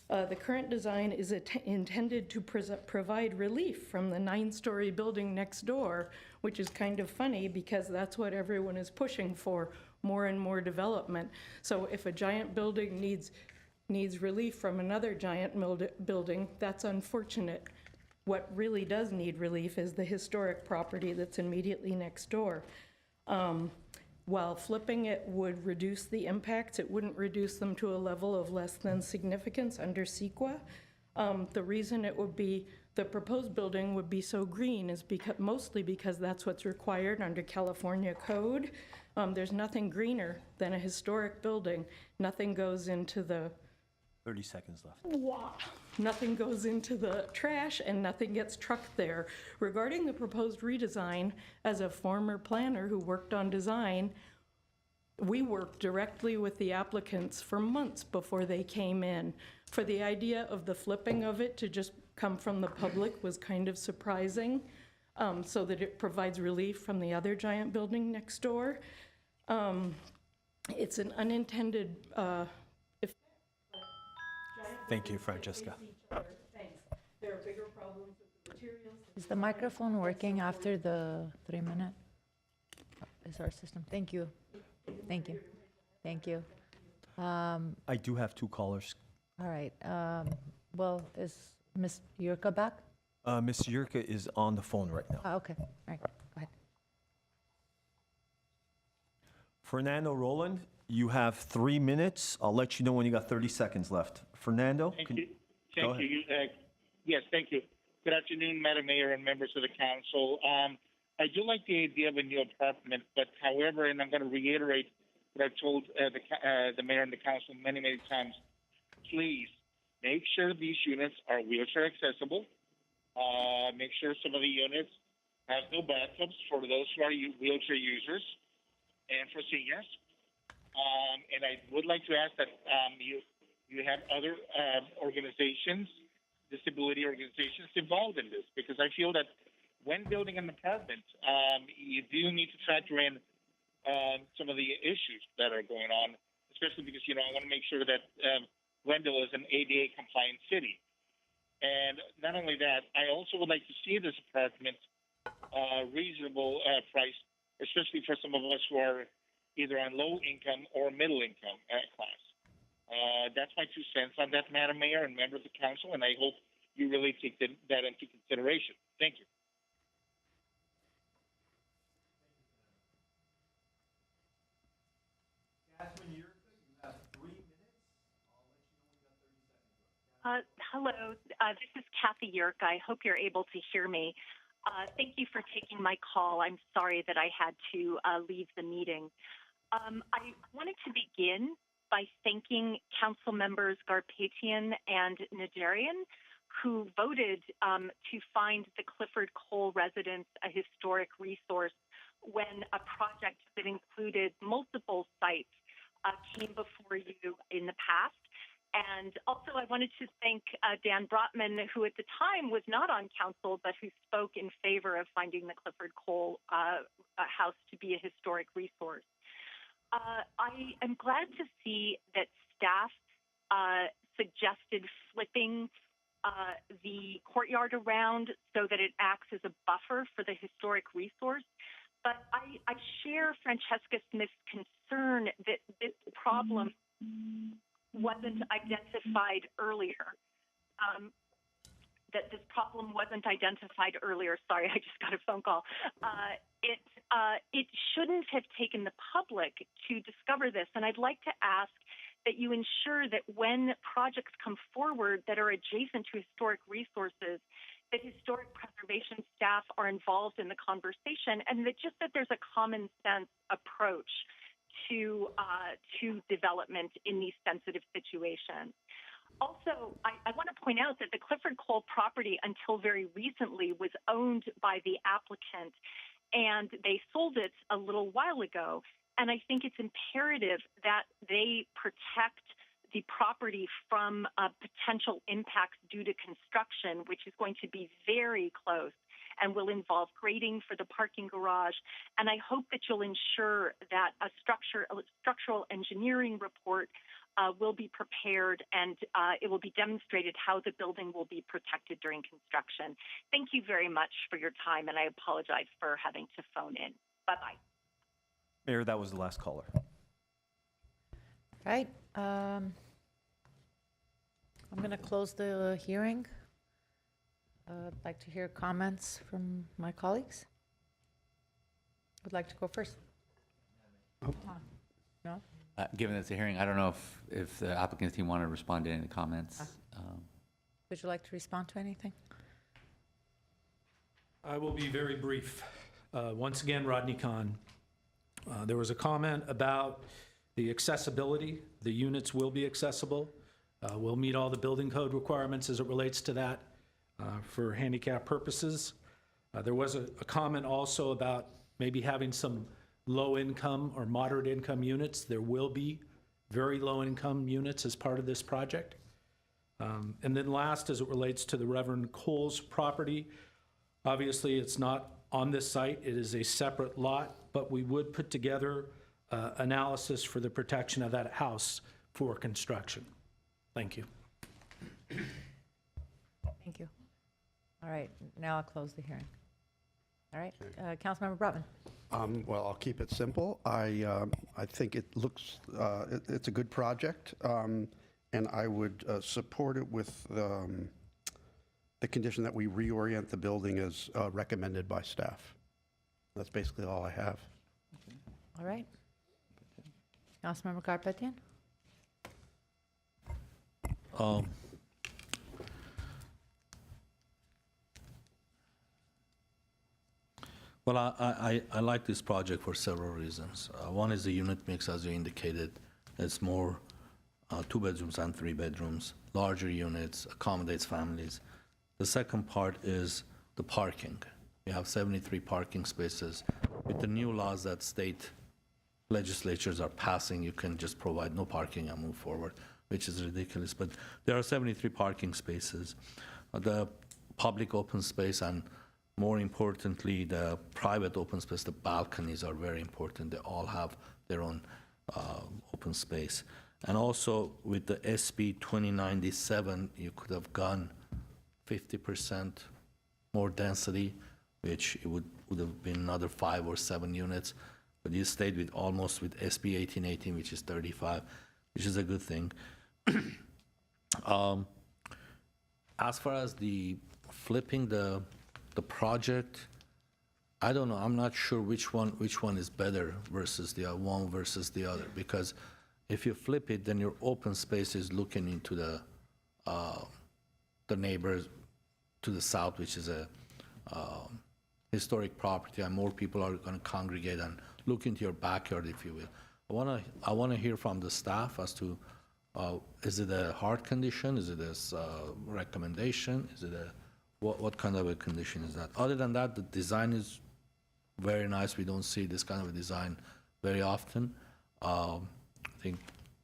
The current design is intended to provide relief from the 9-story building next door, which is kind of funny because that's what everyone is pushing for, more and more development. So if a giant building needs relief from another giant building, that's unfortunate. What really does need relief is the historic property that's immediately next door. While flipping it would reduce the impacts, it wouldn't reduce them to a level of less than significance under CEQA. The reason it would be, the proposed building would be so green is mostly because that's what's required under California code. There's nothing greener than a historic building. Nothing goes into the 30 seconds left. Nothing goes into the trash and nothing gets trucked there. Regarding the proposed redesign, as a former planner who worked on design, we worked directly with the applicants for months before they came in. For the idea of the flipping of it to just come from the public was kind of surprising, so that it provides relief from the other giant building next door. It's an unintended Thank you, Francesca. There are bigger problems with the materials. Is the microphone working after the 3-minute? Is our system? Thank you. Thank you. Thank you. I do have 2 callers. All right. Well, is Ms. Yurka back? Ms. Yurka is on the phone right now. Okay. All right. Go ahead. Fernando Roland, you have 3 minutes. I'll let you know when you got 30 seconds left. Fernando? Thank can- you. go Thank you. Yes, thank you. Good afternoon, Madam Mayor and members of the council. I do like the idea of a new apartment, but however, and I'm going to reiterate what I've told the mayor and the council many, many times, please make sure these units are wheelchair accessible. Make sure some of the units has no bathtubs for those who are wheelchair users and for seniors. And I would like to ask that you have other organizations, disability organizations involved in this, because I feel that when building an apartment, you do need to factor in some of the issues that are going on, especially because, I want to make sure that Glendale is an ADA compliant city. And not only that, I also would like to see this apartment reasonable price, especially for some of us who are either on low income or middle income class. That's my 2 cents on that, Madam Mayor and members of the council, and I hope you really take that into consideration. Thank you. Hello, this is Kathy Yerk. I hope you're able to hear me. Thank you for taking my call. I'm sorry that I had to leave the meeting. I wanted to begin by thanking Council members Garpetian and Najarian, who voted to find the Clifford Cole residence a historic resource when a project that included multiple sites came before you in the past. And also, I wanted to thank Dan Brotman, who at the time was not on council, but who spoke in favor of finding the Clifford Cole house to be a historic resource. I am glad to see that staff suggested flipping the courtyard around so that it acts as a buffer for the historic resource. But I share Francesca Smith's concern that this problem wasn't identified earlier. Sorry, I just got a phone call. It shouldn't have taken the public to discover this. And I'd like to ask that you ensure that when projects come forward that are adjacent to historic resources, that historic preservation staff are involved in the conversation, and that there's a common sense approach to development in these sensitive situations. Also, I want to point out that the Clifford Cole property until very recently was owned by the applicant, and they sold it a little while ago. And I think it's imperative that they protect the property from potential impacts due to construction, which is going to be very close and will involve grading for the parking garage. And I hope that you'll ensure that a structural engineering report will be prepared, and it will be demonstrated how the building will be protected during construction. Thank you very much for your time, and I apologize for having to phone in. Bye-bye. Mayor, that was the last caller. Right. I'm going to close the hearing. I'd like to hear comments from my colleagues. Would like to go first? No? Given it's a hearing, I don't know if the applicant's team want to respond to any comments. Would you like to respond to anything? I will be very brief. Once again, Rodney Kahn. There was a comment about the accessibility. The units will be accessible. We'll meet all the building code requirements as it relates to that for handicap purposes. There was a comment also about maybe having some low-income or moderate-income units. There will be very low-income units as part of this project. And then last, as it relates to the Reverend Cole's property, obviously it's not on this site. It is a separate lot, but we would put together analysis for the protection of that house for construction. Thank you. Thank you. All right, now I'll close the hearing. All right, Councilmember Brotman. Well, I'll keep it simple. I think it looks, it's a good project, and I would support it with the condition that we reorient the building as recommended by staff. That's basically all I have. All right. Councilmember Garpetian. Well, I like this project for several reasons. One is the unit mix, as you indicated. It's more 2 bedrooms and 3 bedrooms, larger units, accommodates families. The second part is the parking. We have 73 parking spaces. With the new laws that state legislatures are passing, you can just provide no parking and move forward, which is ridiculous. But there are 73 parking spaces. The public open space and more importantly, the private open space, the balconies are very important. They all have their own open space. And also with the SB 2097, you could have gone 50% more density, which it would have been another 5 or 7 units. But you stayed with almost with SB 1818, which is 35, which is a good thing. As far as the flipping the project, I don't know. I'm not sure which one is better versus the one versus the other, because if you flip it, then your open space is looking into the neighbors to the south, which is a historic property, and more people are going to congregate and look into your backyard, if you will. I want to hear from the staff as to is it a hard condition? Is it a recommendation? Is it what kind of a condition is that? Other than that, the design is very nice. We don't see this kind of a design very often. I think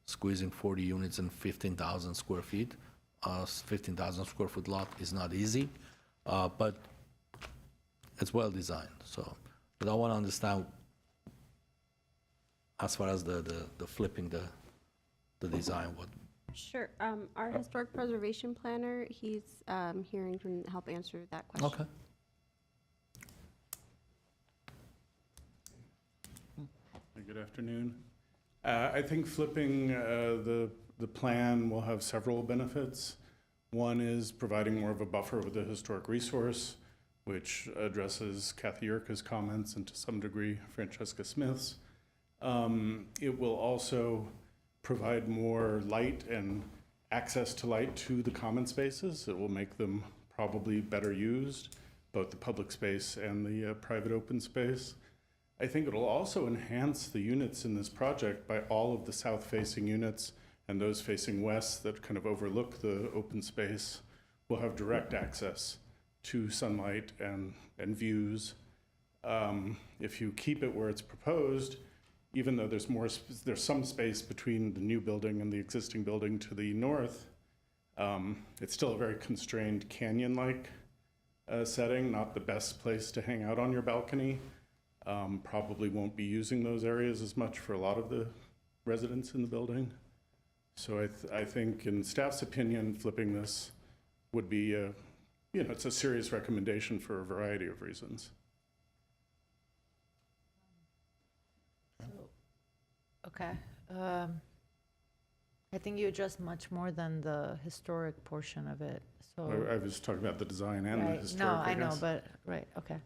squeezing 40 units in 15,000 square feet, 15,000 square foot lot is not easy, but it's well designed. So, but I want to understand as far as the flipping the design, what. Sure. Our historic preservation planner, he's here and can help answer that question. Okay. Good afternoon. I think flipping the plan will have several benefits. One is providing more of a buffer with the historic resource, which addresses Kathy Yerka's comments and to some degree Francesca Smith's. It will also provide more light and access to light to the common spaces. It will make them probably better used, both the public space and the private open space. I think it'll also enhance the units in this project by all of the south-facing units and those facing west that kind of overlook the open space will have direct access to sunlight and views. If you keep it where it's proposed, even though there's some space between the new building and the existing building to the north, it's still a very constrained canyon-like setting, not the best place to hang out on your balcony. Probably won't be using those areas as much for a lot of the residents in the building. So I think in staff's opinion, flipping this would be, it's a serious recommendation for a variety of reasons. Okay. I think you addressed much more than the historic portion of it. So I was talking about the design and the right. historic. No, I know, guess. but right. Okay.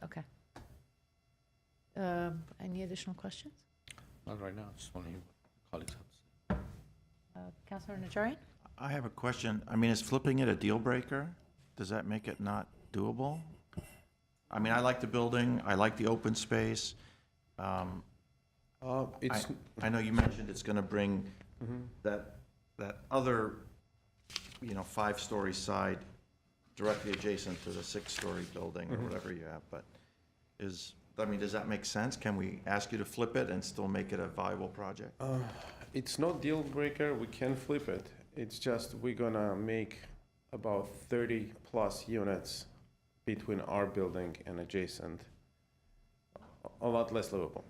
Okay. Any additional questions? Not right now. Just want to hear what colleagues have to say. Councilor Najarian? I have a question. I mean, is flipping it a deal breaker? Does that make it not doable? I mean, I like the building, I like the open space. I know you mentioned it's gonna bring that other, 5-story side directly adjacent to the 6-story building or whatever you have, but does that make sense? Can we ask you to flip it and still make it a viable project? It's not deal breaker, we can flip it. It's just we're gonna make about 30 plus units between our building and adjacent. A lot less livable.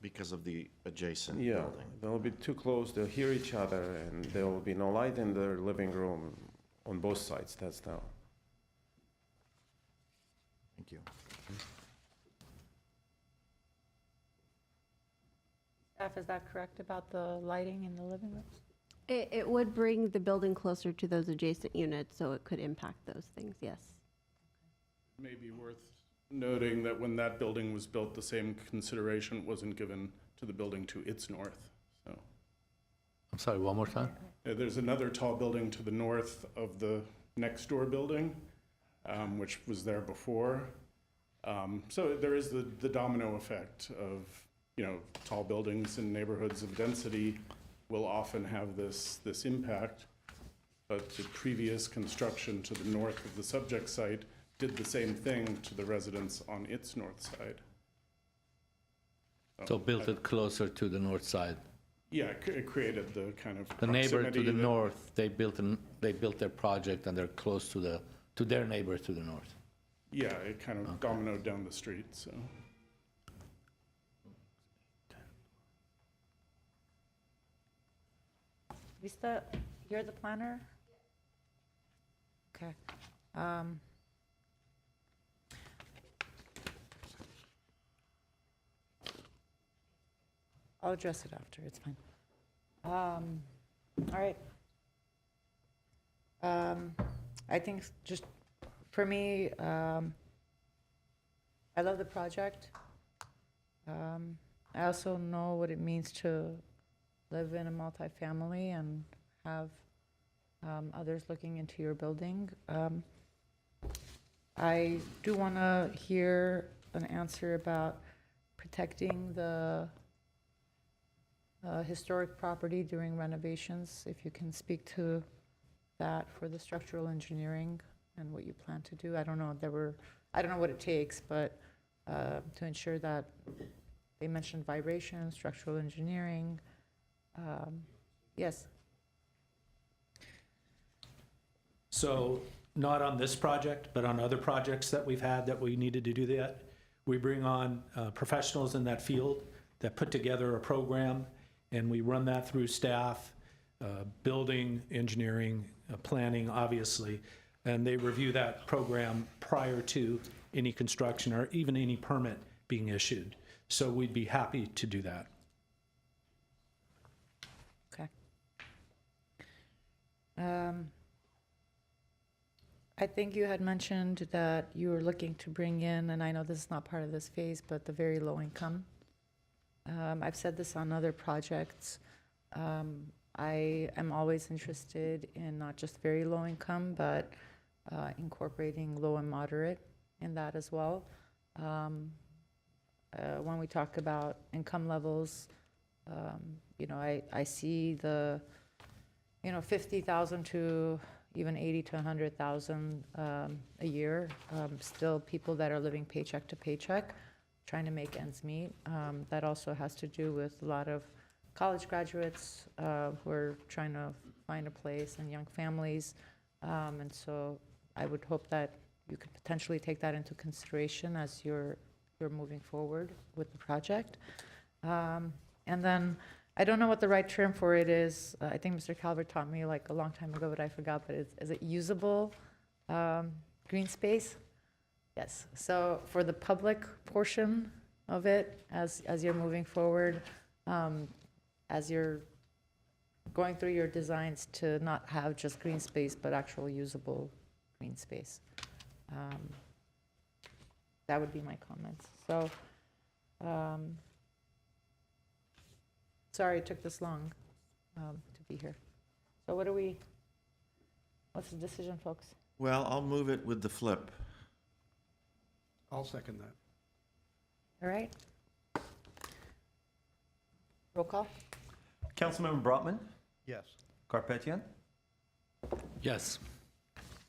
Because of the adjacent Yeah, building? they'll be too close, they'll hear each other, and there will be no light in their living room on both sides, that's now. Thank you. Staff, is that correct about the lighting in the living rooms? It would bring the building closer to those adjacent units, so it could impact those things, yes. May be worth noting that when that building was built, the same consideration wasn't given to the building to its north, so. I'm sorry, one more time? There's another tall building to the north of the next door building, which was there before. So there is the domino effect of, tall buildings in neighborhoods of density will often have this impact, but the previous construction to the north of the subject site did the same thing to the residents on its north side. So built it closer to the north side. Yeah, it created the kind of The neighbor to proximity the that- north, they built their project and they're close to their neighbor to the north. Yeah, it kind of dominoed down the street, so. Vista, you're the planner? Okay. I'll address it after, it's fine. All right. I think just, for me, I love the project. I also know what it means to live in a multifamily and have others looking into your building. I do want to hear an answer about protecting the historic property during renovations, if you can speak to that for the structural engineering and what you plan to do. I don't know, I don't know what it takes, but to ensure that they mentioned vibration, structural engineering. Yes. So not on this project, but on other projects that we've had that we needed to do that, we bring on professionals in that field that put together a program, and we run that through staff, building, engineering, planning, obviously, and they review that program prior to any construction or even any permit being issued. So we'd be happy to do that. Okay. I think you had mentioned that you were looking to bring in, and I know this is not part of this phase, but the very low income. I've said this on other projects. I am always interested in not just very low income, but incorporating low and moderate in that as well. When we talk about income levels, you know, I see the, you know, 50,000 to even 80 to 100,000 a year. Still people that are living paycheck to paycheck, trying to make ends meet. That also has to do with a lot of college graduates who are trying to find a place, and young families. And so I would hope that you could potentially take that into consideration as you're moving forward with the project. And then I don't know what the right term for it is. I think Mr. Calvert taught me like a long time ago, but I forgot. But is it usable green space? Yes. So for the public portion of it, as you're moving forward, as you're going through your designs, to not have just green space, but actual usable green space. That would be my comments. So, sorry it took this long to be here. So what's the decision, folks? Well, I'll move it with the flip. I'll second that. All right. Roll call? Councilmember Brotman, Yes. Karpetian, Yes.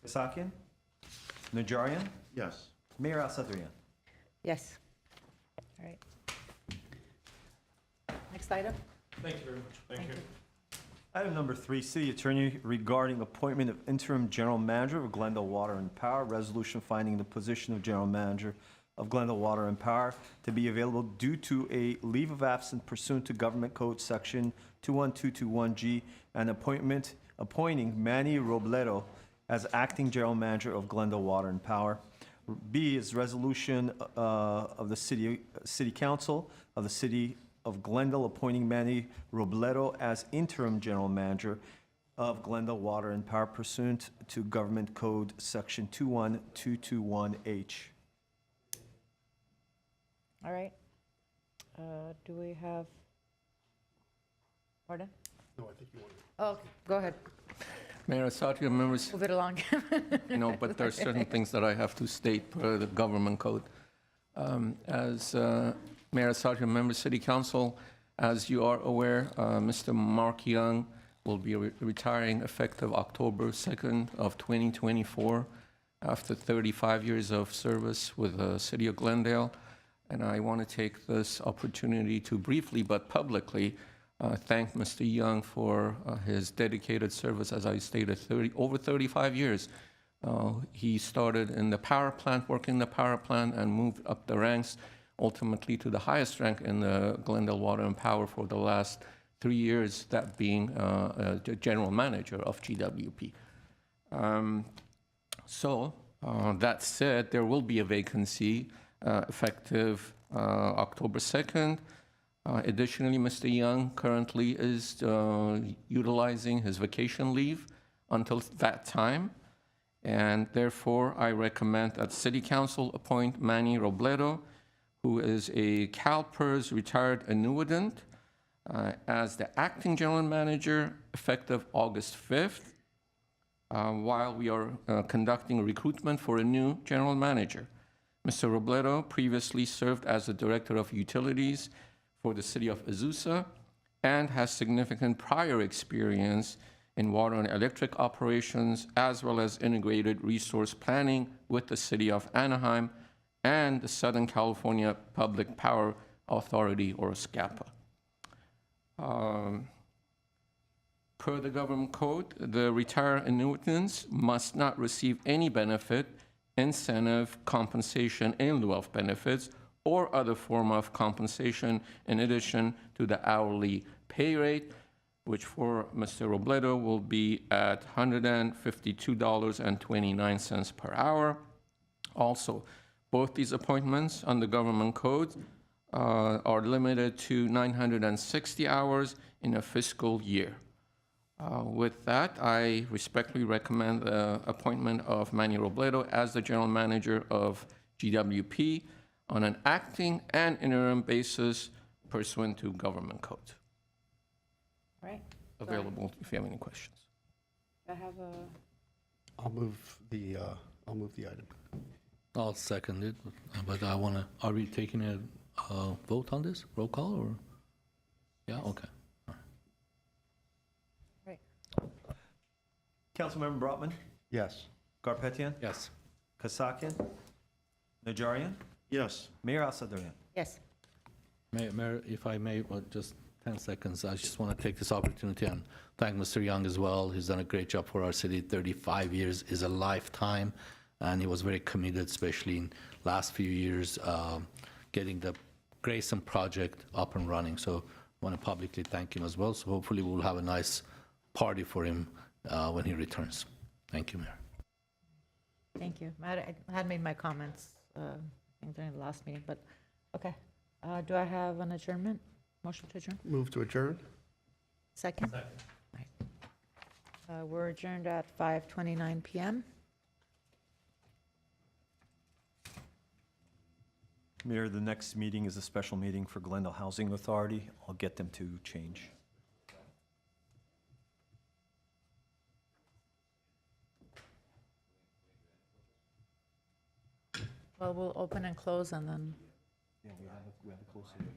Kasakian, Najarian, Yes. Mayor Asatryan. Yes. All right. Next item? Thank you very much. Thank you. Item number 3, City Attorney regarding appointment of Interim General Manager of Glendale Water and Power. Resolution finding the position of General Manager of Glendale Water and Power to be available due to a leave of absence pursuant to Government Code Section 21221G, and appointing Manny Robledo as Acting General Manager of Glendale Water and Power. B is resolution of the City Council of the City of Glendale appointing Manny Robledo as Interim General Manager of Glendale Water and Power pursuant to Government Code Section 21221H. All right. Do we have, pardon? No, I think you want to. Oh, okay. Go ahead. Mayor Asatryan, members, Move it along. no, but there are certain things that I have to state per the government code. As Mayor Asatryan, members, City Council, as you are aware, Mr. Mark Young will be retiring effective October 2nd of 2024 after 35 years of service with the City of Glendale. And I want to take this opportunity to briefly but publicly thank Mr. Young for his dedicated service, as I stated, over 35 years. He started in the power plant, working the power plant, and moved up the ranks, ultimately to the highest rank in the Glendale Water and Power for the last 3 years, that being the general manager of GWP. That said, there will be a vacancy effective October 2nd. Additionally, Mr. Young currently is utilizing his vacation leave until that time, and therefore I recommend that City Council appoint Manny Robledo, who is a CalPERS retired annuitant, as the acting general manager effective August 5th, while we are conducting recruitment for a new general manager. Mr. Robledo previously served as the Director of Utilities for the City of Azusa and has significant prior experience in water and electric operations, as well as integrated resource planning with the City of Anaheim and the Southern California Public Power Authority, or SCAPA. Per the government code, the retired annuitants must not receive any benefit, incentive, compensation in lieu of benefits, or other form of compensation in addition to the hourly pay rate, which for Mr. Robledo will be at $152.29 per hour. Also, both these appointments under government code are limited to 960 hours in a fiscal year. With that, I respectfully recommend the appointment of Manny Robledo as the general manager of GWP on an acting and interim basis pursuant to government code. All right. Available if you have any questions. I have a, I'll move the item. I'll second it, but I want to, are we taking a vote on this? Roll call or? Yeah, okay. Councilmember Brotman, Yes. Garpetian, Yes. Kasakian, Najarian, Yes. Mayor Asadarian. yes. Mayor, if I may, just 10 seconds, I just want to take this opportunity and thank Mr. Young as well. He's done a great job for our city. 35 years is a lifetime, and he was very committed, especially in last few years, getting the Grayson project up and running. So I want to publicly thank him as well. So hopefully we'll have a nice party for him when he returns. Thank you, Mayor. Thank you. I had made my comments, I think during the last meeting, but, okay. Do I have an adjournment? Motion to adjourn? Move to adjourn? Second? Right. We're adjourned at 5:29 PM. Mayor, the next meeting is a special meeting for Glendale Housing Authority. I'll get them to change. Well, we'll open and close and then, Yeah, we have a close hearing.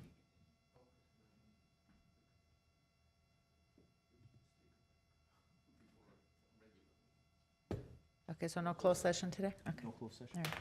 okay, so no closed session today? Okay. No closed session? All right.